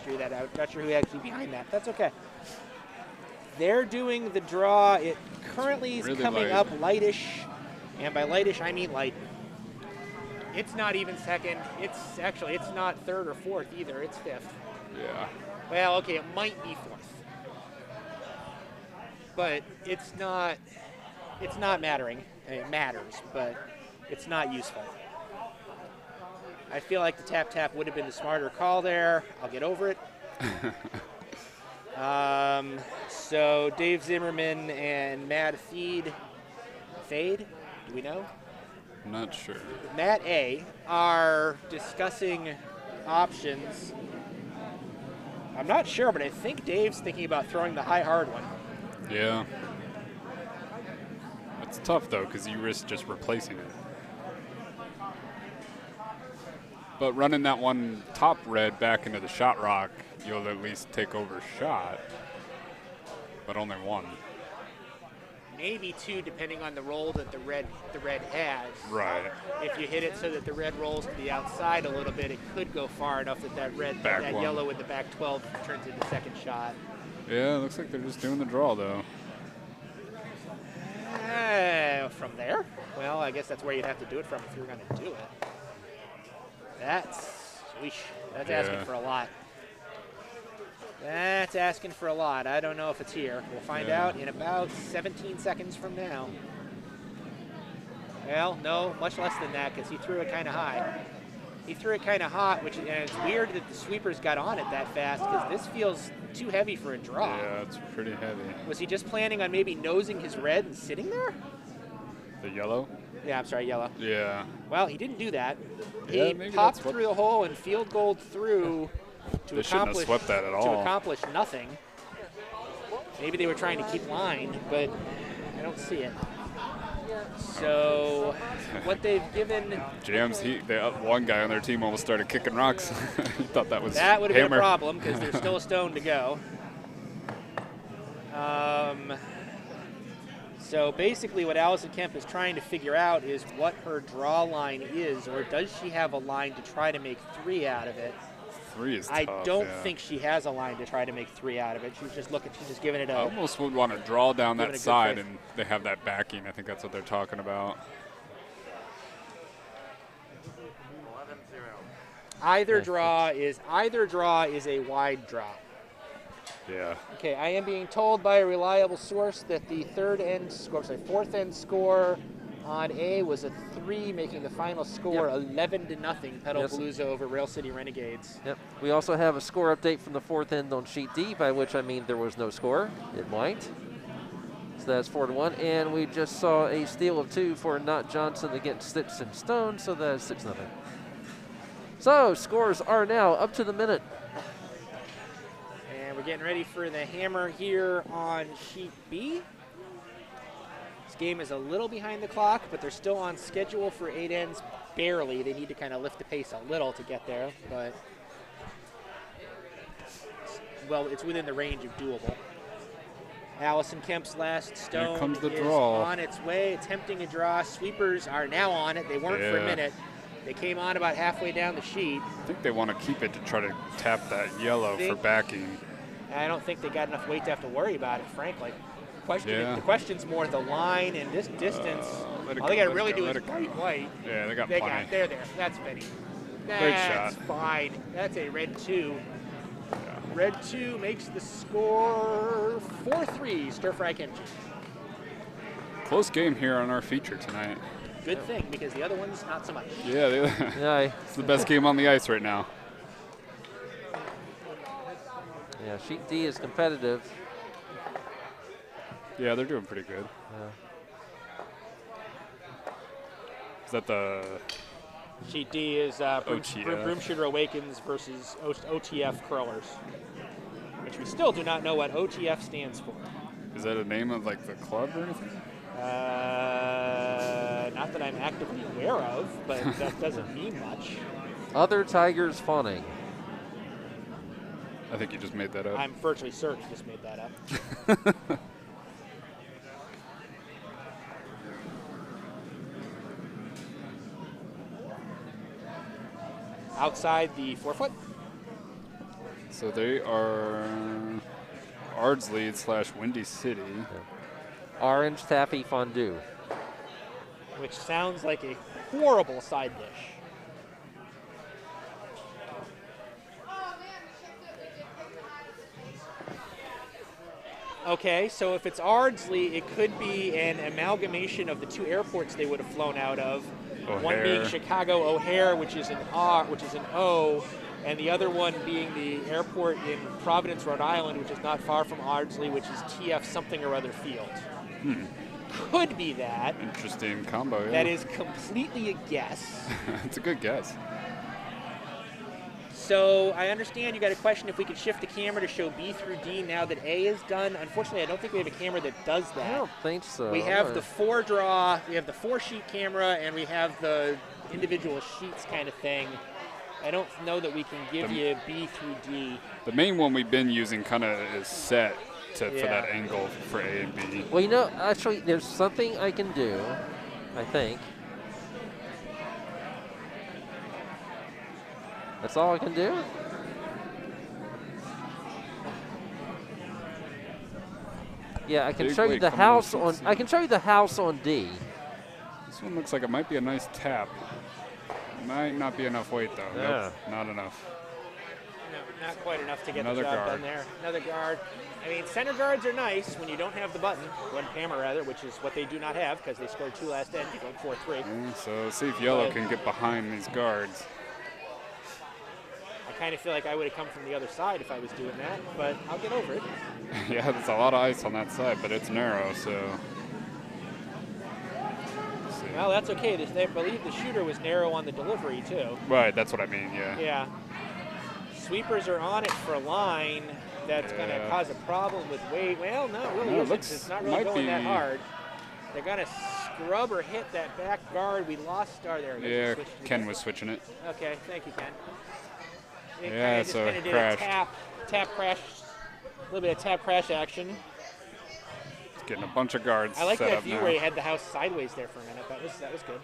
[SPEAKER 1] sure who actually behind that. That's okay. They're doing the draw. It currently is really coming up lightish, and by lightish I mean light. It's not even second. It's not third or fourth either. It's fifth.
[SPEAKER 3] Yeah.
[SPEAKER 1] Well, okay, it might be fourth. But it's not mattering. It matters, but it's not useful. I feel like the tap tap would have been the smarter call there. I'll get over it. So Dave Zimmerman and Matt Athayde, do we know?
[SPEAKER 3] I'm not sure.
[SPEAKER 1] Matt A are discussing options. I'm not sure, but I think Dave's thinking about throwing the high hard one.
[SPEAKER 3] Yeah. It's tough, though, because you risk just replacing it. But running that one top red back into the shot rock, you'll at least take over shot. But only one.
[SPEAKER 1] Maybe two, depending on the roll that the red has.
[SPEAKER 3] Right.
[SPEAKER 1] If you hit it so that the red rolls to the outside a little bit, it could go far enough that that yellow with the back 12 turns into second shot.
[SPEAKER 3] Yeah, it looks like they're just doing the draw, though.
[SPEAKER 1] From there? Well, I guess that's where you'd have to do it from if you were going to do it. That's asking for a lot. That's asking for a lot. I don't know if it's here. We'll find out in about 17 seconds from now. Well, no, much less than that because he threw it kind of high. He threw it kind of hot, and it's weird that the sweepers got on it that fast because this feels too heavy for a draw.
[SPEAKER 3] Yeah, it's pretty heavy.
[SPEAKER 1] Was he just planning on maybe nosing his red and sitting there?
[SPEAKER 3] The yellow?
[SPEAKER 1] Yeah, I'm sorry, yellow.
[SPEAKER 3] Yeah.
[SPEAKER 1] Well, he didn't do that.
[SPEAKER 3] Yeah,
[SPEAKER 1] he popped through the hole and field goaled through to
[SPEAKER 3] shouldn't have swept that at all.
[SPEAKER 1] To accomplish nothing. Maybe they were trying to keep line, but I don't see it. So what they've given
[SPEAKER 3] JAMZ, one guy on their team almost started kicking rocks. He thought that was
[SPEAKER 1] that would have
[SPEAKER 3] hammer.
[SPEAKER 1] been a problem because there's still a stone to go. So basically what Alison Kemp is trying to figure out is what her draw line is, or does she have a line to try to make 3 out of it?
[SPEAKER 3] 3 is tough,
[SPEAKER 1] I don't think she has a line to try to make 3 out of it. She's just giving it a.
[SPEAKER 3] I almost would want to draw down that side, and they have that backing. I think that's what they're talking about.
[SPEAKER 1] Either draw is a wide draw.
[SPEAKER 3] Yeah.
[SPEAKER 1] Okay, I am being told by a reliable source that the fourth end score on A was a 3, making the final score 11-0. Pedalpalooza over Rail City Renegades.
[SPEAKER 4] Yep. We also have a score update from the fourth end on sheet D, by which I mean there was no score. It might. So that's 4-1, and we just saw a steal of 2 for Not Johnson against Sticks and Stone, so that is 6-0. So scores are now up to the minute.
[SPEAKER 1] And we're getting ready for the hammer here on sheet B. This game is a little behind the clock, but they're still on schedule for 8 ends, barely. They need to kind of lift the pace a little to get there, but well, it's within the range of doable. Alison Kemp's last stone
[SPEAKER 3] Here comes the
[SPEAKER 1] is
[SPEAKER 3] draw.
[SPEAKER 1] on its way, attempting a draw. Sweepers are now on it. They weren't for a minute. They came on about halfway down the sheet.
[SPEAKER 3] I think they want to keep it to try to tap that yellow for backing.
[SPEAKER 1] I don't think they got enough weight to have to worry about it, frankly. The question's more the line and this distance. All they got to really do is white.
[SPEAKER 3] Yeah, they got plenty.
[SPEAKER 1] They're there. That's Benny.
[SPEAKER 3] Great
[SPEAKER 1] That's
[SPEAKER 3] shot.
[SPEAKER 1] fine. That's a red 2.
[SPEAKER 3] Yeah.
[SPEAKER 1] Red 2 makes the score 4-3, Stir Fry Kempchi.
[SPEAKER 3] Close game here on our feature tonight.
[SPEAKER 1] Good thing, because the other ones, not so much.
[SPEAKER 3] Yeah,
[SPEAKER 4] Yeah,
[SPEAKER 3] it's the best game on the ice right now.
[SPEAKER 4] yeah. Sheet D is competitive.
[SPEAKER 3] Yeah, they're doing pretty good.
[SPEAKER 4] Yeah.
[SPEAKER 3] Is that the
[SPEAKER 1] Sheet D is Broom
[SPEAKER 3] OTF.
[SPEAKER 1] Shooter Awakens versus OTF Curlers, which we still do not know what OTF stands for.
[SPEAKER 3] Is that a name of like the club or anything?
[SPEAKER 1] Not that I'm actively aware of, but that doesn't mean much.
[SPEAKER 4] Other Tigers fawning.
[SPEAKER 3] I think you just made that up.
[SPEAKER 1] I'm virtually certain I just made that up. Outside the 4-foot.
[SPEAKER 3] So they are Ardsley / Windy City.
[SPEAKER 4] Orange taffy fondue.
[SPEAKER 1] Which sounds like a horrible side dish. Okay, so if it's Ardsley, it could be an amalgamation of the 2 airports they would have flown out of. One being
[SPEAKER 3] O'Hare.
[SPEAKER 1] Chicago O'Hare, which is an O, and the other one being the airport in Providence, Rhode Island, which is not far from Ardsley, which is TF something or other field. Could be that.
[SPEAKER 3] Interesting combo, yeah.
[SPEAKER 1] That is completely a guess.
[SPEAKER 3] It's a good guess.
[SPEAKER 1] So I understand you got a question if we could shift the camera to show B through D now that A is done. Unfortunately, I don't think we have a camera that does
[SPEAKER 4] I
[SPEAKER 1] that.
[SPEAKER 4] don't think so.
[SPEAKER 1] We have the 4-draw, we have the 4-sheet camera, and we have the individual sheets kind of thing. I don't know that we can give you B through D.
[SPEAKER 3] The main one we've been using kind of is set for
[SPEAKER 1] Yeah.
[SPEAKER 3] that angle for A and B.
[SPEAKER 4] Well, you know, actually, there's something I can do, I think. That's all I can do? Yeah, I can
[SPEAKER 3] Big
[SPEAKER 4] show you
[SPEAKER 3] weight
[SPEAKER 4] the
[SPEAKER 3] coming
[SPEAKER 4] house
[SPEAKER 3] in
[SPEAKER 4] on.
[SPEAKER 3] seats.
[SPEAKER 4] I can show you the house on D.
[SPEAKER 3] This one looks like it might be a nice tap. Might not be enough weight though.
[SPEAKER 4] Yeah.
[SPEAKER 3] Nope, not enough.
[SPEAKER 1] No, not quite enough to get
[SPEAKER 3] Another
[SPEAKER 1] the job
[SPEAKER 3] guard.
[SPEAKER 1] done there. Another guard. I mean, center guards are nice when you don't have the button, one hammer rather, which is what they do not have because they scored 2 last end, going 4-3.
[SPEAKER 3] Yeah, so see if yellow can get behind these guards.
[SPEAKER 1] I kind of feel like I would have come from the other side if I was doing that, but I'll get over it.
[SPEAKER 3] Yeah, there's a lot of ice on that side, but it's narrow, so. Let's see.
[SPEAKER 1] Well, that's okay. They believe the shooter was narrow on the delivery, too.
[SPEAKER 3] Right, that's what I mean, yeah.
[SPEAKER 1] Yeah. Sweepers are on it for a line that's going to
[SPEAKER 3] Yeah.
[SPEAKER 1] cause a problem with weight. Well, no, it really
[SPEAKER 3] No, it
[SPEAKER 1] isn't.
[SPEAKER 3] looks-
[SPEAKER 1] It's not really
[SPEAKER 3] might
[SPEAKER 1] going that
[SPEAKER 3] be-
[SPEAKER 1] hard. They're going to scrub or hit that back guard. We lost star there.
[SPEAKER 3] Yeah,
[SPEAKER 1] Switched it
[SPEAKER 3] Ken
[SPEAKER 1] again.
[SPEAKER 3] was switching it.
[SPEAKER 1] Okay, thank you, Ken. It
[SPEAKER 3] Yeah,
[SPEAKER 1] kinda just
[SPEAKER 3] so
[SPEAKER 1] kinda
[SPEAKER 3] it
[SPEAKER 1] did
[SPEAKER 3] crashed.
[SPEAKER 1] a tap crash, a little bit of tap crash action.
[SPEAKER 3] It's getting a bunch of guards
[SPEAKER 1] I like
[SPEAKER 3] set
[SPEAKER 1] that
[SPEAKER 3] up
[SPEAKER 1] view
[SPEAKER 3] now.
[SPEAKER 1] where he had the house sideways there for a minute. That was good.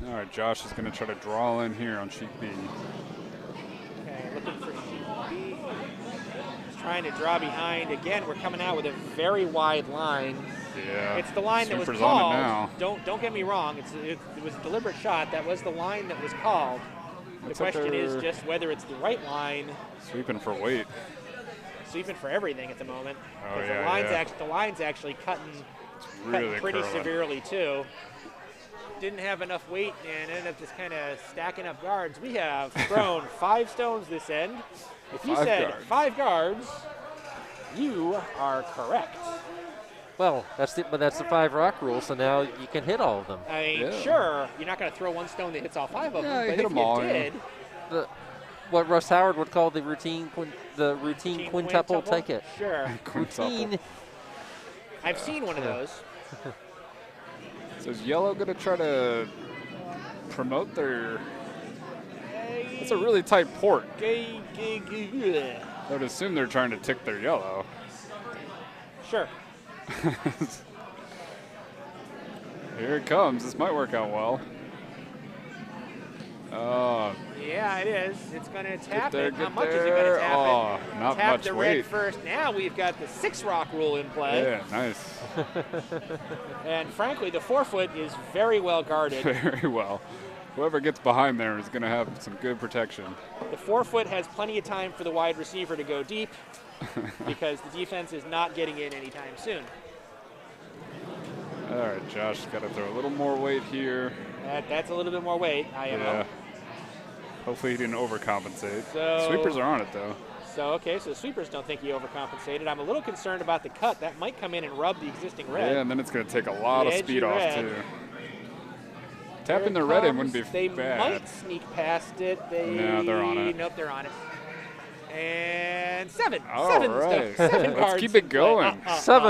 [SPEAKER 3] All right, Josh is going to try to draw in here on sheet B.
[SPEAKER 1] Okay, looking for sheet B. Just trying to draw behind. Again, we're coming out with a very wide line.
[SPEAKER 3] Yeah.
[SPEAKER 1] It's the line that was
[SPEAKER 3] Sweeper's
[SPEAKER 1] called.
[SPEAKER 3] on it now.
[SPEAKER 1] Don't get me wrong. It was a deliberate shot. That was the line that was called. The
[SPEAKER 3] Looks like
[SPEAKER 1] question is
[SPEAKER 3] they're
[SPEAKER 1] just whether it's the right line.
[SPEAKER 3] Sweeping for weight.
[SPEAKER 1] Sweeping for everything at the moment.
[SPEAKER 3] Oh,
[SPEAKER 1] 'Cause
[SPEAKER 3] yeah,
[SPEAKER 1] the line's
[SPEAKER 3] yeah.
[SPEAKER 1] the line's actually cutting
[SPEAKER 3] Really
[SPEAKER 1] pretty
[SPEAKER 3] curling.
[SPEAKER 1] severely too. Didn't have enough weight and ended up just kind of stacking up guards. We have thrown 5 stones this end. If you
[SPEAKER 3] 5
[SPEAKER 1] said
[SPEAKER 3] guards.
[SPEAKER 1] 5 guards, you are correct.
[SPEAKER 4] Well, that's the 5 rock rule, so now you can hit all of them.
[SPEAKER 1] I mean,
[SPEAKER 3] Yeah.
[SPEAKER 1] sure, you're not going to throw 1 stone that hits all 5 of
[SPEAKER 3] Yeah,
[SPEAKER 1] them,
[SPEAKER 3] you
[SPEAKER 1] but
[SPEAKER 3] hit
[SPEAKER 1] if
[SPEAKER 3] 'em
[SPEAKER 1] you
[SPEAKER 3] all, yeah.
[SPEAKER 1] did,
[SPEAKER 4] What Russ Howard would call the routine quintuple take it.
[SPEAKER 1] Sure.
[SPEAKER 4] Routine.
[SPEAKER 1] I've seen one of those.
[SPEAKER 3] So is yellow going to try to promote their... It's a really tight port. I would assume they're trying to tick their yellow.
[SPEAKER 1] Sure.
[SPEAKER 3] Here it comes. This might work out well. Oh.
[SPEAKER 1] Yeah, it is. It's going to tap
[SPEAKER 3] there,
[SPEAKER 1] it. How
[SPEAKER 3] get
[SPEAKER 1] much is it
[SPEAKER 3] there.
[SPEAKER 1] going to tap
[SPEAKER 3] Oh,
[SPEAKER 1] it?
[SPEAKER 3] not
[SPEAKER 1] Tap
[SPEAKER 3] much
[SPEAKER 1] the
[SPEAKER 3] weight.
[SPEAKER 1] red first. Now we've got the 6-rock rule in play.
[SPEAKER 3] Yeah, nice.
[SPEAKER 1] And frankly, the 4-foot is very well guarded.
[SPEAKER 3] Very well. Whoever gets behind there is going to have some good protection.
[SPEAKER 1] The 4-foot has plenty of time for the wide receiver to go deep because the defense is not getting in anytime soon.
[SPEAKER 3] All right, Josh, got to throw a little more weight here.
[SPEAKER 1] That's a little bit more weight, IMO.
[SPEAKER 3] Yeah. Hopefully he didn't overcompensate.
[SPEAKER 1] So,
[SPEAKER 3] Sweepers are on it, though.
[SPEAKER 1] So the sweepers don't think he overcompensated. I'm a little concerned about the cut. That might come in and rub the existing red.
[SPEAKER 3] Yeah, and then it's going to take a lot of speed off, too. Tapping the red in wouldn't be
[SPEAKER 1] they
[SPEAKER 3] bad.
[SPEAKER 1] They might sneak past it.
[SPEAKER 3] No, they're on it.
[SPEAKER 1] Nope, they're on it. And 7.
[SPEAKER 3] All
[SPEAKER 1] 7
[SPEAKER 3] right.
[SPEAKER 1] 7 cards.
[SPEAKER 3] Let's keep it going.
[SPEAKER 4] 7.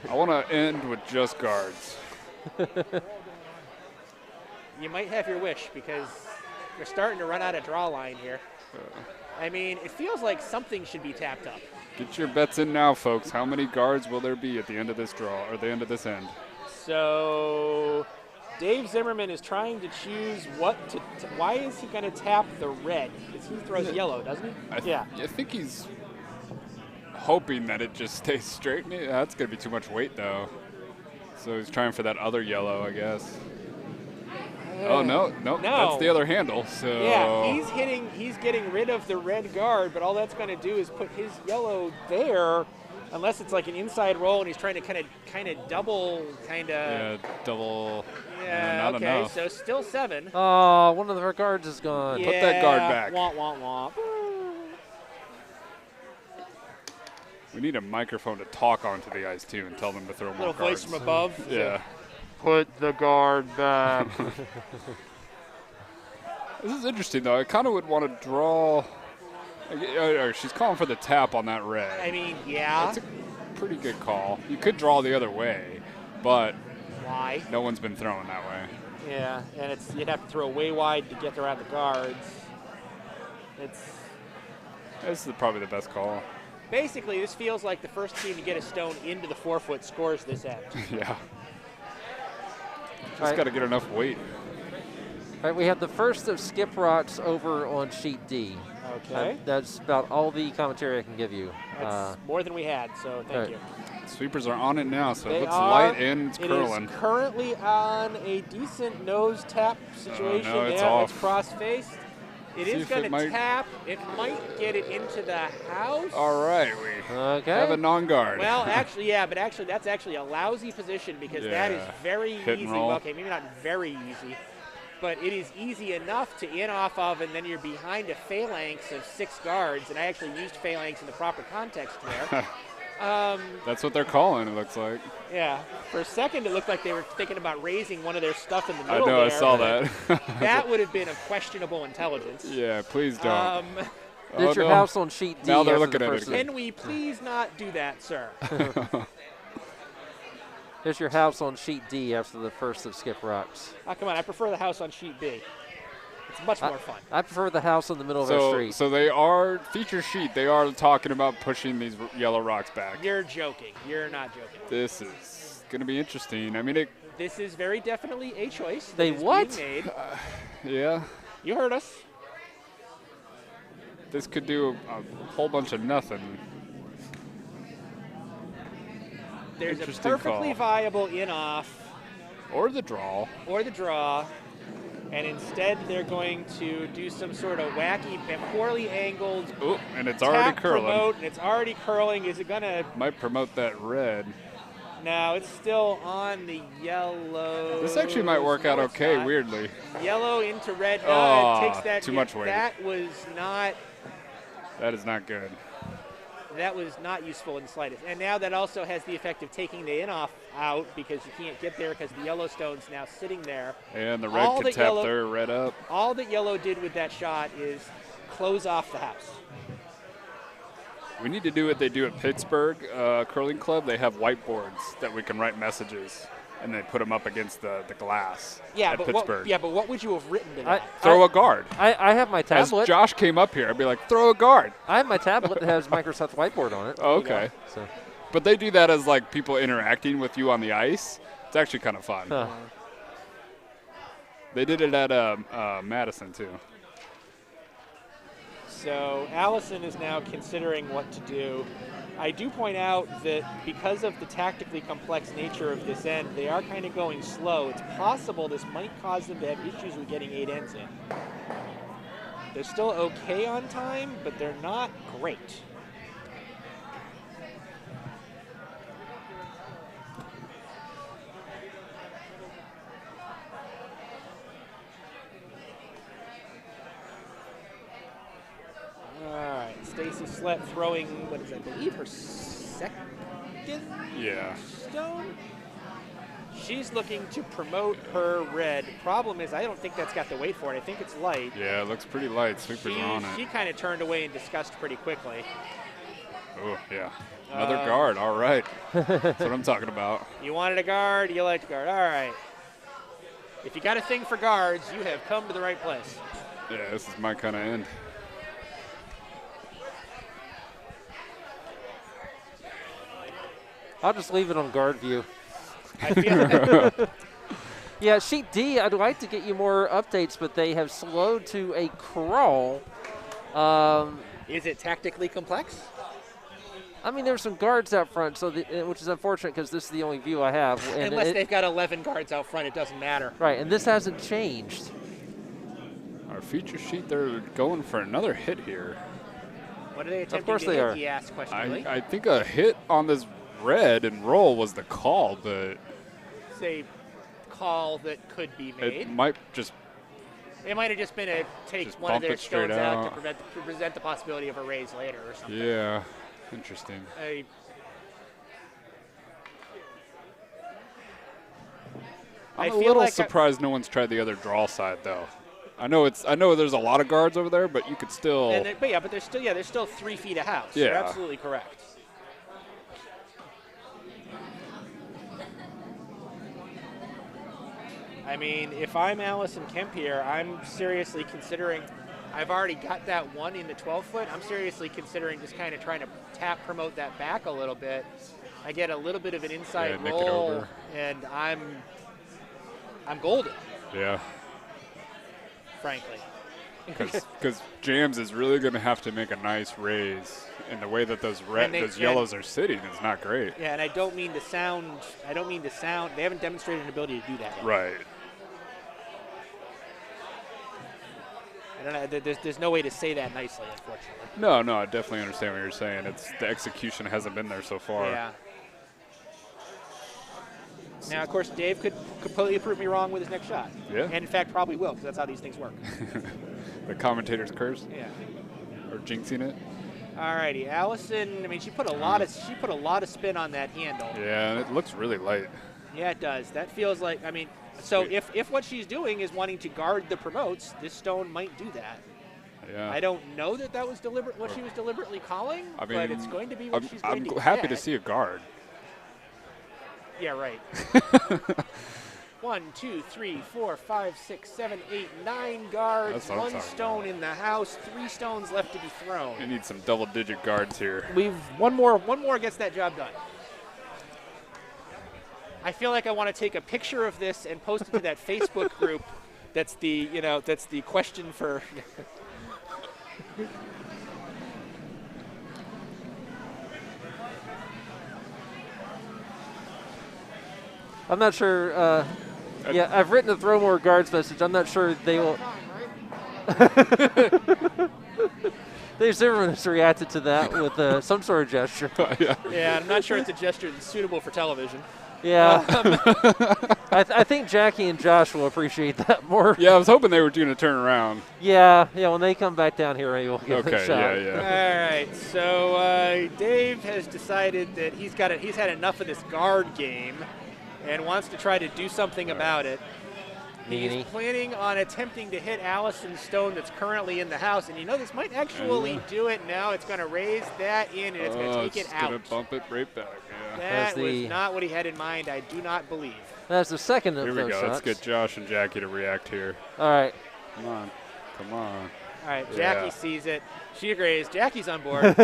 [SPEAKER 3] I want to end with just guards.
[SPEAKER 1] You might have your wish because we're starting to run out of draw line here. I mean, it feels like something should be tapped up.
[SPEAKER 3] Get your bets in now, folks. How many guards will there be at the end of this draw, or the end of this end?
[SPEAKER 1] So Dave Zimmerman is trying to choose what to. Why is he going to tap the red? Because he throws yellow, doesn't he?
[SPEAKER 3] I think he's hoping that it just stays straight. That's going to be too much weight, though. So he's trying for that other yellow, I guess. Oh, no, that's the other handle. So
[SPEAKER 1] yeah, he's getting rid of the red guard, but all that's going to do is put his yellow there, unless it's like an inside roll and he's trying to kind of double,
[SPEAKER 3] Yeah, double.
[SPEAKER 1] Yeah,
[SPEAKER 3] not
[SPEAKER 1] okay,
[SPEAKER 3] enough.
[SPEAKER 1] so still 7.
[SPEAKER 4] Oh, one of our guards is gone.
[SPEAKER 1] Yeah,
[SPEAKER 3] Put that guard back.
[SPEAKER 1] Womp, womp, womp.
[SPEAKER 3] We need a microphone to talk onto the ice, too, and tell them to throw more
[SPEAKER 1] Little
[SPEAKER 3] guards.
[SPEAKER 1] voice from above.
[SPEAKER 3] Yeah.
[SPEAKER 2] Put the guard back.
[SPEAKER 3] This is interesting, though. I kind of would want to draw. She's calling for the tap on that red.
[SPEAKER 1] I mean, yeah.
[SPEAKER 3] That's a pretty good call. You could draw the other way, but
[SPEAKER 1] Why?
[SPEAKER 3] no one's been throwing that way.
[SPEAKER 1] Yeah, and you'd have to throw way wide to get around the guards.
[SPEAKER 3] This is probably the best call.
[SPEAKER 1] Basically, this feels like the first team to get a stone into the 4-foot scores this end.
[SPEAKER 3] Yeah. Just got to get enough weight.
[SPEAKER 4] All right, we have the first of skip rocks over on sheet D.
[SPEAKER 1] Okay.
[SPEAKER 4] That's about all the commentary I can give you.
[SPEAKER 1] That's more than we had, so thank you.
[SPEAKER 3] Sweepers are on it now, so
[SPEAKER 1] They
[SPEAKER 3] it looks
[SPEAKER 1] are.
[SPEAKER 3] light and it's curling.
[SPEAKER 1] It is currently on a decent nose tap situation.
[SPEAKER 3] no, it's
[SPEAKER 1] there.
[SPEAKER 3] off.
[SPEAKER 1] It's cross-faced. It is going to tap. It might get it into the house.
[SPEAKER 3] All right, we have a non-guard.
[SPEAKER 1] Well, actually, yeah, but actually that's actually a lousy position because that is very
[SPEAKER 3] Hit and
[SPEAKER 1] easy.
[SPEAKER 3] roll.
[SPEAKER 1] Well, okay, maybe not very easy, but it is easy enough to in off of, and then you're behind a phalanx of 6 guards, and I actually used phalanx in the proper context there.
[SPEAKER 3] That's what they're calling, it looks like.
[SPEAKER 1] Yeah. For a second, it looked like they were thinking about raising one of their stuff in the middle
[SPEAKER 3] I know,
[SPEAKER 1] there.
[SPEAKER 3] I saw that.
[SPEAKER 1] That would have been of questionable intelligence.
[SPEAKER 3] Yeah, please don't.
[SPEAKER 4] There's your house on sheet D.
[SPEAKER 3] Now they're looking at it again.
[SPEAKER 1] Can we please not do that, sir?
[SPEAKER 4] There's your house on sheet D after the first of skip rocks.
[SPEAKER 1] Oh, come on, I prefer the house on sheet B. It's much more fun.
[SPEAKER 4] I prefer the house in the middle of our street.
[SPEAKER 3] So they are, feature sheet, they are talking about pushing these yellow rocks back.
[SPEAKER 1] You're joking. You're not joking.
[SPEAKER 3] This is going to be interesting. I mean,
[SPEAKER 1] this is very definitely a choice.
[SPEAKER 4] They what?
[SPEAKER 1] Being made.
[SPEAKER 3] Yeah.
[SPEAKER 1] You heard us.
[SPEAKER 3] This could do a whole bunch of nothing.
[SPEAKER 1] There's a perfectly viable in-off.
[SPEAKER 3] Or the draw.
[SPEAKER 1] And instead, they're going to do some sort of wacky, poorly angled.
[SPEAKER 3] Ooh, and it's already curling.
[SPEAKER 1] Promote, and it's already curling. Is it gonna?
[SPEAKER 3] Might promote that red.
[SPEAKER 1] No, it's still on the yellow.
[SPEAKER 3] This actually might work out okay. Weirdly.
[SPEAKER 1] Yellow into red. No,
[SPEAKER 3] Oh,
[SPEAKER 1] it takes that.
[SPEAKER 3] too much weight.
[SPEAKER 1] That was not.
[SPEAKER 3] That is not good.
[SPEAKER 1] That was not useful in the slightest. And now that also has the effect of taking the in-off out because you can't get there because the Yellowstone's now sitting there.
[SPEAKER 3] And the red can tap their red up.
[SPEAKER 1] All that yellow did with that shot is close off the house.
[SPEAKER 3] We need to do what they do at Pittsburgh Curling Club. They have whiteboards that we can write messages, and they put them up against the glass at Pittsburgh.
[SPEAKER 1] But what would you have written to that?
[SPEAKER 3] Throw a guard.
[SPEAKER 4] I have my tablet.
[SPEAKER 3] As Josh came up here, I'd be like, throw a guard.
[SPEAKER 4] I have my tablet that has Microsoft Whiteboard on it.
[SPEAKER 3] Oh, okay.
[SPEAKER 4] So.
[SPEAKER 3] But they do that as like people interacting with you on the ice. It's actually kind of fun.
[SPEAKER 4] Huh.
[SPEAKER 3] They did it at Madison, too.
[SPEAKER 1] So Alison is now considering what to do. I do point out that because of the tactically complex nature of this end, they are kind of going slow. It's possible this might cause them to have issues with getting 8 ends in. They're still okay on time, but they're not great. All right, Stacy Slette throwing, what is I believe her second stone? She's looking to promote her red. Problem is, I don't think that's got the weight for it. I think it's light.
[SPEAKER 3] Yeah, it looks pretty light. Sweepers are on it.
[SPEAKER 1] She kind of turned away in disgust pretty quickly.
[SPEAKER 3] Oh, yeah. Another guard. All right. That's what I'm talking about.
[SPEAKER 1] You wanted a guard. You liked a guard. All right. If you got a thing for guards, you have come to the right place.
[SPEAKER 3] Yeah, this is my kind of end.
[SPEAKER 4] I'll just leave it on guard view.
[SPEAKER 1] I feel
[SPEAKER 4] Yeah, sheet D, I'd like to get you more updates, but they have slowed to a crawl.
[SPEAKER 1] Is it tactically complex?
[SPEAKER 4] I mean, there's some guards out front, so which is unfortunate because this is the only view I have. And
[SPEAKER 1] Unless they've got 11 guards out front, it doesn't matter.
[SPEAKER 4] Right, and this hasn't changed.
[SPEAKER 3] Our feature sheet, they're going for another hit here.
[SPEAKER 1] What are they attempting
[SPEAKER 4] Of course
[SPEAKER 1] to
[SPEAKER 4] they
[SPEAKER 1] hit?
[SPEAKER 4] are.
[SPEAKER 1] He asked questionably.
[SPEAKER 3] I think a hit on this red and roll was the call, but
[SPEAKER 1] It's a call that could be made.
[SPEAKER 3] it might just
[SPEAKER 1] It might have just been a take
[SPEAKER 3] Just
[SPEAKER 1] one of
[SPEAKER 3] bump
[SPEAKER 1] their
[SPEAKER 3] it straight
[SPEAKER 1] stones out
[SPEAKER 3] out.
[SPEAKER 1] to present the possibility of a raise later or something.
[SPEAKER 3] yeah, interesting. I'm a
[SPEAKER 1] feel
[SPEAKER 3] little
[SPEAKER 1] like
[SPEAKER 3] surprised no one's tried the other draw side though. I know there's a lot of guards over there, but you could still.
[SPEAKER 1] But there's still 3 feet of house. You're
[SPEAKER 3] Yeah.
[SPEAKER 1] absolutely correct. I mean, if I'm Alison Kemp here, I'm seriously considering. I've already got that one in the 12-foot. I'm seriously considering just kind of trying to promote that back a little bit. I get a little bit of an inside
[SPEAKER 3] nick it
[SPEAKER 1] roll,
[SPEAKER 3] over.
[SPEAKER 1] and I'm golden,
[SPEAKER 3] Yeah,
[SPEAKER 1] frankly.
[SPEAKER 3] because JAMZ is really going to have to make a nice raise, and the way that those yellows are sitting is not great.
[SPEAKER 1] Yeah, and I don't mean to sound. They haven't demonstrated an ability to do that yet.
[SPEAKER 3] Right.
[SPEAKER 1] I don't know. There's no way to say that nicely, unfortunately.
[SPEAKER 3] No, I definitely understand what you're saying. It's the execution hasn't been there so far.
[SPEAKER 1] Yeah. Now, of course, Dave could completely prove me wrong with his next shot.
[SPEAKER 3] Yeah.
[SPEAKER 1] And in fact, probably will, because that's how these things work.
[SPEAKER 3] The commentator's curse
[SPEAKER 1] Yeah.
[SPEAKER 3] or jinxing it.
[SPEAKER 1] Alrighty, Alison. I mean, she put a lot of spin on that handle.
[SPEAKER 3] Yeah, and it looks really light.
[SPEAKER 1] Yeah, it does. That feels like. I mean, so if what she's doing is wanting to guard the promotes, this stone might do that.
[SPEAKER 3] Yeah.
[SPEAKER 1] I don't know that was what she was deliberately calling,
[SPEAKER 3] I mean,
[SPEAKER 1] but it's going to be what she's going to
[SPEAKER 3] I'm happy
[SPEAKER 1] get.
[SPEAKER 3] to see a guard.
[SPEAKER 1] Yeah, right. 1, 2, 3, 4, 5, 6, 7, 8, 9 guards.
[SPEAKER 3] That's what I'm
[SPEAKER 1] 1
[SPEAKER 3] talking
[SPEAKER 1] stone in the house. 3 stones left to be thrown.
[SPEAKER 3] We need some double-digit guards here.
[SPEAKER 1] One more gets that job done. I feel like I want to take a picture of this and post it to that Facebook group. That's the question for.
[SPEAKER 4] I'm not sure. Yeah, I've written a throw more guards message. I'm not sure they will. Dave Zimmerman has reacted to that with some sort of gesture.
[SPEAKER 1] Yeah, I'm not sure it's a gesture that's suitable for television.
[SPEAKER 4] Yeah. I think Jackie and Josh will appreciate that more.
[SPEAKER 3] Yeah, I was hoping they were doing a turnaround.
[SPEAKER 4] Yeah, when they come back down here, maybe we'll give it a
[SPEAKER 3] Okay,
[SPEAKER 4] shot.
[SPEAKER 3] yeah.
[SPEAKER 1] All right, so Dave has decided that he's had enough of this guard game and wants to try to do something about it. He's planning on attempting to hit Alison's stone that's currently in the house, and this might actually do it now. It's going to raise that in, and it's going to take it out.
[SPEAKER 3] It's going to bump it right back, yeah.
[SPEAKER 1] That was not what he had in mind, I do not believe.
[SPEAKER 4] That's the second of
[SPEAKER 3] Here
[SPEAKER 4] those
[SPEAKER 3] we go.
[SPEAKER 4] shots.
[SPEAKER 3] Let's get Josh and Jackie to react here.
[SPEAKER 4] All right.
[SPEAKER 3] Come on.
[SPEAKER 1] All right, Jackie sees it. She agrees. Jackie's on board.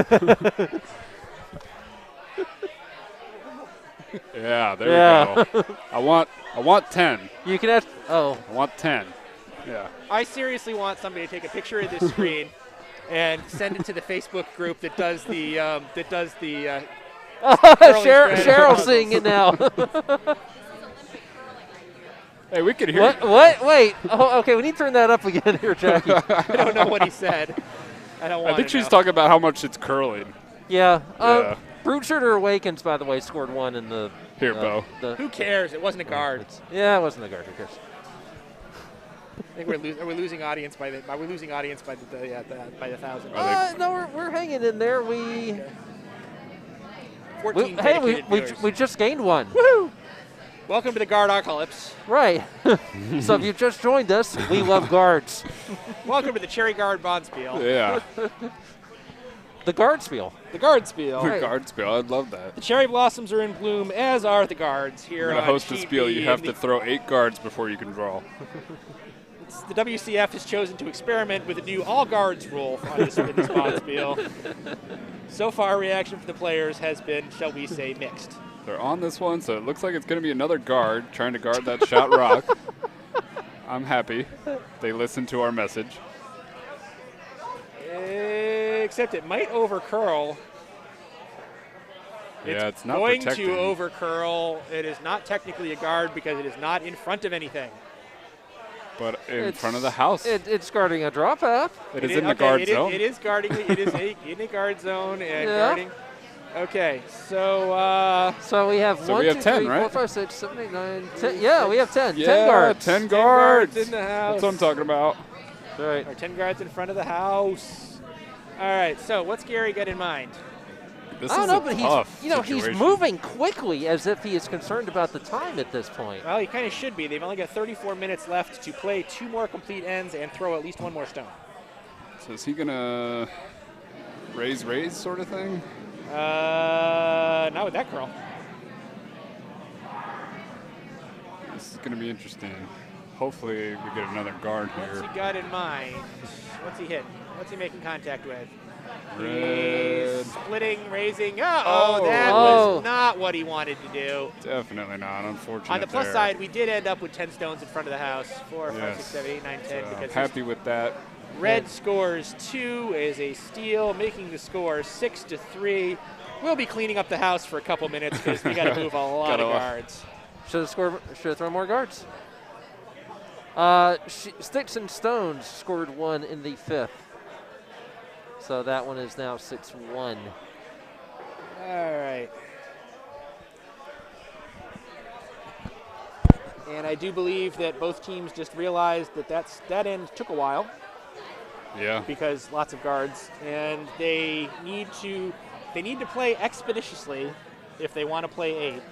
[SPEAKER 3] Yeah, there we go. I want 10.
[SPEAKER 4] You can ask. Oh.
[SPEAKER 3] I want 10. Yeah.
[SPEAKER 1] I seriously want somebody to take a picture of this screen and send it to the Facebook group that does the
[SPEAKER 4] Cheryl's seeing it now.
[SPEAKER 3] Hey, we can hear
[SPEAKER 4] What? Wait. Oh, okay, we need to turn that up again here, Jackie.
[SPEAKER 1] I don't know what he said. I don't want
[SPEAKER 3] I think
[SPEAKER 1] to
[SPEAKER 3] she's
[SPEAKER 1] know.
[SPEAKER 3] talking about how much it's curling.
[SPEAKER 4] Yeah.
[SPEAKER 3] Yeah.
[SPEAKER 4] Brute Shooter Awakens, by the way, scored 1 in the.
[SPEAKER 3] Here, Bo.
[SPEAKER 1] Who cares? It wasn't a guard.
[SPEAKER 4] Yeah, it wasn't a guard. Who cares?
[SPEAKER 1] I think we're losing audience by the 1,000.
[SPEAKER 4] No, we're hanging in there. We
[SPEAKER 1] 14
[SPEAKER 4] hey,
[SPEAKER 1] dedicated
[SPEAKER 4] we just gained 1.
[SPEAKER 1] Woohoo! Welcome to the Guardocalypse.
[SPEAKER 4] Right. So if you just joined us, we love guards.
[SPEAKER 1] Welcome to the Cherry Guard Bondspiel.
[SPEAKER 3] Yeah.
[SPEAKER 4] The guard spiel.
[SPEAKER 1] The Guard Spiel.
[SPEAKER 3] The guard spiel. I'd love that.
[SPEAKER 1] The cherry blossoms are in bloom, as are the guards here
[SPEAKER 3] You're
[SPEAKER 1] on
[SPEAKER 3] going to host a
[SPEAKER 1] Sheet
[SPEAKER 3] spiel.
[SPEAKER 1] B
[SPEAKER 3] You have
[SPEAKER 1] in
[SPEAKER 3] to throw 8 guards before you can draw.
[SPEAKER 1] The WCF has chosen to experiment with a new all guards rule on this Bondspiel. So far, reaction from the players has been, shall we say, mixed.
[SPEAKER 3] They're on this one, so it looks like it's going to be another guard trying to guard that shot rock. I'm happy. They listened to our message.
[SPEAKER 1] Except it might overcurl.
[SPEAKER 3] Yeah, it's not
[SPEAKER 1] going
[SPEAKER 3] protecting.
[SPEAKER 1] to overcurl. It is not technically a guard because it is not in front of anything.
[SPEAKER 3] But in front of the house.
[SPEAKER 4] It's guarding a drop path.
[SPEAKER 3] It is in the guard zone.
[SPEAKER 1] It is guarding. It is in a guard zone and guarding. Okay, so
[SPEAKER 4] we have
[SPEAKER 3] So
[SPEAKER 4] 1,
[SPEAKER 3] we have
[SPEAKER 4] 2,
[SPEAKER 3] 10,
[SPEAKER 4] 3, 4,
[SPEAKER 3] right?
[SPEAKER 4] 5, 6, 7, 8, 9, 10. Yeah, we have 10.
[SPEAKER 3] Yeah,
[SPEAKER 4] 10 guards.
[SPEAKER 3] 10 guards.
[SPEAKER 1] in the house.
[SPEAKER 3] That's what I'm talking about.
[SPEAKER 4] All right.
[SPEAKER 1] Or 10 guards in front of the house. All right, so what's Gary got in mind?
[SPEAKER 3] This
[SPEAKER 4] I don't
[SPEAKER 3] is
[SPEAKER 4] know,
[SPEAKER 3] a
[SPEAKER 4] but
[SPEAKER 3] tough
[SPEAKER 4] he's
[SPEAKER 3] situation.
[SPEAKER 4] moving quickly as if he is concerned about the time at this point.
[SPEAKER 1] Well, he kind of should be. They've only got 34 minutes left to play 2 more complete ends and throw at least 1 more stone.
[SPEAKER 3] So is he going to raise sort of thing?
[SPEAKER 1] Not with that curl.
[SPEAKER 3] This is going to be interesting. Hopefully we get another guard
[SPEAKER 1] What's
[SPEAKER 3] here.
[SPEAKER 1] he got in mind? What's he hitting? What's he making contact with?
[SPEAKER 3] Red.
[SPEAKER 1] He's splitting, raising. That was not what he wanted to do.
[SPEAKER 3] Definitely not, unfortunately.
[SPEAKER 1] On the plus side, we did end up with 10 stones in front of the house. 4, 5, 6, 7, 8, 9, 10.
[SPEAKER 3] So
[SPEAKER 1] Because
[SPEAKER 3] happy with that.
[SPEAKER 1] red scores 2 is a steal, making the score 6-3. We'll be cleaning up the house for a couple minutes because we got to move a lot of guards.
[SPEAKER 4] Should have thrown more guards. Sticks and Stones scored 1 in the 5th. So that one is now 6-1.
[SPEAKER 1] All right. And I do believe that both teams just realized that that end took a while.
[SPEAKER 3] Yeah.
[SPEAKER 1] Because lots of guards, and they need to play expeditiously if they want to play 8.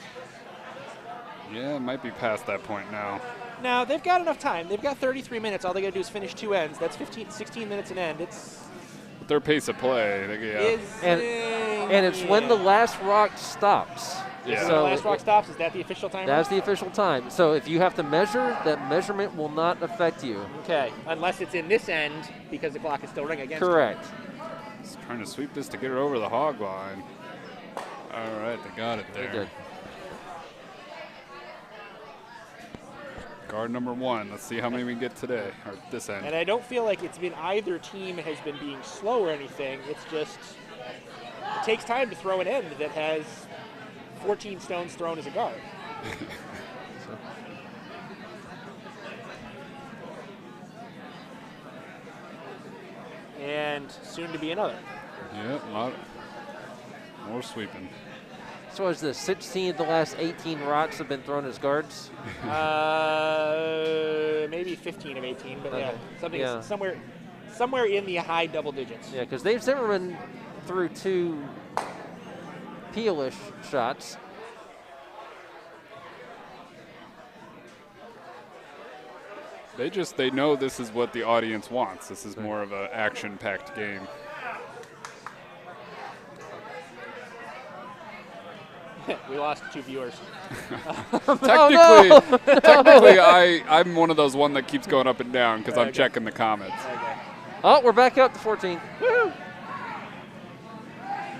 [SPEAKER 3] Yeah, it might be past that point now.
[SPEAKER 1] Now, they've got enough time. They've got 33 minutes. All they got to do is finish 2 ends. That's 16 minutes an end. It's
[SPEAKER 3] Their pace of play.
[SPEAKER 4] And it's when the last rock stops.
[SPEAKER 3] Yeah.
[SPEAKER 1] When the last rock stops, is that the official timer?
[SPEAKER 4] That's the official time. So if you have to measure, that measurement will not affect you.
[SPEAKER 1] Okay, unless it's in this end because the clock is still ringing against
[SPEAKER 4] Correct.
[SPEAKER 3] He's trying to sweep this to get her over the hog line. All right, they got it there.
[SPEAKER 4] Very good.
[SPEAKER 3] Guard number 1. Let's see how many we get today, or this end.
[SPEAKER 1] And I don't feel like it's been either team has been being slow or anything. It's just it takes time to throw an end that has 14 stones thrown as a guard. And soon to be another.
[SPEAKER 3] Yeah, a lot more sweeping.
[SPEAKER 4] So is this 16 of the last 18 rocks have been thrown as guards?
[SPEAKER 1] Maybe 15 of 18, but
[SPEAKER 4] Okay.
[SPEAKER 1] somewhere in the high double digits.
[SPEAKER 4] Yeah, because Dave Zimmerman threw 2 peelish shots.
[SPEAKER 3] They know this is what the audience wants. This is more of an action-packed game.
[SPEAKER 1] We lost 2 viewers.
[SPEAKER 3] Technically, I'm one of those one that keeps going up and down because I'm checking the comments.
[SPEAKER 1] Okay.
[SPEAKER 4] Oh, we're back up to 14.
[SPEAKER 1] Woo!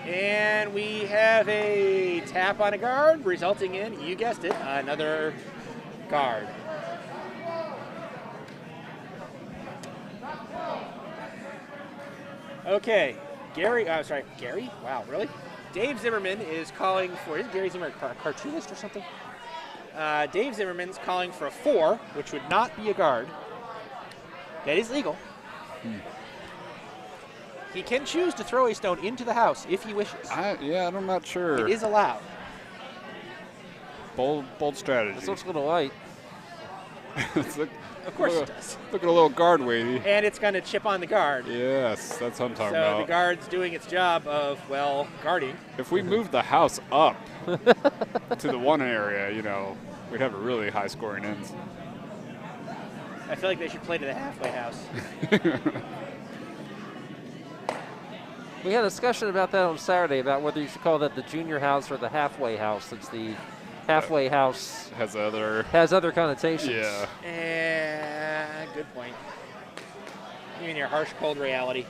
[SPEAKER 1] And we have a tap on a guard, resulting in, you guessed it, another guard. Okay, Gary. Gary. Wow, really? Dave Zimmerman is calling for. Is Gary Zimmerman a cartoonist or something? Dave Zimmerman's calling for a 4, which would not be a guard. That is legal. He can choose to throw a stone into the house if he wishes.
[SPEAKER 3] I'm not sure.
[SPEAKER 1] It is allowed.
[SPEAKER 3] Bold strategy.
[SPEAKER 4] This looks a little light.
[SPEAKER 1] Of course it does.
[SPEAKER 3] Look at a little guard weighty.
[SPEAKER 1] And it's going to chip on the guard.
[SPEAKER 3] Yes, that's what I'm talking
[SPEAKER 1] So
[SPEAKER 3] about.
[SPEAKER 1] the guard's doing its job of, well, guarding.
[SPEAKER 3] If we moved the house up to the 1 area, we'd have a really high scoring ends.
[SPEAKER 1] I feel like they should play to the halfway house.
[SPEAKER 4] We had a discussion about that on Saturday about whether you should call that the junior house or the halfway house, since the halfway house
[SPEAKER 3] has other
[SPEAKER 4] connotations.
[SPEAKER 3] Yeah.
[SPEAKER 1] Good point. You mean your harsh, cold reality.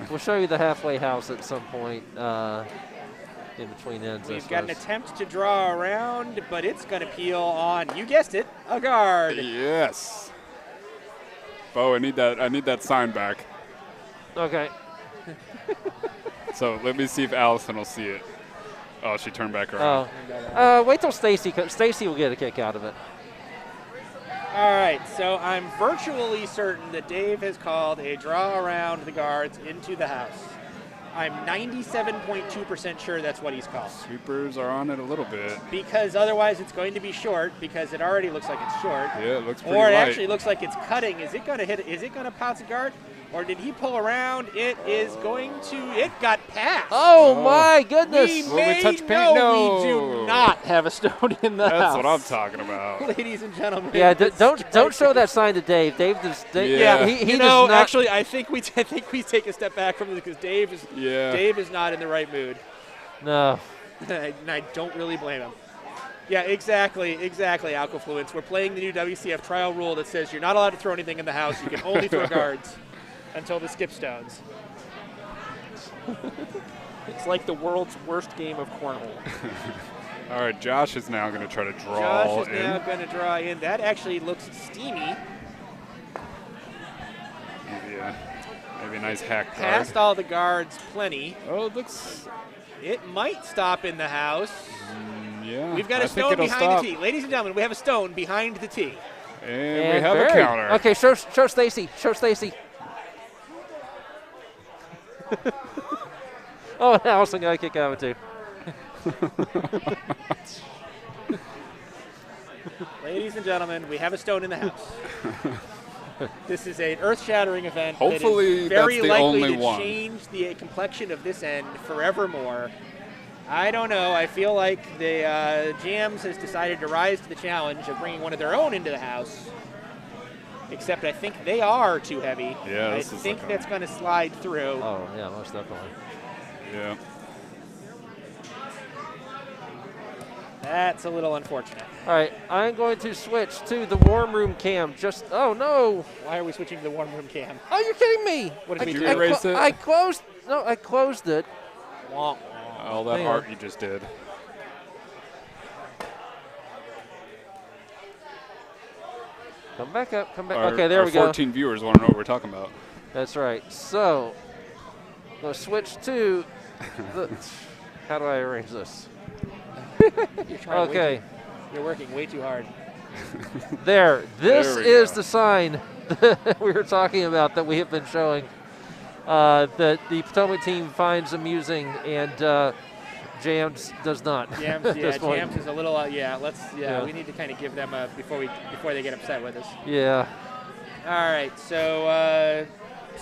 [SPEAKER 4] We'll show you the halfway house at some point in between ends.
[SPEAKER 1] We've got an attempt to draw around, but it's going to peel on, you guessed it, a guard.
[SPEAKER 3] Yes. Bo, I need that sign back.
[SPEAKER 4] Okay.
[SPEAKER 3] So let me see if Alison will see it. Oh, she turned back around.
[SPEAKER 4] Wait till Stacy comes. Stacy will get a kick out of it.
[SPEAKER 1] All right, so I'm virtually certain that Dave has called a draw around the guards into the house. I'm 97.2% sure that's what he's called.
[SPEAKER 3] Sweepers are on it a little bit.
[SPEAKER 1] Because otherwise it's going to be short, because it already looks like it's short.
[SPEAKER 3] Yeah, it looks pretty
[SPEAKER 1] Or it
[SPEAKER 3] light.
[SPEAKER 1] actually looks like it's cutting. Is it going to hit it? Is it going to pounce a guard? Or did he pull around? It is going to. It got past.
[SPEAKER 4] Oh my goodness!
[SPEAKER 1] We
[SPEAKER 3] Will
[SPEAKER 1] may
[SPEAKER 3] we touch paint?
[SPEAKER 1] know
[SPEAKER 3] No.
[SPEAKER 1] we do not have a stone in the house.
[SPEAKER 3] That's what I'm talking about.
[SPEAKER 1] Ladies and gentlemen.
[SPEAKER 4] Yeah, don't show that sign to Dave. Dave does.
[SPEAKER 3] Yeah.
[SPEAKER 4] He
[SPEAKER 1] you
[SPEAKER 4] does
[SPEAKER 1] know,
[SPEAKER 4] not.
[SPEAKER 1] actually, I think we take a step back from this because Dave is not in the right mood.
[SPEAKER 4] No.
[SPEAKER 1] And I don't really blame him. Yeah, exactly, Alcofluence. We're playing the new WCF trial rule that says you're not allowed to throw anything in the house. You can only throw guards until the skip stones. It's like the world's worst game of cornhole.
[SPEAKER 3] All right, Josh is now going to try to draw
[SPEAKER 1] Josh is
[SPEAKER 3] in.
[SPEAKER 1] now going to draw in. That actually looks steamy.
[SPEAKER 3] Maybe a nice hack card.
[SPEAKER 1] Past all the guards, plenty.
[SPEAKER 3] Oh, it looks.
[SPEAKER 1] It might stop in the house.
[SPEAKER 3] Yeah.
[SPEAKER 1] We've got a stone behind the tee. Ladies and gentlemen, we have a stone behind the tee.
[SPEAKER 3] And we have a counter.
[SPEAKER 4] Okay, show Stacy. Show Stacy. Oh, Alison got a kick out of it too.
[SPEAKER 1] Ladies and gentlemen, we have a stone in the house. This is an earth-shattering event.
[SPEAKER 3] Hopefully,
[SPEAKER 1] that is very
[SPEAKER 3] that's the
[SPEAKER 1] likely
[SPEAKER 3] only
[SPEAKER 1] to
[SPEAKER 3] one.
[SPEAKER 1] change the complexion of this end forevermore. I don't know. I feel like the JAMZ has decided to rise to the challenge of bringing one of their own into the house. Except I think they are too heavy.
[SPEAKER 3] Yeah,
[SPEAKER 1] I
[SPEAKER 3] this is
[SPEAKER 1] think
[SPEAKER 3] like
[SPEAKER 1] that's going to slide through.
[SPEAKER 4] Oh yeah, most definitely.
[SPEAKER 3] Yeah.
[SPEAKER 1] That's a little unfortunate.
[SPEAKER 4] All right, I'm going to switch to the warm room cam. Oh no!
[SPEAKER 1] Why are we switching to the warm room cam?
[SPEAKER 4] Oh, you're kidding me!
[SPEAKER 1] What did we
[SPEAKER 3] Did
[SPEAKER 1] do?
[SPEAKER 3] you erase it?
[SPEAKER 4] I closed it.
[SPEAKER 1] Womp.
[SPEAKER 3] All that
[SPEAKER 4] Hang
[SPEAKER 3] art
[SPEAKER 4] on.
[SPEAKER 3] you just did.
[SPEAKER 4] Come back up. Come back.
[SPEAKER 3] Our,
[SPEAKER 4] Okay, there
[SPEAKER 3] our
[SPEAKER 4] we go.
[SPEAKER 3] 14 viewers want to know what we're talking about.
[SPEAKER 4] That's right. So, I'm going to switch to the. How do I arrange this?
[SPEAKER 1] You're trying
[SPEAKER 4] Okay.
[SPEAKER 1] You're working way too hard.
[SPEAKER 4] There. This
[SPEAKER 3] There we
[SPEAKER 4] is
[SPEAKER 3] go.
[SPEAKER 4] the sign that we were talking about that we have been showing that the Potomac team finds amusing and JAMZ does not.
[SPEAKER 1] JAMZ,
[SPEAKER 4] at
[SPEAKER 1] yeah,
[SPEAKER 4] this point.
[SPEAKER 1] JAMZ is a little,
[SPEAKER 4] Yeah.
[SPEAKER 1] we need to kind of give them a, before they get upset with us.
[SPEAKER 4] Yeah.
[SPEAKER 1] All right, so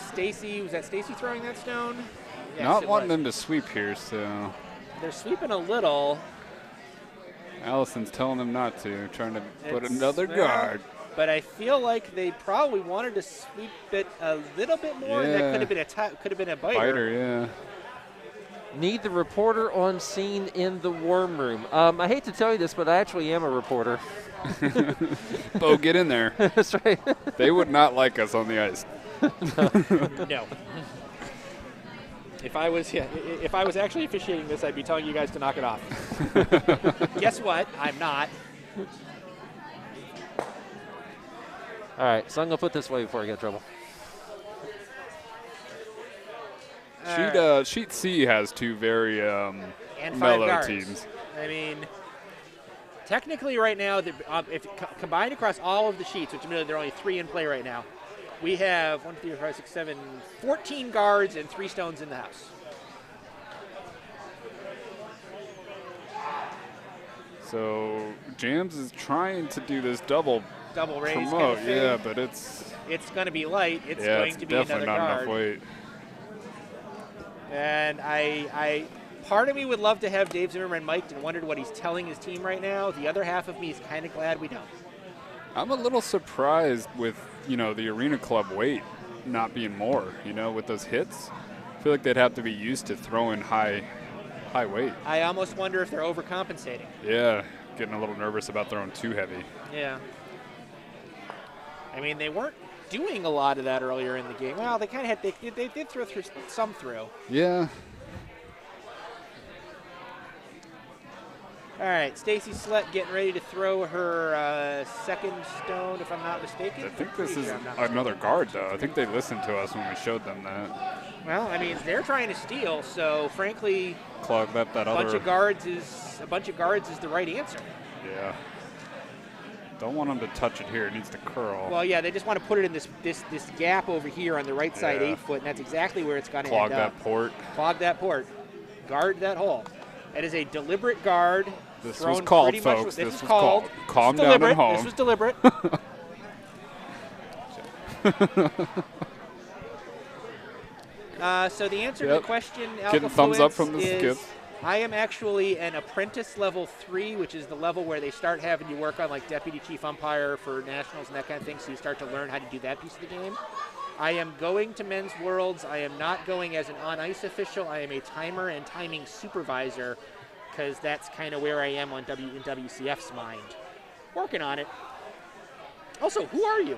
[SPEAKER 1] Stacy, was that Stacy throwing that stone? Yes,
[SPEAKER 3] Not
[SPEAKER 1] it
[SPEAKER 3] wanting
[SPEAKER 1] was.
[SPEAKER 3] them to sweep here, so
[SPEAKER 1] They're sweeping a little.
[SPEAKER 3] Allison's telling them not to, trying to put
[SPEAKER 1] It's
[SPEAKER 3] another
[SPEAKER 1] there,
[SPEAKER 3] guard.
[SPEAKER 1] But I feel like they probably wanted to sweep it a little bit more.
[SPEAKER 3] Yeah.
[SPEAKER 1] That could have been a biter.
[SPEAKER 3] Biter, yeah.
[SPEAKER 4] Need the reporter on scene in the warm room. I hate to tell you this, but I actually am a reporter.
[SPEAKER 3] Bo, get in there.
[SPEAKER 4] That's right.
[SPEAKER 3] They would not like us on the ice.
[SPEAKER 1] No. If I was actually officiating this, I'd be telling you guys to knock it off. Guess what? I'm not.
[SPEAKER 4] All right, so I'm going to put this away before I get in trouble.
[SPEAKER 3] Sheet C has two very
[SPEAKER 1] and 5
[SPEAKER 3] mellow
[SPEAKER 1] guards.
[SPEAKER 3] teams.
[SPEAKER 1] I mean, technically right now, if combined across all of the sheets, which means there are only 3 in play right now, we have 1, 2, 3, 4, 5, 6, 7, 14 guards and 3 stones in the house.
[SPEAKER 3] So JAMZ is trying to do this double
[SPEAKER 1] Raise.
[SPEAKER 3] promote,
[SPEAKER 1] kind of
[SPEAKER 3] yeah,
[SPEAKER 1] thing.
[SPEAKER 3] but it's
[SPEAKER 1] going to be light. It's going to be
[SPEAKER 3] definitely
[SPEAKER 1] another
[SPEAKER 3] not
[SPEAKER 1] guard.
[SPEAKER 3] enough weight.
[SPEAKER 1] And I part of me would love to have Dave Zimmerman mic'd and wondered what he's telling his team right now. The other half of me is kind of glad we don't.
[SPEAKER 3] I'm a little surprised with, the Arena Club weight not being more, with those hits. I feel like they'd have to be used to throwing high weight.
[SPEAKER 1] I almost wonder if they're overcompensating.
[SPEAKER 3] Yeah, getting a little nervous about throwing too heavy.
[SPEAKER 1] Yeah. I mean, they weren't doing a lot of that earlier in the game. Well, they kind of had, they did throw some through.
[SPEAKER 3] Yeah.
[SPEAKER 1] All right, Stacy Slette getting ready to throw her second stone, if I'm not mistaken.
[SPEAKER 3] I think this is another guard, though. I think they listened to us when we showed them that.
[SPEAKER 1] Well, I mean, they're trying to steal, so frankly,
[SPEAKER 3] clog that
[SPEAKER 1] a bunch of guards is the right answer.
[SPEAKER 3] Yeah. Don't want them to touch it here. It needs to curl.
[SPEAKER 1] Well, yeah, they just want to put it in this gap over here on the right side, 8 foot, and that's exactly where it's going to end up.
[SPEAKER 3] Clog that port.
[SPEAKER 1] Clog that port. Guard that hole. That is a deliberate guard.
[SPEAKER 3] This was called, folks. This was called. Calm down at home.
[SPEAKER 1] This was deliberate. So the answer to the question,
[SPEAKER 3] getting thumbs up from the skip.
[SPEAKER 1] I am actually an apprentice level 3, which is the level where they start having you work on like deputy chief umpire for nationals and that kind of thing, so you start to learn how to do that piece of the game. I am going to Men's Worlds. I am not going as an on-ice official. I am a timer and timing supervisor, because that's kind of where I am in WCF's mind. Working on it. Also, who are you?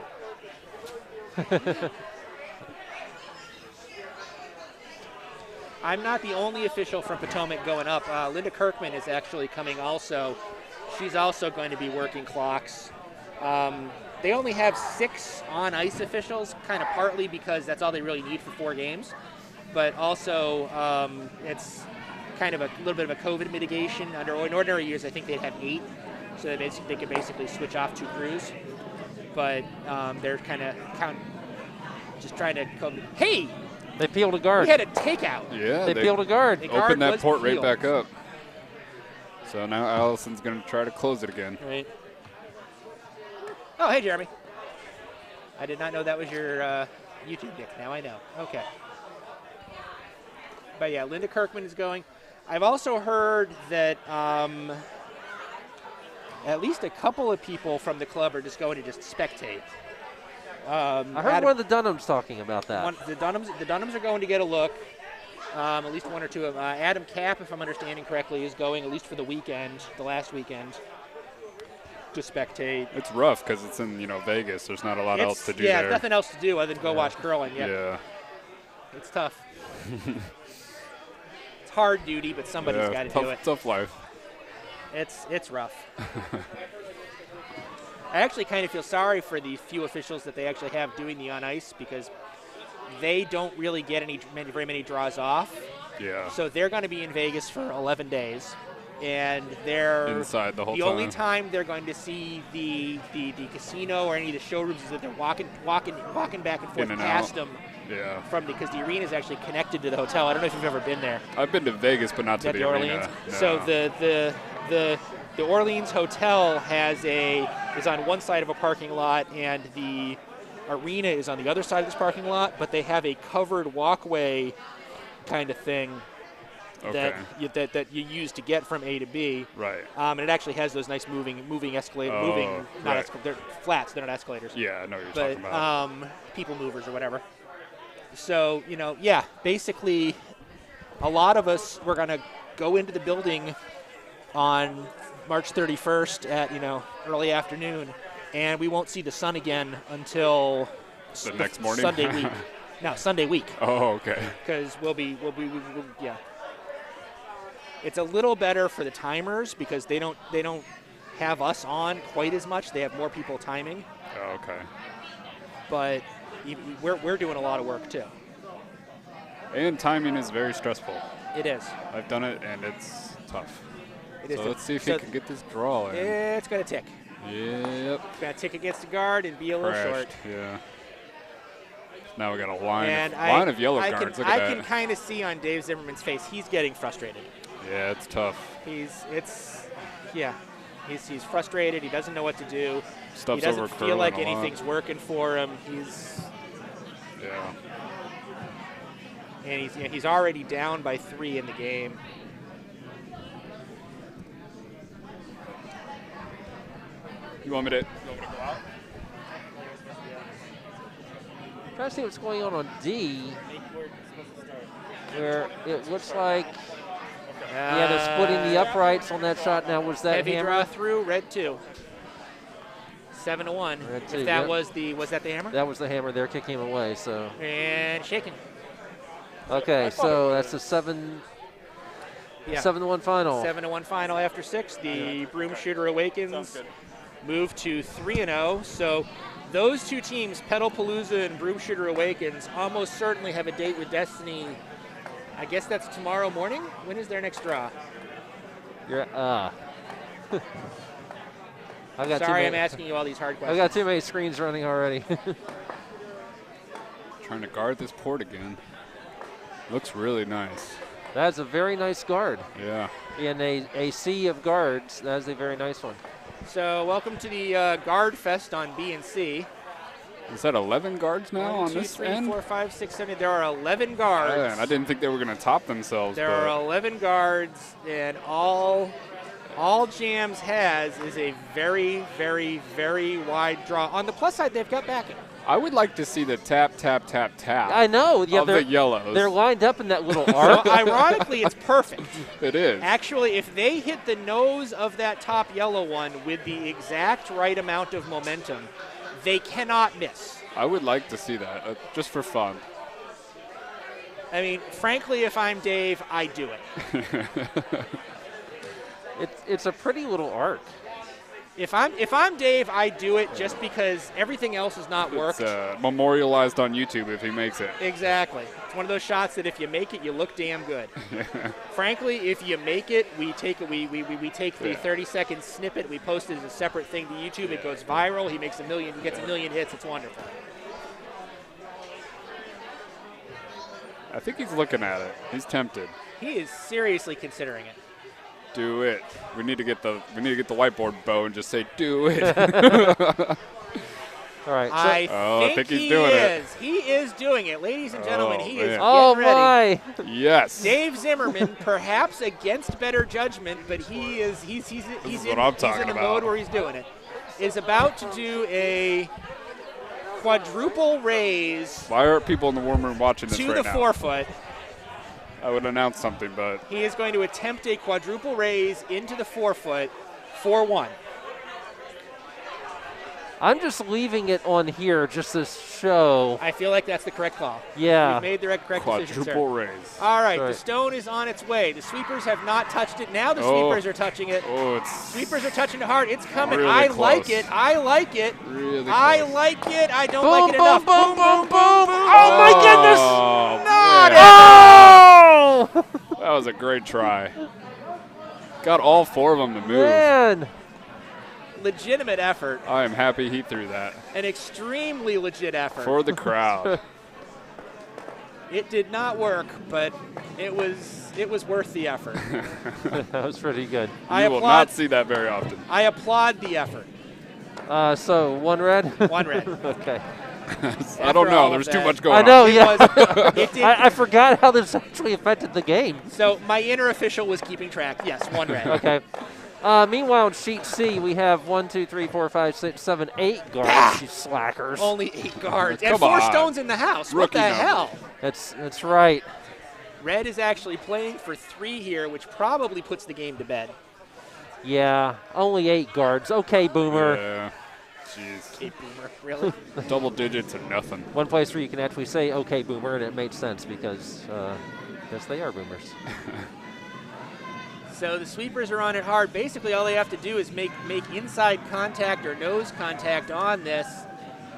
[SPEAKER 1] I'm not the only official from Potomac going up. Linda Kirkman is actually coming also. She's also going to be working clocks. They only have 6 on-ice officials, kind of partly because that's all they really need for 4 games. But also, it's kind of a little bit of a COVID mitigation. In ordinary years, I think they'd have 8, so that they could basically switch off 2 crews. But they're kind of just trying to come. Hey!
[SPEAKER 4] They peeled a guard.
[SPEAKER 1] We had a takeout.
[SPEAKER 3] Yeah,
[SPEAKER 4] they peeled a guard.
[SPEAKER 3] Opened that port right back up. So now Allison's going to try to close it again.
[SPEAKER 1] Right. Oh, hey, Jeremy. I did not know that was your YouTube nick. Now I know. Okay. But yeah, Linda Kirkman is going. I've also heard that at least a couple of people from the club are just going to just spectate.
[SPEAKER 4] I heard one of the Dunhams talking about that.
[SPEAKER 1] The Dunhams are going to get a look. At least 1 or 2 of them. Adam Kapp, if I'm understanding correctly, is going at least for the weekend, the last weekend, to spectate.
[SPEAKER 3] It's rough because it's in Vegas. There's not a lot else to do there.
[SPEAKER 1] Yeah, nothing else to do other than go watch curling. Yep.
[SPEAKER 3] Yeah.
[SPEAKER 1] It's tough. It's hard duty, but somebody's got to do it.
[SPEAKER 3] Tough life.
[SPEAKER 1] It's rough. I actually kind of feel sorry for the few officials that they actually have doing the on ice, because they don't really get very many draws off.
[SPEAKER 3] Yeah.
[SPEAKER 1] So they're going to be in Vegas for 11 days, and they're
[SPEAKER 3] inside the whole time.
[SPEAKER 1] The only time they're going to see the casino or any of the showrooms is that they're walking back and forth past them.
[SPEAKER 3] Yeah.
[SPEAKER 1] Because the arena is actually connected to the hotel. I don't know if you've ever been there.
[SPEAKER 3] I've been to Vegas, but not to the
[SPEAKER 1] Orleans.
[SPEAKER 3] arena. No.
[SPEAKER 1] So the Orleans hotel is on one side of a parking lot, and the arena is on the other side of this parking lot, but they have a covered walkway kind of thing that you use to get from A to B.
[SPEAKER 3] Right.
[SPEAKER 1] And it actually has those nice moving escalators. They're flats. They're not escalators.
[SPEAKER 3] Yeah, I know what you're talking about.
[SPEAKER 1] People movers or whatever. So, basically a lot of us were going to go into the building on March 31st at, early afternoon, and we won't see the sun again until
[SPEAKER 3] the next morning?
[SPEAKER 1] Sunday week. No, Sunday week.
[SPEAKER 3] Oh, okay.
[SPEAKER 1] Because we'll be, yeah. It's a little better for the timers because they don't have us on quite as much. They have more people timing.
[SPEAKER 3] Oh, okay.
[SPEAKER 1] But we're doing a lot of work too.
[SPEAKER 3] And timing is very stressful.
[SPEAKER 1] It is.
[SPEAKER 3] I've done it, and it's tough.
[SPEAKER 1] It is.
[SPEAKER 3] So let's see if he can get this draw in.
[SPEAKER 1] It's going to tick.
[SPEAKER 3] Yep.
[SPEAKER 1] It's going to tick against the guard and be a little short.
[SPEAKER 3] Yeah. Now we got a line of yellow guards. Look at that.
[SPEAKER 1] I can kind of see on Dave Zimmerman's face, he's getting frustrated.
[SPEAKER 3] Yeah, it's tough.
[SPEAKER 1] He's frustrated. He doesn't know what to do.
[SPEAKER 3] Stuff's
[SPEAKER 1] he doesn't feel like
[SPEAKER 3] a lot.
[SPEAKER 1] anything's working for him.
[SPEAKER 3] Yeah.
[SPEAKER 1] And he's already down by 3 in the game.
[SPEAKER 3] You want me to go out?
[SPEAKER 4] I'm trying to see what's going on D, where it looks like they're splitting the uprights on that shot. Now, was that
[SPEAKER 1] heavy
[SPEAKER 4] hammer?
[SPEAKER 1] draw through, red 2. 7-1.
[SPEAKER 4] Red 2,
[SPEAKER 1] If that
[SPEAKER 4] yep.
[SPEAKER 1] was that the hammer?
[SPEAKER 4] That was the hammer. They're kicking him away. So.
[SPEAKER 1] And shaking.
[SPEAKER 4] Okay, so that's a 7-1 final.
[SPEAKER 1] 7-1 final after 6. The broom shooter awakens. Move to 3-0. So those two teams, Pedalpalooza and Broom Shooter Awakens, almost certainly have a date with Destiny. I guess that's tomorrow morning. When is their next draw? Sorry, I'm asking you all these hard questions.
[SPEAKER 4] I got too many screens running already.
[SPEAKER 3] Trying to guard this port again. Looks really nice.
[SPEAKER 4] That's a very nice guard.
[SPEAKER 3] Yeah.
[SPEAKER 4] In a sea of guards, that is a very nice one.
[SPEAKER 1] So welcome to the Guard Fest on B and C.
[SPEAKER 3] Is that 11 guards now on this end?
[SPEAKER 1] 1, 2, 3, 4, 5, 6, 7. There are 11 guards.
[SPEAKER 3] Man, I didn't think they were going to top themselves.
[SPEAKER 1] There are 11 guards, and all JAMZ has is a very, very, very wide draw. On the plus side, they've got backing.
[SPEAKER 3] I would like to see the tap, tap, tap, tap.
[SPEAKER 4] I know. Yeah,
[SPEAKER 3] of the yellows.
[SPEAKER 4] They're lined up in that little arc.
[SPEAKER 1] So ironically, it's perfect.
[SPEAKER 3] It is.
[SPEAKER 1] Actually, if they hit the nose of that top yellow one with the exact right amount of momentum, they cannot miss.
[SPEAKER 3] I would like to see that, just for fun.
[SPEAKER 1] I mean, frankly, if I'm Dave, I do it.
[SPEAKER 4] It's a pretty little arc.
[SPEAKER 1] If I'm Dave, I do it just because everything else has not worked.
[SPEAKER 3] It's memorialized on YouTube if he makes it.
[SPEAKER 1] Exactly. It's one of those shots that if you make it, you look damn good. Frankly, if you make it, we take the 30-second snippet, we post it as a separate thing to YouTube. It goes viral. He makes he gets a million hits. It's wonderful.
[SPEAKER 3] I think he's looking at it. He's tempted.
[SPEAKER 1] He is seriously considering it.
[SPEAKER 3] Do it. We need to get the whiteboard bow and just say, do it.
[SPEAKER 4] All right.
[SPEAKER 1] I think
[SPEAKER 3] he's doing it.
[SPEAKER 1] He is doing it, ladies and gentlemen. He is
[SPEAKER 4] Oh
[SPEAKER 1] getting ready.
[SPEAKER 4] my!
[SPEAKER 3] Yes.
[SPEAKER 1] Dave Zimmerman, perhaps against better judgment, but he's in a mode where he's doing it. Is about to do a quadruple raise.
[SPEAKER 3] Why are people in the warm room watching this
[SPEAKER 1] to
[SPEAKER 3] right
[SPEAKER 1] the
[SPEAKER 3] now?
[SPEAKER 1] 4-foot?
[SPEAKER 3] I would announce something, but
[SPEAKER 1] He is going to attempt a quadruple raise into the 4-foot, 4-1.
[SPEAKER 4] I'm just leaving it on here just to show.
[SPEAKER 1] I feel like that's the correct call.
[SPEAKER 4] Yeah.
[SPEAKER 1] You've made the correct decision, sir.
[SPEAKER 3] quadruple raise.
[SPEAKER 1] All right,
[SPEAKER 4] Sorry.
[SPEAKER 1] the stone is on its way. The sweepers have not touched it. Now the sweepers are touching it.
[SPEAKER 3] Oh, it's
[SPEAKER 1] Sweepers are touching it hard. It's coming.
[SPEAKER 3] really
[SPEAKER 1] I
[SPEAKER 3] close.
[SPEAKER 1] like it. I like it.
[SPEAKER 3] really
[SPEAKER 1] I
[SPEAKER 3] close.
[SPEAKER 1] like it. I don't
[SPEAKER 4] Boom,
[SPEAKER 1] like it
[SPEAKER 4] boom,
[SPEAKER 1] enough.
[SPEAKER 4] boom, boom, boom.
[SPEAKER 1] boom.
[SPEAKER 4] Oh my goodness!
[SPEAKER 3] Not
[SPEAKER 4] Oh!
[SPEAKER 3] That was a great try. Got all 4 of them to move.
[SPEAKER 4] Man.
[SPEAKER 1] Legitimate effort.
[SPEAKER 3] I am happy he threw that
[SPEAKER 1] An extremely legit effort.
[SPEAKER 3] for the crowd.
[SPEAKER 1] It did not work, but it was worth the effort.
[SPEAKER 4] That was pretty good.
[SPEAKER 1] I
[SPEAKER 3] You will not see that very often.
[SPEAKER 1] I applaud the effort.
[SPEAKER 4] So 1 red?
[SPEAKER 1] 1 red.
[SPEAKER 4] Okay.
[SPEAKER 3] I don't
[SPEAKER 1] After
[SPEAKER 3] know.
[SPEAKER 1] all of
[SPEAKER 3] There's too
[SPEAKER 1] that.
[SPEAKER 3] much going
[SPEAKER 4] I
[SPEAKER 3] on.
[SPEAKER 4] know,
[SPEAKER 1] It
[SPEAKER 4] yeah.
[SPEAKER 1] was- it did-
[SPEAKER 4] I forgot how this actually affected the game.
[SPEAKER 1] So my inner official was keeping track. Yes, 1 red.
[SPEAKER 4] Okay. Meanwhile, in sheet C, we have 1, 2, 3, 4, 5, 6, 7, 8 guards. You slackers.
[SPEAKER 1] Only 8 guards. And
[SPEAKER 3] Come
[SPEAKER 1] 4
[SPEAKER 3] on.
[SPEAKER 1] stones in the house.
[SPEAKER 3] Rookie
[SPEAKER 1] what the
[SPEAKER 3] number.
[SPEAKER 1] hell?
[SPEAKER 4] That's right.
[SPEAKER 1] Red is actually playing for 3 here, which probably puts the game to bed.
[SPEAKER 4] Yeah, only 8 guards. Okay, Boomer.
[SPEAKER 3] Yeah. Jeez.
[SPEAKER 1] Kate Boomer, really?
[SPEAKER 3] Double digits or nothing.
[SPEAKER 4] One place where you can actually say okay, Boomer, and it made sense because they are Boomers.
[SPEAKER 1] So the sweepers are on it hard. Basically, all they have to do is make inside contact or nose contact on this,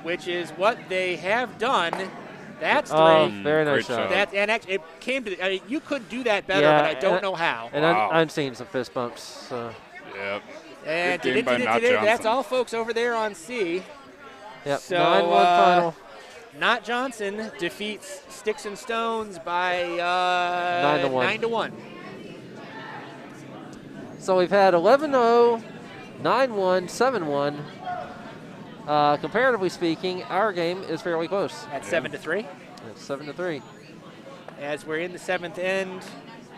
[SPEAKER 1] which is what they have done. That's 3.
[SPEAKER 4] Oh, very nice
[SPEAKER 3] Great
[SPEAKER 4] shot.
[SPEAKER 3] job.
[SPEAKER 1] And actually, it came to. I mean, you could do that better,
[SPEAKER 4] Yeah,
[SPEAKER 1] but I don't know how.
[SPEAKER 4] And
[SPEAKER 3] Wow.
[SPEAKER 4] I'm seeing some fist bumps. So.
[SPEAKER 3] Yep.
[SPEAKER 1] And
[SPEAKER 3] Good game by Not
[SPEAKER 1] that's
[SPEAKER 3] Johnson.
[SPEAKER 1] all, folks, over there on C.
[SPEAKER 4] Yep,
[SPEAKER 1] So,
[SPEAKER 4] 9-1 final.
[SPEAKER 1] Not Johnson defeats Sticks and Stones by
[SPEAKER 4] 9-1.
[SPEAKER 1] 9-1.
[SPEAKER 4] So we've had 11-0, 9-1, 7-1. Comparatively speaking, our game is fairly close.
[SPEAKER 1] At 7-3.
[SPEAKER 4] It's 7-3.
[SPEAKER 1] As we're in the 7th end,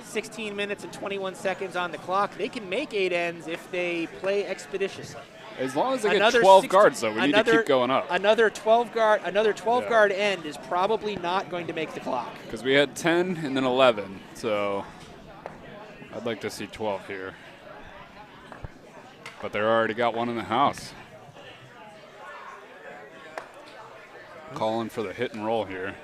[SPEAKER 1] 16 minutes and 21 seconds on the clock. They can make 8 ends if they play expeditiously.
[SPEAKER 3] As long as they get
[SPEAKER 1] Another
[SPEAKER 3] 12
[SPEAKER 1] 16
[SPEAKER 3] guards, though, we need to keep going up.
[SPEAKER 1] Another 12 guard end is probably not going to make the clock.
[SPEAKER 3] Because we had 10 and then 11, so I'd like to see 12 here. But they already got one in the house. Calling for the hit and roll here.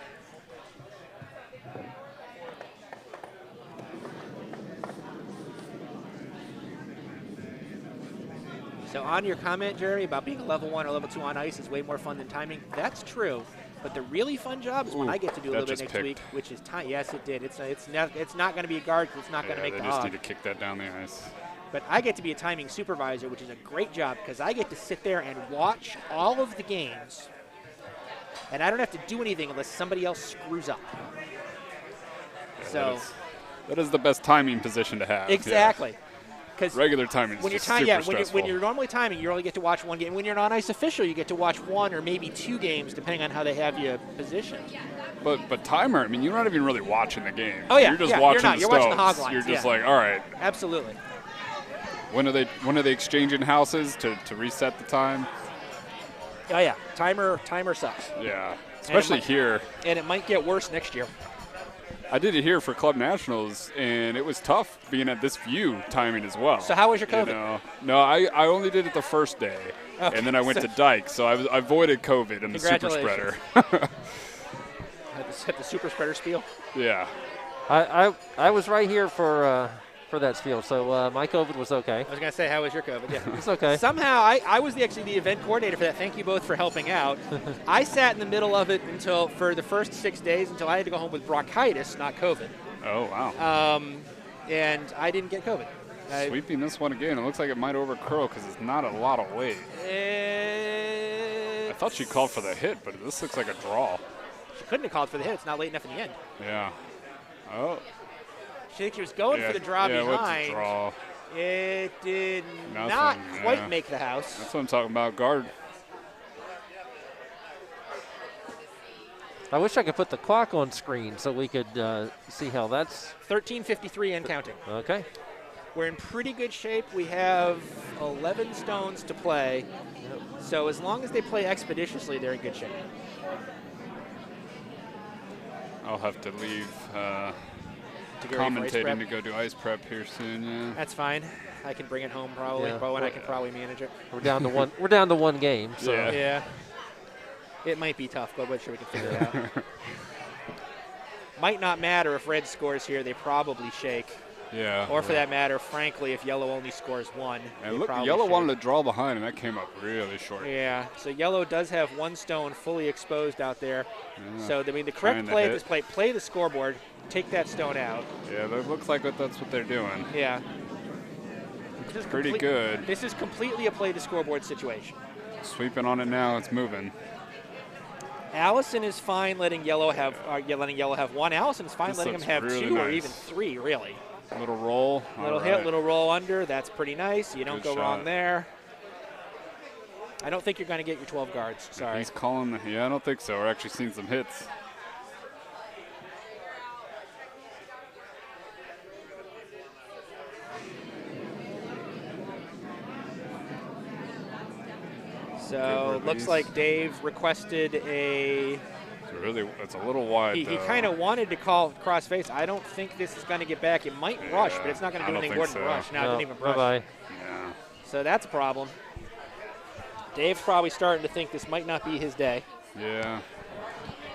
[SPEAKER 1] So on your comment, Jeremy, about being a level 1 or level 2 on ice is way more fun than timing, that's true. But the really fun job is when I get to do a little bit next week, which is time. Yes, it did. It's not going to be a guard because it's not going to make the
[SPEAKER 3] They just
[SPEAKER 1] hog.
[SPEAKER 3] need to kick that down the ice.
[SPEAKER 1] But I get to be a timing supervisor, which is a great job because I get to sit there and watch all of the games, and I don't have to do anything unless somebody else screws up.
[SPEAKER 3] Yeah,
[SPEAKER 1] So
[SPEAKER 3] that is the best timing position to have.
[SPEAKER 1] exactly. Because
[SPEAKER 3] Regular timing is
[SPEAKER 1] when you're
[SPEAKER 3] just super stressful.
[SPEAKER 1] when you're normally timing, you only get to watch one game. When you're an on-ice official, you get to watch 1 or maybe 2 games, depending on how they have you positioned.
[SPEAKER 3] But timer, I mean, you're not even really watching the game.
[SPEAKER 1] Oh, yeah,
[SPEAKER 3] You're just
[SPEAKER 1] yeah,
[SPEAKER 3] watching
[SPEAKER 1] you're
[SPEAKER 3] the
[SPEAKER 1] not. You're watching the
[SPEAKER 3] stones.
[SPEAKER 1] hog lines,
[SPEAKER 3] You're just
[SPEAKER 1] yeah.
[SPEAKER 3] like, all right,
[SPEAKER 1] Absolutely.
[SPEAKER 3] when are they exchanging houses to reset the time?
[SPEAKER 1] Oh yeah, timer sucks,
[SPEAKER 3] Yeah, especially here.
[SPEAKER 1] and it might get worse next year.
[SPEAKER 3] I did it here for Club Nationals, and it was tough being at this view timing as well.
[SPEAKER 1] So how was your COVID?
[SPEAKER 3] You know? No, I only did it the first day,
[SPEAKER 1] Okay,
[SPEAKER 3] and then I went to Dyke, so I avoided COVID and the super spreader.
[SPEAKER 1] At the super spreader spiel.
[SPEAKER 3] Yeah.
[SPEAKER 4] I was right here for that spiel, so my COVID was okay.
[SPEAKER 1] I was gonna say, how was your COVID? Yeah.
[SPEAKER 4] It's okay.
[SPEAKER 1] Somehow, I was actually the event coordinator for that. Thank you both for helping out. I sat in the middle of it for the first 6 days until I had to go home with bronchitis, not COVID.
[SPEAKER 3] Oh, wow.
[SPEAKER 1] And I didn't get COVID.
[SPEAKER 3] Sweeping this one again. It looks like it might overcurl because it's not a lot of weight. I thought she called for the hit, but this looks like a draw.
[SPEAKER 1] She couldn't have called for the hit. It's not late enough in the end.
[SPEAKER 3] Yeah. Oh.
[SPEAKER 1] She was going for the draw
[SPEAKER 3] what's
[SPEAKER 1] behind.
[SPEAKER 3] the draw?
[SPEAKER 1] It did
[SPEAKER 3] Nothing,
[SPEAKER 1] not quite
[SPEAKER 3] yeah.
[SPEAKER 1] make the house.
[SPEAKER 3] That's what I'm talking about, guard.
[SPEAKER 4] I wish I could put the clock on screen so we could see how that's
[SPEAKER 1] 13:53 and counting.
[SPEAKER 4] okay.
[SPEAKER 1] We're in pretty good shape. We have 11 stones to play. So as long as they play expeditiously, they're in good shape.
[SPEAKER 3] I'll have to leave
[SPEAKER 1] To go ready for ice prep.
[SPEAKER 3] commentating to go do ice prep here soon, yeah.
[SPEAKER 1] That's fine. I can bring it home probably.
[SPEAKER 4] Yeah.
[SPEAKER 1] Bo and I can probably manage it.
[SPEAKER 4] We're down to one. We're down to one game. So
[SPEAKER 3] Yeah.
[SPEAKER 1] Yeah. It might be tough, but we're sure we can figure it out. Might not matter if red scores here. They probably shake.
[SPEAKER 3] Yeah.
[SPEAKER 1] Or for that matter, frankly, if yellow only scores 1.
[SPEAKER 3] And
[SPEAKER 1] they
[SPEAKER 3] look,
[SPEAKER 1] probably
[SPEAKER 3] yellow
[SPEAKER 1] shake.
[SPEAKER 3] wanted to draw behind, and that came up really short.
[SPEAKER 1] Yeah, so yellow does have 1 stone fully exposed out there.
[SPEAKER 3] Yeah.
[SPEAKER 1] So, I mean, the correct
[SPEAKER 3] Trying to
[SPEAKER 1] play at
[SPEAKER 3] hit.
[SPEAKER 1] this plate, play the scoreboard, take that stone out.
[SPEAKER 3] Yeah, that looks like that's what they're doing.
[SPEAKER 1] Yeah. This is
[SPEAKER 3] Pretty good.
[SPEAKER 1] This is completely a play the scoreboard situation.
[SPEAKER 3] Sweeping on it now, it's moving.
[SPEAKER 1] Allison is fine letting yellow have 1. Allison is fine
[SPEAKER 3] This
[SPEAKER 1] letting him
[SPEAKER 3] looks
[SPEAKER 1] have
[SPEAKER 3] really
[SPEAKER 1] 2 or
[SPEAKER 3] nice.
[SPEAKER 1] even 3, really.
[SPEAKER 3] Little roll.
[SPEAKER 1] Little
[SPEAKER 3] All
[SPEAKER 1] hit,
[SPEAKER 3] right.
[SPEAKER 1] little roll under. That's pretty nice. You don't
[SPEAKER 3] Good
[SPEAKER 1] go wrong
[SPEAKER 3] shot.
[SPEAKER 1] there. I don't think you're going to get your 12 guards. Sorry.
[SPEAKER 3] He's calling. Yeah, I don't think so. We're actually seeing some hits.
[SPEAKER 1] So
[SPEAKER 3] Good
[SPEAKER 1] looks
[SPEAKER 3] release.
[SPEAKER 1] like Dave requested a.
[SPEAKER 3] It's a little wide.
[SPEAKER 1] He
[SPEAKER 3] though.
[SPEAKER 1] kind of wanted to call cross face. I don't think this is going to get back. It might rush, but it's not going to
[SPEAKER 3] I
[SPEAKER 1] do
[SPEAKER 3] don't
[SPEAKER 1] anything more
[SPEAKER 3] think
[SPEAKER 1] than
[SPEAKER 3] so.
[SPEAKER 1] rush. Now it didn't even brush.
[SPEAKER 4] Bye-bye.
[SPEAKER 3] Yeah.
[SPEAKER 1] So that's a problem. Dave's probably starting to think this might not be his day.
[SPEAKER 3] Yeah.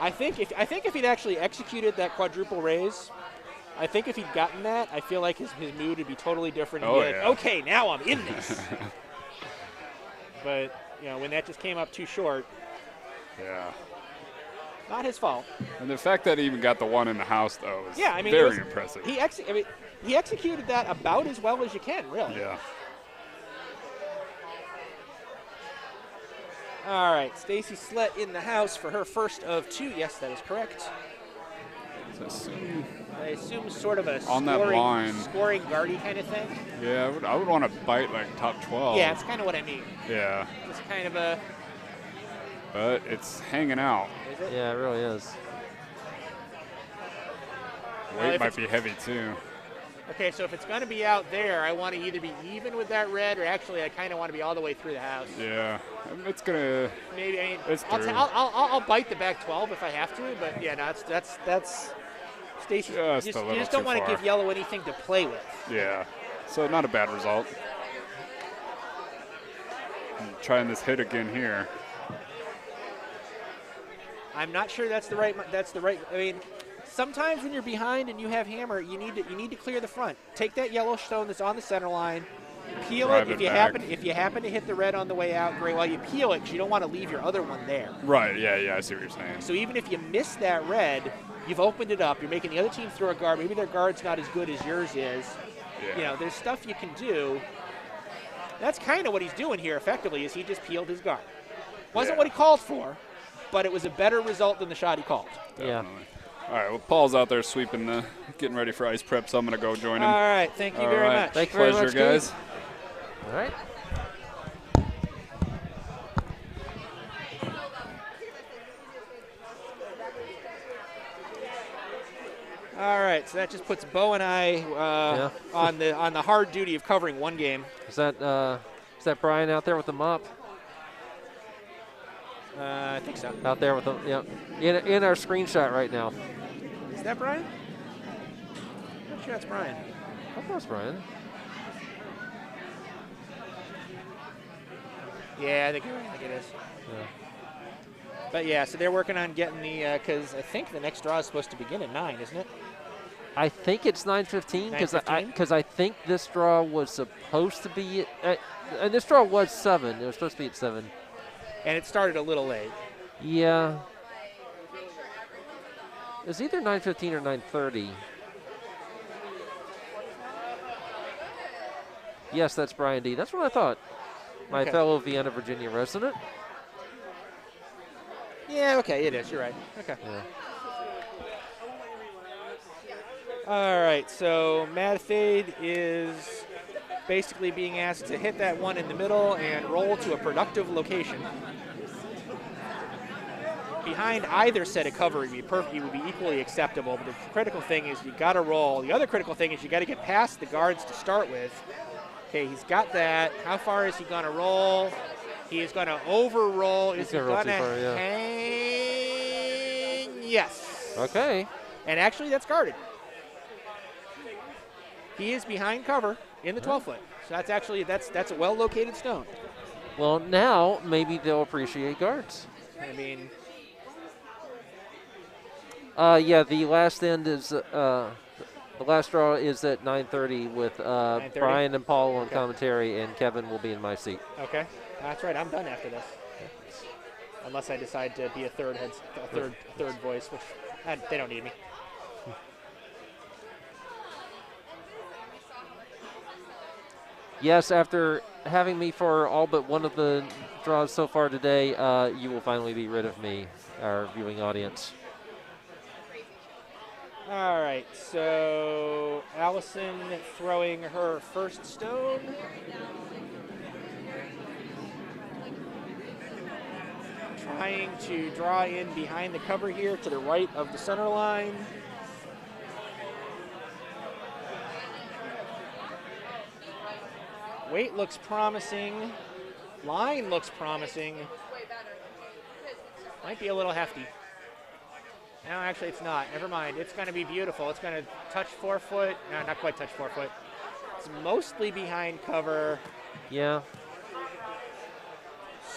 [SPEAKER 1] I think if he'd actually executed that quadruple raise, I think if he'd gotten that, I feel like his mood would be totally different. He'd
[SPEAKER 3] Oh,
[SPEAKER 1] be like,
[SPEAKER 3] yeah.
[SPEAKER 1] okay, now I'm in this. But when that just came up too short.
[SPEAKER 3] Yeah.
[SPEAKER 1] Not his fault.
[SPEAKER 3] And the fact that he even got the one in the house, though, is
[SPEAKER 1] Yeah, I mean,
[SPEAKER 3] very impressive.
[SPEAKER 1] He executed that about as well as you can, really.
[SPEAKER 3] Yeah.
[SPEAKER 1] All right, Stacy Slette in the house for her first of 2. Yes, that is correct. I assume sort of a
[SPEAKER 3] on that line,
[SPEAKER 1] scoring guardy kind of thing.
[SPEAKER 3] Yeah, I would want to bite like top 12.
[SPEAKER 1] Yeah, it's kind of what I mean.
[SPEAKER 3] Yeah.
[SPEAKER 1] It's kind of a.
[SPEAKER 3] But it's hanging out.
[SPEAKER 1] Is it?
[SPEAKER 4] Yeah, it really is.
[SPEAKER 3] Weight might be heavy too.
[SPEAKER 1] Okay, so if it's going to be out there, I want to either be even with that red, or actually I kind of want to be all the way through the house.
[SPEAKER 3] Yeah, it's gonna.
[SPEAKER 1] Maybe I mean,
[SPEAKER 3] it's
[SPEAKER 1] I'll bite the back 12 if I have to, but yeah, no, that's Stacy. You just don't want to give yellow anything to play with.
[SPEAKER 3] Yeah, so not a bad result. I'm trying this hit again here.
[SPEAKER 1] I'm not sure that's the right. I mean, sometimes when you're behind and you have hammer, you need to clear the front. Take that yellow stone that's on the center line, peel it. If you happen to hit the red on the way out, great. While you peel it, because you don't want to leave your other one there.
[SPEAKER 3] Right. Yeah. I see what you're saying.
[SPEAKER 1] So even if you miss that red, you've opened it up. You're making the other team throw a guard. Maybe their guard's not as good as yours is.
[SPEAKER 3] Yeah.
[SPEAKER 1] You know, there's stuff you can do. That's kind of what he's doing here. Effectively, is he just peeled his guard. Wasn't what he called for, but it was a better result than the shot he called.
[SPEAKER 3] Definitely. Yeah. All right, well, Paul's out there sweeping getting ready for ice prep, so I'm going to go join him.
[SPEAKER 1] All right, thank you very much.
[SPEAKER 4] Thank you very much,
[SPEAKER 3] guys.
[SPEAKER 4] All right.
[SPEAKER 1] All right, so that just puts Bo and I on the hard duty of covering one game.
[SPEAKER 4] Is that Brian out there with the mop?
[SPEAKER 1] I think so.
[SPEAKER 4] Out there with the in our screenshot right now.
[SPEAKER 1] Is that Brian? I'm not sure that's Brian.
[SPEAKER 4] I thought it was Brian.
[SPEAKER 1] Yeah, I think you're right. I think it is.
[SPEAKER 4] Yeah.
[SPEAKER 1] But yeah, so they're working on getting the because I think the next draw is supposed to begin at 9, isn't it?
[SPEAKER 4] I think it's 9:15 because I think this draw was supposed to be and this draw was 7. It was supposed to be at 7.
[SPEAKER 1] And it started a little late.
[SPEAKER 4] Yeah. It was either 9:15 or 9:30. Yes, that's Brian D. That's what I thought. My fellow Vienna, Virginia resident.
[SPEAKER 1] Yeah, okay, it is. You're right. Okay.
[SPEAKER 4] Yeah.
[SPEAKER 1] All right, so Athayde is basically being asked to hit that one in the middle and roll to a productive location. Behind either set of cover would be equally acceptable, but the critical thing is you got to roll. The other critical thing is you got to get past the guards to start with. Okay, he's got that. How far is he going to roll? He is going to over-roll. Is he going to hang? Yes.
[SPEAKER 4] Okay.
[SPEAKER 1] And actually, that's guarded. He is behind cover in the 12-foot. So that's actually that's a well-located stone.
[SPEAKER 4] Well, now maybe they'll appreciate guards.
[SPEAKER 1] I mean,
[SPEAKER 4] yeah, the last end is the last draw is at 9:30 with
[SPEAKER 1] 9:30?
[SPEAKER 4] Brian and Paul on commentary, and Kevin will be in my seat.
[SPEAKER 1] Okay, that's right. I'm done after this, unless I decide to be a third voice, which they don't need me.
[SPEAKER 4] Yes, after having me for all but one of the draws so far today, you will finally be rid of me, our viewing audience.
[SPEAKER 1] All right, so Alison throwing her first stone. Trying to draw in behind the cover here to the right of the center line. Weight looks promising. Line looks promising. Might be a little hefty. No, actually it's not. Never mind. It's going to be beautiful. It's going to touch 4 foot. No, not quite touch 4 foot. It's mostly behind cover.
[SPEAKER 4] Yeah.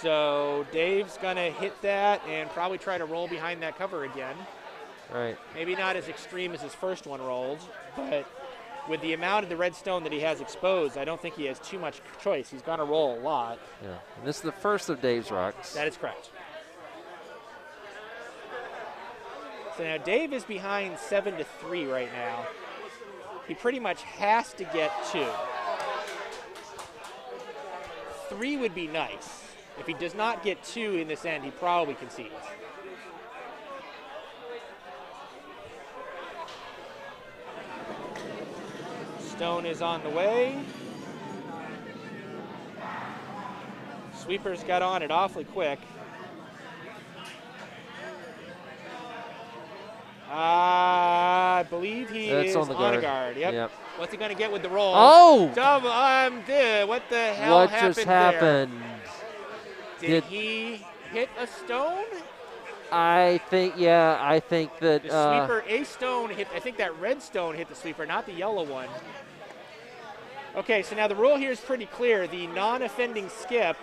[SPEAKER 1] So Dave's going to hit that and probably try to roll behind that cover again.
[SPEAKER 4] Right.
[SPEAKER 1] Maybe not as extreme as his first one rolled, but with the amount of the red stone that he has exposed, I don't think he has too much choice. He's going to roll a lot.
[SPEAKER 4] Yeah. And this is the first of Dave's rocks.
[SPEAKER 1] That is correct. So now Dave is behind 7-3 right now. He pretty much has to get 2. 3 would be nice. If he does not get 2 in this end, he probably concedes. Stone is on the way. Sweepers got on it awfully quick. I believe he is on the guard. Yep. What's he going to get with the roll?
[SPEAKER 4] Oh!
[SPEAKER 1] What the hell happened
[SPEAKER 4] What just happened?
[SPEAKER 1] Did he hit a stone?
[SPEAKER 4] I think that...
[SPEAKER 1] The sweeper, a stone hit, I think that red stone hit the sweeper, not the yellow one. Okay, so now the rule here is pretty clear. The non-offending skip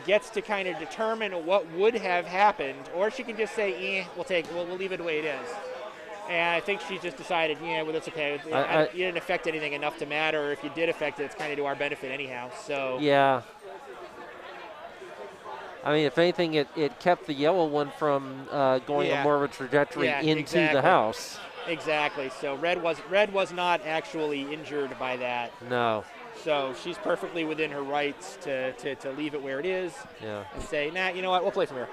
[SPEAKER 1] gets to kind of determine what would have happened, or she can just say, we'll leave it the way it is. And I think she just decided, well, that's okay. You didn't affect anything enough to matter. If you did affect it, it's kind of to our benefit anyhow. So
[SPEAKER 4] yeah. I mean, if anything, it kept the yellow one from going on more of a trajectory into the house.
[SPEAKER 1] Exactly. So red was not actually injured by that.
[SPEAKER 4] No.
[SPEAKER 1] So she's perfectly within her rights to leave it where it is.
[SPEAKER 4] Yeah.
[SPEAKER 1] And say, nah, you know what? We'll play from here.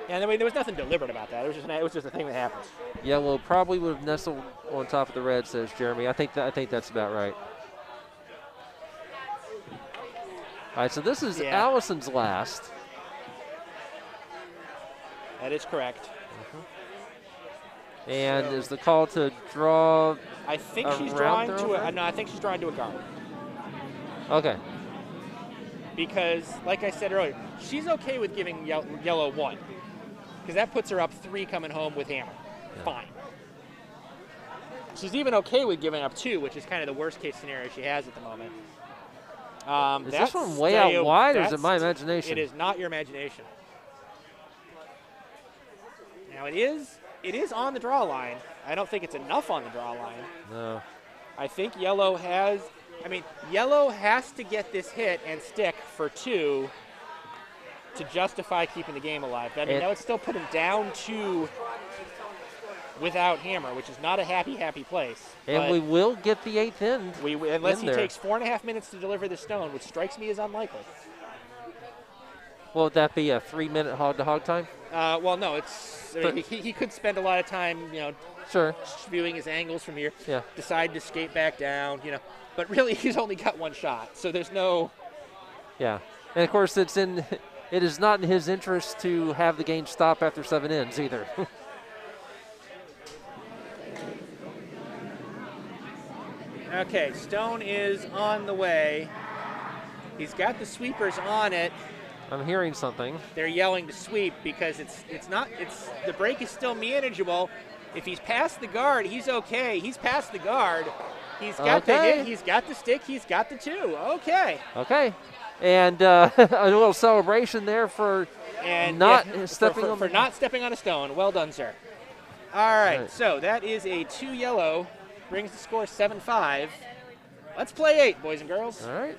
[SPEAKER 1] And I mean, there was nothing deliberate about that. It was just a thing that happens.
[SPEAKER 4] Yellow probably would have nestled on top of the red, says Jeremy. I think that's about right. All right, so this is Allison's last.
[SPEAKER 1] That is correct.
[SPEAKER 4] Mm-hmm. And is the call to draw?
[SPEAKER 1] I think she's drawing to no, I think she's drawing to a guard.
[SPEAKER 4] Okay.
[SPEAKER 1] Because, like I said earlier, she's okay with giving yellow 1, because that puts her up 3 coming home with hammer. Yeah. Fine. She's even okay with giving up 2, which is kind of the worst case scenario she has at the moment.
[SPEAKER 4] Is this one way out wide, or is it my imagination?
[SPEAKER 1] It is not your imagination. Now it is on the draw line. I don't think it's enough on the draw line.
[SPEAKER 4] No.
[SPEAKER 1] I think yellow has to get this hit and stick for 2 to justify keeping the game alive. I mean, that would still put him down 2 without hammer, which is not a happy place.
[SPEAKER 4] And we will get the 8th end.
[SPEAKER 1] Unless he takes 4.5 minutes to deliver the stone, which strikes me as unlikely.
[SPEAKER 4] Well, would that be a 3-minute hog-to-hog time?
[SPEAKER 1] Well, no. He could spend a lot of time,
[SPEAKER 4] sure,
[SPEAKER 1] viewing his angles from here.
[SPEAKER 4] Yeah.
[SPEAKER 1] Decide to skate back down, But really, he's only got 1 shot, so there's no.
[SPEAKER 4] Yeah, and of course, it is not in his interest to have the game stop after 7 ends either.
[SPEAKER 1] Okay, stone is on the way. He's got the sweepers on it.
[SPEAKER 4] I'm hearing something.
[SPEAKER 1] They're yelling to sweep because the break is still manageable. If he's past the guard, he's okay. He's past the guard. He's got the hit. He's got the stick. He's got the 2. Okay.
[SPEAKER 4] Okay. And a little celebration there for not stepping
[SPEAKER 1] on a stone. Well done, sir. All right. So that is a 2 yellow. Brings the score 7-5. Let's play 8, boys and girls.
[SPEAKER 4] All right.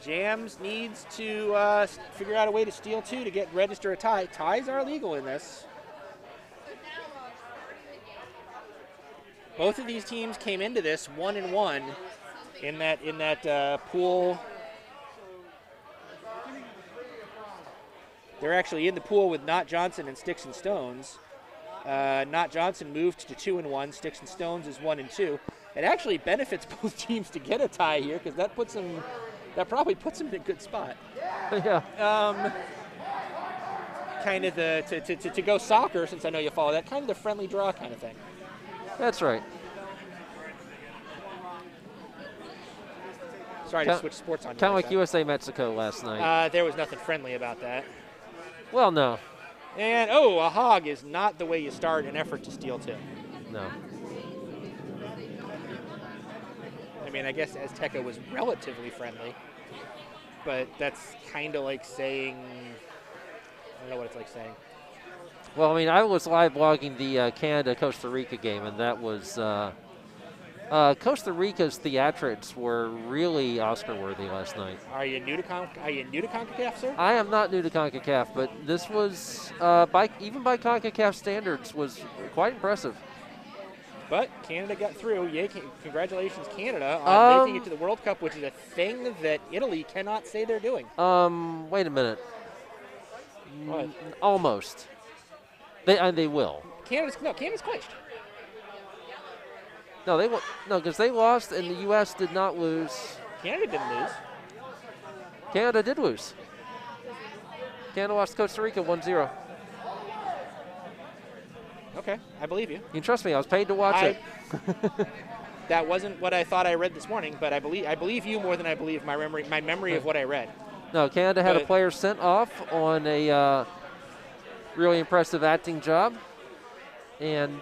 [SPEAKER 1] JAMZ needs to figure out a way to steal 2 to register a tie. Ties are legal in this. Both of these teams came into this 1-1 in that pool. They're actually in the pool with Not Johnson and Sticks and Stones. Not Johnson moved to 2-1. Sticks and Stones is 1-2. It actually benefits both teams to get a tie here, because that probably puts them in a good spot.
[SPEAKER 4] Yeah.
[SPEAKER 1] Kind of to go soccer, since I know you follow that, kind of the friendly draw kind of thing.
[SPEAKER 4] That's right.
[SPEAKER 1] Sorry to switch sports on you.
[SPEAKER 4] Kind of like USA-Mexico last night.
[SPEAKER 1] There was nothing friendly about that.
[SPEAKER 4] Well, no.
[SPEAKER 1] And, a hog is not the way you start an effort to steal 2.
[SPEAKER 4] No.
[SPEAKER 1] I mean, I guess Azteca was relatively friendly, but that's kind of like saying, I don't know what it's like saying.
[SPEAKER 4] Well, I mean, I was live blogging the Canada-Costa Rica game, and that was Costa Rica's theatrics were really Oscar-worthy last night.
[SPEAKER 1] Are you new to CONCACAF, sir?
[SPEAKER 4] I am not new to CONCACAF, but this was, even by CONCACAF standards, was quite impressive.
[SPEAKER 1] But Canada got through. Yay, congratulations, Canada, on making it to the World Cup, which is a thing that Italy cannot say they're doing.
[SPEAKER 4] Wait a minute.
[SPEAKER 1] What?
[SPEAKER 4] Almost. They will.
[SPEAKER 1] Canada's clinched.
[SPEAKER 4] No, because they lost and the U.S. did not lose.
[SPEAKER 1] Canada didn't lose.
[SPEAKER 4] Canada did lose. Canada lost to Costa Rica 1-0.
[SPEAKER 1] Okay, I believe you.
[SPEAKER 4] You can trust me. I was paid to watch it.
[SPEAKER 1] That wasn't what I thought I read this morning, but I believe you more than I believe my memory of what I read.
[SPEAKER 4] No, Canada had a player sent off on a really impressive acting job, and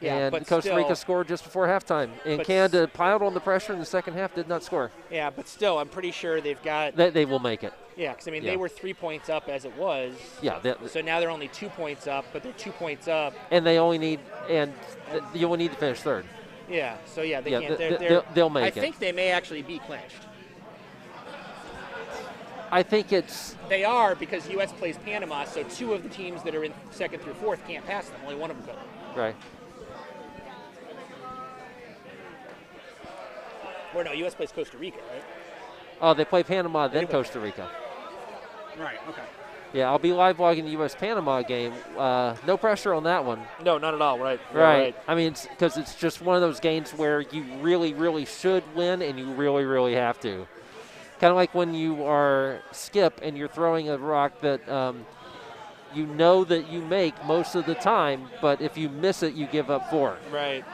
[SPEAKER 1] but
[SPEAKER 4] Costa Rica scored just before halftime, and Canada piled on the pressure in the second half, did not score.
[SPEAKER 1] Yeah, but still, I'm pretty sure they've got.
[SPEAKER 4] They will make it.
[SPEAKER 1] Yeah, because they were 3 points up as it was.
[SPEAKER 4] Yeah.
[SPEAKER 1] So now they're only 2 points up, but they're 2 points up.
[SPEAKER 4] And you only need to finish third.
[SPEAKER 1] Yeah. So they can't.
[SPEAKER 4] They'll make it.
[SPEAKER 1] I think they may actually be clinched.
[SPEAKER 4] I think it's.
[SPEAKER 1] They are, because U.S. plays Panama, so 2 of the teams that are in 2nd through 4th can't pass them. Only one of them will.
[SPEAKER 4] Right.
[SPEAKER 1] Or no, U.S. plays Costa Rica, right?
[SPEAKER 4] Oh, they play Panama, then Costa Rica.
[SPEAKER 1] Right, okay.
[SPEAKER 4] Yeah, I'll be live blogging the U.S.-Panama game. No pressure on that one.
[SPEAKER 1] No, not at all, right.
[SPEAKER 4] Right. I mean, because it's just one of those games where you really, really should win, and you really, really have to. Kind of like when you are Skip and you're throwing a rock that you know that you make most of the time, but if you miss it, you give up 4.
[SPEAKER 1] Right.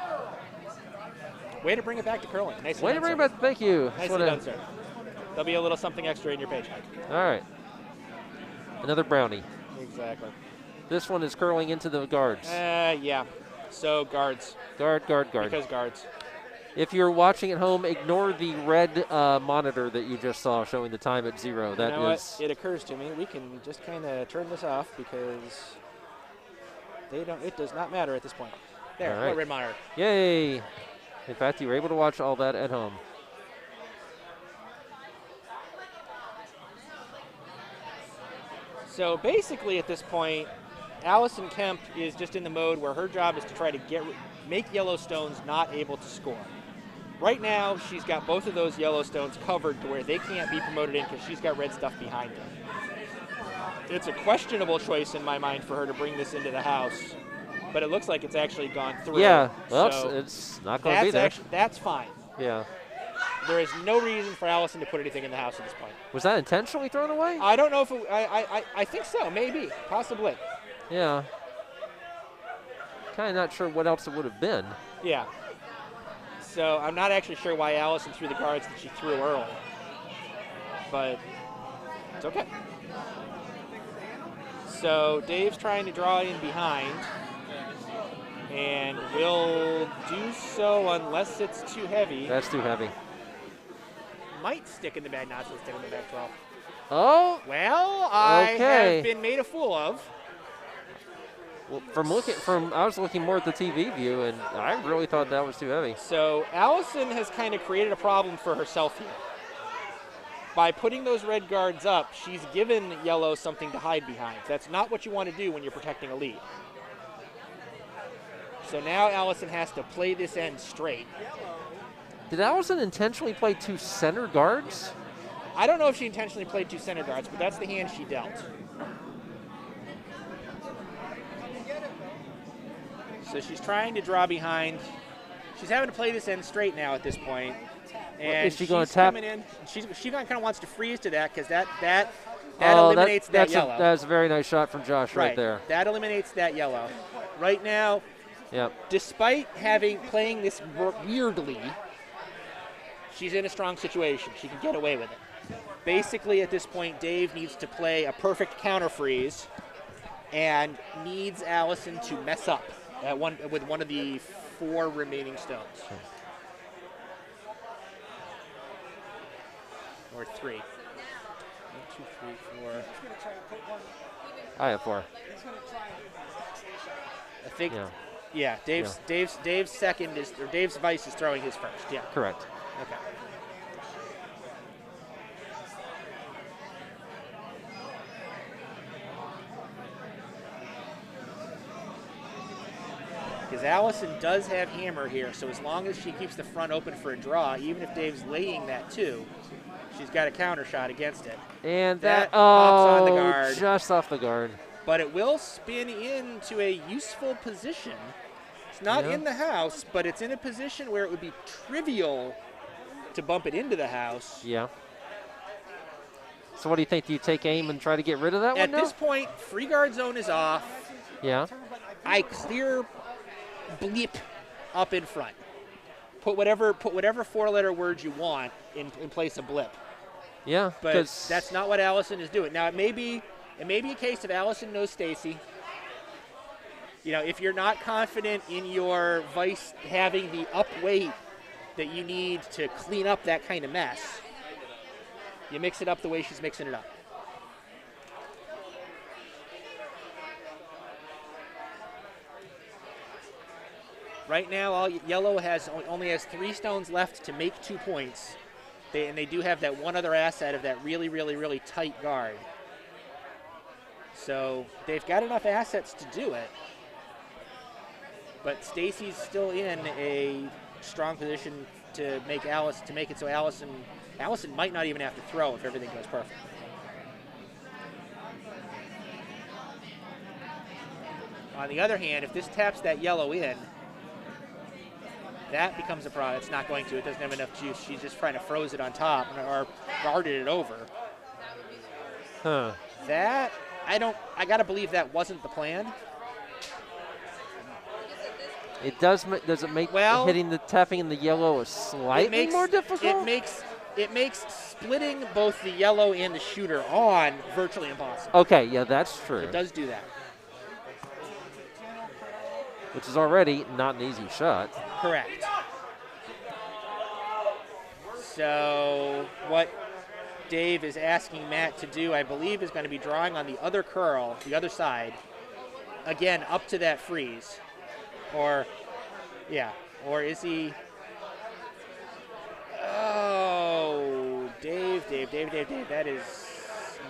[SPEAKER 1] Way to bring it back to curling. Nicely
[SPEAKER 4] Way
[SPEAKER 1] done,
[SPEAKER 4] to bring
[SPEAKER 1] sir.
[SPEAKER 4] it back. Thank you.
[SPEAKER 1] Nicely done, sir. There'll be a little something extra in your paycheck.
[SPEAKER 4] All right. Another brownie.
[SPEAKER 1] Exactly.
[SPEAKER 4] This one is curling into the guards.
[SPEAKER 1] Yeah. So guards.
[SPEAKER 4] Guard.
[SPEAKER 1] Because guards.
[SPEAKER 4] If you're watching at home, ignore the red monitor that you just saw showing the time at 0. That is.
[SPEAKER 1] What? It occurs to me we can just kind of turn this off because it does not matter at this point. There,
[SPEAKER 4] all right.
[SPEAKER 1] Red monitor.
[SPEAKER 4] Yay. In fact, you were able to watch all that at home.
[SPEAKER 1] So basically at this point, Alison Kemp is just in the mode where her job is to try to make Yellowstones not able to score. Right now, she's got both of those Yellowstones covered to where they can't be promoted in because she's got red stuff behind them. It's a questionable choice in my mind for her to bring this into the house, but it looks like it's actually gone through.
[SPEAKER 4] Yeah, well,
[SPEAKER 1] so
[SPEAKER 4] it's not going to be there.
[SPEAKER 1] That's fine.
[SPEAKER 4] Yeah.
[SPEAKER 1] There is no reason for Alison to put anything in the house at this point.
[SPEAKER 4] Was that intentionally thrown away?
[SPEAKER 1] I don't know if I think so, maybe, possibly.
[SPEAKER 4] Yeah. Kind of not sure what else it would have been.
[SPEAKER 1] Yeah. So I'm not actually sure why Alison threw the guards that she threw early. But it's okay. So Dave's trying to draw in behind. And will do so unless it's too heavy.
[SPEAKER 4] That's too heavy.
[SPEAKER 1] Might stick in the bag, not stick in the bag 12.
[SPEAKER 4] Oh.
[SPEAKER 1] Well, I have been made a fool of.
[SPEAKER 4] Well, I was looking more at the TV view, and I really thought that was too heavy.
[SPEAKER 1] So Alison has kind of created a problem for herself here. By putting those red guards up, she's given Yellow something to hide behind. That's not what you want to do when you're protecting a lead. So now Alison has to play this end straight.
[SPEAKER 4] Did Alison intentionally play 2 center guards?
[SPEAKER 1] I don't know if she intentionally played 2 center guards, but that's the hand she dealt. So she's trying to draw behind. She's having to play this end straight now at this point. And
[SPEAKER 4] is she going to tap?
[SPEAKER 1] Coming in. She kind of wants to freeze to that because that eliminates that yellow.
[SPEAKER 4] That's a very nice shot from Josh right there.
[SPEAKER 1] That eliminates that yellow. Right now, despite playing this weirdly, she's in a strong situation. She can get away with it. Basically, at this point, Dave needs to play a perfect counter freeze and needs Alison to mess up with one of the 4 remaining stones. Or 3. 1, 2, 3, 4.
[SPEAKER 4] I have 4.
[SPEAKER 1] I think Yeah, Dave's second is, or Dave's vice is throwing his first. Yeah.
[SPEAKER 4] Correct.
[SPEAKER 1] Okay. Because Allison does have hammer here, so as long as she keeps the front open for a draw, even if Dave's laying that too, she's got a counter shot against it.
[SPEAKER 4] And that
[SPEAKER 1] pops on the guard.
[SPEAKER 4] Just off the guard.
[SPEAKER 1] But it will spin into a useful position. It's not in the house, but it's in a position where it would be trivial to bump it into the house.
[SPEAKER 4] Yeah. So what do you think? Do you take aim and try to get rid of that one
[SPEAKER 1] At
[SPEAKER 4] now?
[SPEAKER 1] this point, free guard zone is off.
[SPEAKER 4] Yeah.
[SPEAKER 1] I clear bleep up in front. Put whatever 4-letter word you want in place of blip.
[SPEAKER 4] Yeah.
[SPEAKER 1] But that's not what Allison is doing. Now it may be a case of Allison knows Stacy. You know, if you're not confident in your vice having the up weight that you need to clean up that kind of mess, you mix it up the way she's mixing it up. Right now, yellow only has 3 stones left to make 2 points. And they do have that one other asset of that really, really, really tight guard. So they've got enough assets to do it. But Stacy's still in a strong position to make it so Allison might not even have to throw if everything goes perfect. On the other hand, if this taps that yellow in, that becomes a problem. It's not going to. It doesn't have enough juice. She's just trying to froze it on top or guarded it over.
[SPEAKER 4] Huh.
[SPEAKER 1] That, I got to believe that wasn't the plan.
[SPEAKER 4] It does it make tapping in the yellow slightly more difficult?
[SPEAKER 1] It makes splitting both the yellow and the shooter on virtually impossible.
[SPEAKER 4] Okay, yeah, that's true.
[SPEAKER 1] It does do that.
[SPEAKER 4] Which is already not an easy shot.
[SPEAKER 1] Correct. So what Dave is asking Matt to do, I believe, is going to be drawing on the other curl, the other side, again, up to that freeze. Or is he? Oh, Dave, that is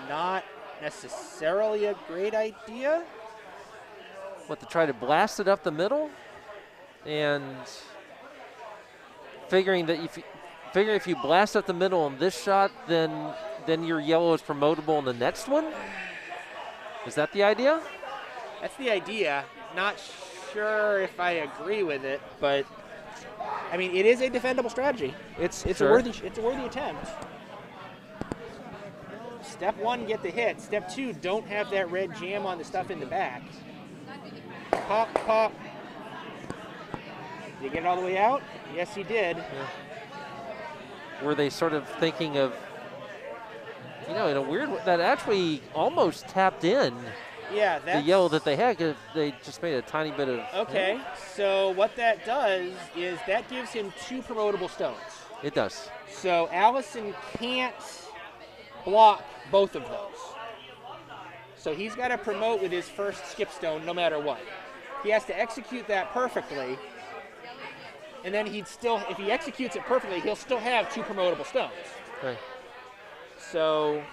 [SPEAKER 1] not necessarily a great idea.
[SPEAKER 4] What, to try to blast it up the middle? And figuring that if you blast up the middle on this shot, then your yellow is promotable in the next one? Is that the idea?
[SPEAKER 1] That's the idea. Not sure if I agree with it, but I mean, it is a defendable strategy. It's a worthy attempt. Step 1, get the hit. Step 2, don't have that red jam on the stuff in the back. Pop, pop. Did he get it all the way out? Yes, he did.
[SPEAKER 4] Yeah. Were they sort of thinking of, in a weird way, that actually almost tapped in the yellow that they had, because they just made a tiny bit of...
[SPEAKER 1] Okay, so what that does is that gives him 2 promotable stones.
[SPEAKER 4] It does.
[SPEAKER 1] So Allison can't block both of those. So he's got to promote with his first skip stone no matter what. He has to execute that perfectly, and then if he executes it perfectly, he'll still have 2 promotable stones.
[SPEAKER 4] Right.
[SPEAKER 1] So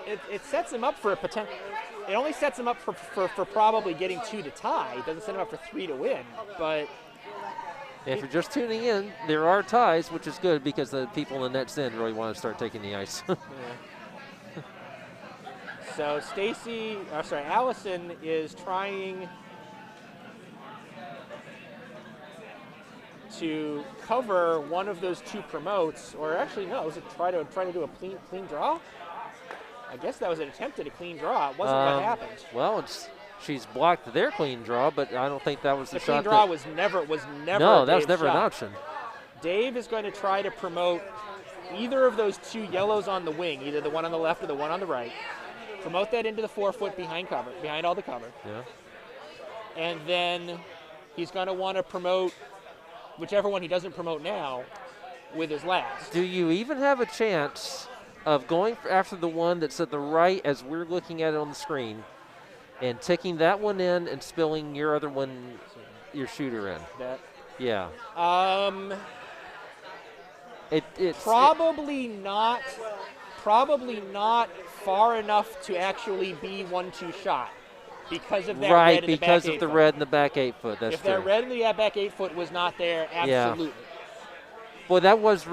[SPEAKER 1] it sets him up for a potential. It only sets him up for probably getting 2 to tie. It doesn't set him up for 3 to win. But
[SPEAKER 4] if you're just tuning in, there are ties, which is good because the people in the net's end really want to start taking the ice.
[SPEAKER 1] Yeah. So Allison is trying to cover one of those 2 promotes, or actually no, was it try to do a clean draw? I guess that was an attempt at a clean draw. It wasn't what happened.
[SPEAKER 4] Well, she's blocked their clean draw, but I don't think that was the shot.
[SPEAKER 1] The clean draw was never.
[SPEAKER 4] No, that was never an option.
[SPEAKER 1] Dave is going to try to promote either of those 2 yellows on the wing, either the one on the left or the one on the right. Promote that into the 4-foot behind all the cover.
[SPEAKER 4] Yeah.
[SPEAKER 1] And then he's going to want to promote whichever one he doesn't promote now with his last.
[SPEAKER 4] Do you even have a chance of going after the one that's at the right as we're looking at it on the screen and taking that one in and spilling your other one your shooter in?
[SPEAKER 1] That.
[SPEAKER 4] Yeah. It's
[SPEAKER 1] probably not. Probably not far enough to actually be 1-2 shot because of that
[SPEAKER 4] right,
[SPEAKER 1] red in the back
[SPEAKER 4] because of
[SPEAKER 1] 8
[SPEAKER 4] the
[SPEAKER 1] foot.
[SPEAKER 4] red in the back 8 foot. That's
[SPEAKER 1] if
[SPEAKER 4] true.
[SPEAKER 1] that red in the back 8 foot was not there, absolutely.
[SPEAKER 4] Yeah. Boy, that was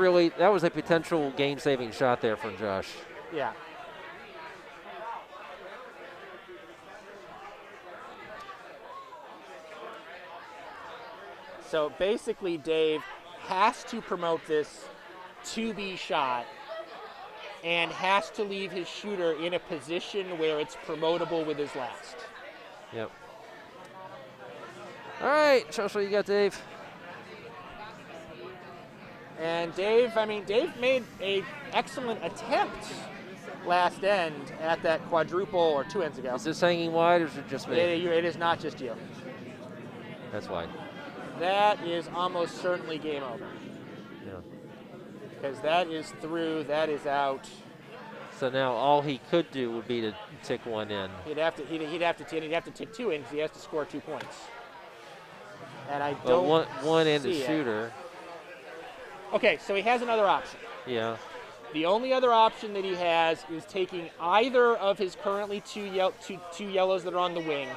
[SPEAKER 4] a potential game-saving shot there from Josh.
[SPEAKER 1] Yeah. So basically, Dave has to promote this to be shot and has to leave his shooter in a position where it's promotable with his last.
[SPEAKER 4] Yep. All right, show us what you got, Dave.
[SPEAKER 1] And Dave made an excellent attempt last end at that quadruple or 2 ends ago.
[SPEAKER 4] Is this hanging wide or is it just me?
[SPEAKER 1] It is not just you.
[SPEAKER 4] That's wide.
[SPEAKER 1] That is almost certainly game over.
[SPEAKER 4] Yeah.
[SPEAKER 1] Because that is through, that is out.
[SPEAKER 4] So now all he could do would be to tick one in.
[SPEAKER 1] He'd have to tick 2 in because he has to score 2 points. And I don't
[SPEAKER 4] one and a
[SPEAKER 1] see
[SPEAKER 4] shooter.
[SPEAKER 1] it. Okay, so he has another option.
[SPEAKER 4] Yeah.
[SPEAKER 1] The only other option that he has is taking either of his currently two yellows that are on the wing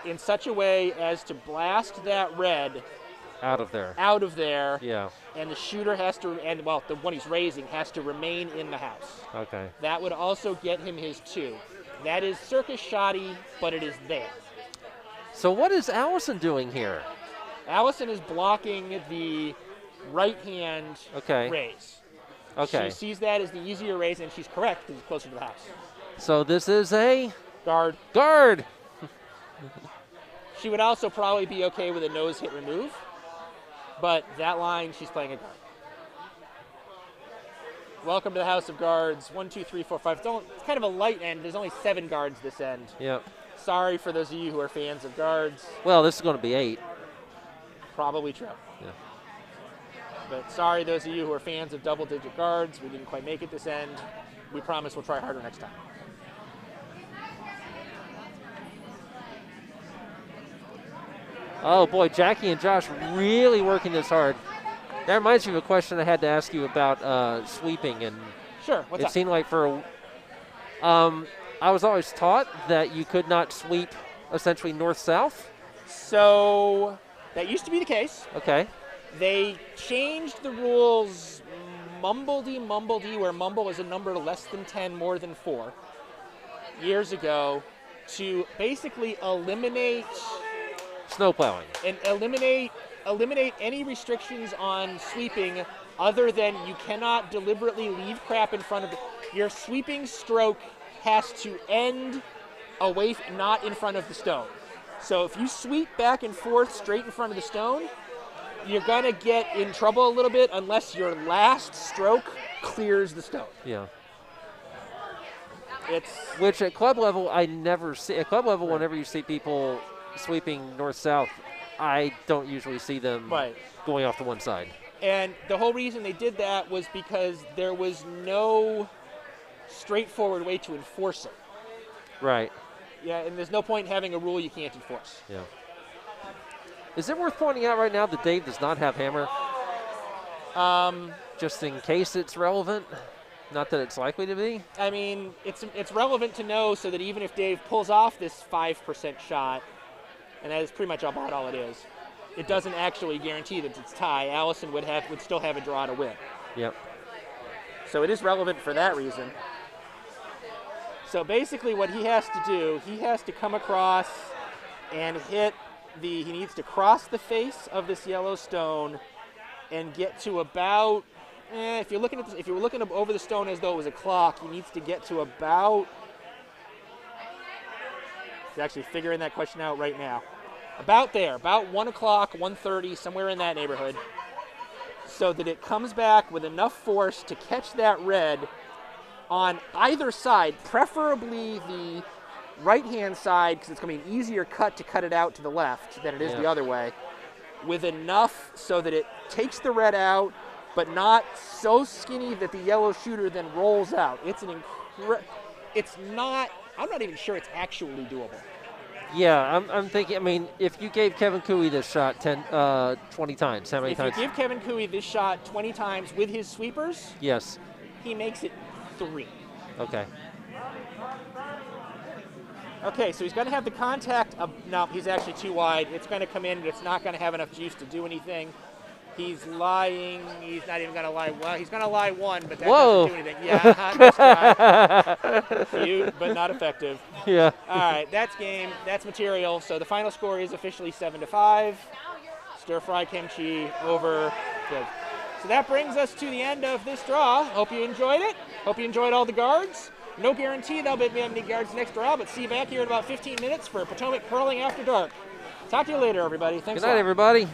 [SPEAKER 1] in such a way as to blast that red
[SPEAKER 4] out of there.
[SPEAKER 1] Yeah. And the shooter has to, the one he's raising has to remain in the house.
[SPEAKER 4] Okay. That
[SPEAKER 1] would also get him his 2. That is circus shoddy, but it is there.
[SPEAKER 4] So what is Alison doing here?
[SPEAKER 1] Alison is blocking the right hand raise.
[SPEAKER 4] Okay.
[SPEAKER 1] She sees that as the easier raise, and she's correct because it's closer to the house.
[SPEAKER 4] So this is a
[SPEAKER 1] guard. She would also probably be okay with a nose hit remove, but that line, she's playing a guard. Welcome to the house of guards. 1, 2, 3, 4, 5. It's kind of a light end. There's only 7 guards this end.
[SPEAKER 4] Yep.
[SPEAKER 1] Sorry for those of you who are fans of guards.
[SPEAKER 4] Well, this is going to be 8.
[SPEAKER 1] Probably true.
[SPEAKER 4] Yeah.
[SPEAKER 1] But sorry, those of you who are fans of double-digit guards. We didn't quite make it this end. We promise we'll try harder next time.
[SPEAKER 4] Oh, boy, Jackie and Josh really working this hard. That reminds me of a question I had to ask you about sweeping. And
[SPEAKER 1] sure, what's up?
[SPEAKER 4] It seemed like I was always taught that you could not sweep essentially north-south.
[SPEAKER 1] So that used to be the case.
[SPEAKER 4] Okay.
[SPEAKER 1] They changed the rules mumbledy, where mumble was a number less than 10, more than 4, years ago, to basically eliminate
[SPEAKER 4] snow plowing
[SPEAKER 1] and eliminate any restrictions on sweeping other than you cannot deliberately leave crap in front of it. Your sweeping stroke has to end away, not in front of the stone. So if you sweep back and forth straight in front of the stone, you're going to get in trouble a little bit unless your last stroke clears the stone.
[SPEAKER 4] Yeah.
[SPEAKER 1] Which
[SPEAKER 4] at club level, I never see. At club level, whenever you see people sweeping north-south, I don't usually see them going off to one side.
[SPEAKER 1] And the whole reason they did that was because there was no straightforward way to enforce it.
[SPEAKER 4] Right.
[SPEAKER 1] Yeah, and there's no point in having a rule you can't enforce.
[SPEAKER 4] Yeah. Is it worth pointing out right now that Dave does not have hammer? Just in case it's relevant? Not that it's likely to be?
[SPEAKER 1] I mean, it's relevant to know so that even if Dave pulls off this 5% shot, and that is pretty much about all it is, it doesn't actually guarantee that it's tie. Alison would still have a draw to win.
[SPEAKER 4] Yep.
[SPEAKER 1] So it is relevant for that reason. So basically what he has to do, he has to come across and he needs to cross the face of this yellow stone and get to about, if you're looking over the stone as though it was a clock, he needs to get to about, he's actually figuring that question out right now, about there, about 1 o'clock, 1:30, somewhere in that neighborhood, so that it comes back with enough force to catch that red on either side, preferably the right-hand side, because it's going to be an easier cut to cut it out to the left than it is the other way, with enough so that it takes the red out, but not so skinny that the yellow shooter then rolls out. I'm not even sure it's actually doable.
[SPEAKER 4] Yeah, I'm thinking, I mean, if you gave Kevin Cooey this shot 20 times, how many times?
[SPEAKER 1] If you give Kevin Cooey this shot 20 times with his sweepers,
[SPEAKER 4] yes,
[SPEAKER 1] he makes it 3.
[SPEAKER 4] Okay.
[SPEAKER 1] Okay, so he's going to have the contact of, no, he's actually too wide. It's going to come in, but it's not going to have enough juice to do anything. He's lying. He's not even going to lie. Well, he's going to lie 1, but that doesn't do anything. Yeah, nice try. Cute, but not effective.
[SPEAKER 4] Yeah.
[SPEAKER 1] All right, that's game. That's material. So the final score is officially 7-5. Stir fry Kempchi over. Good. So that brings us to the end of this draw. Hope you enjoyed it. Hope you enjoyed all the guards. No guarantee they'll be many guards next draw, but see you back here in about 15 minutes for Potomac Curling After Dark. Talk to you later, everybody. Thanks a lot.
[SPEAKER 4] Good night, everybody.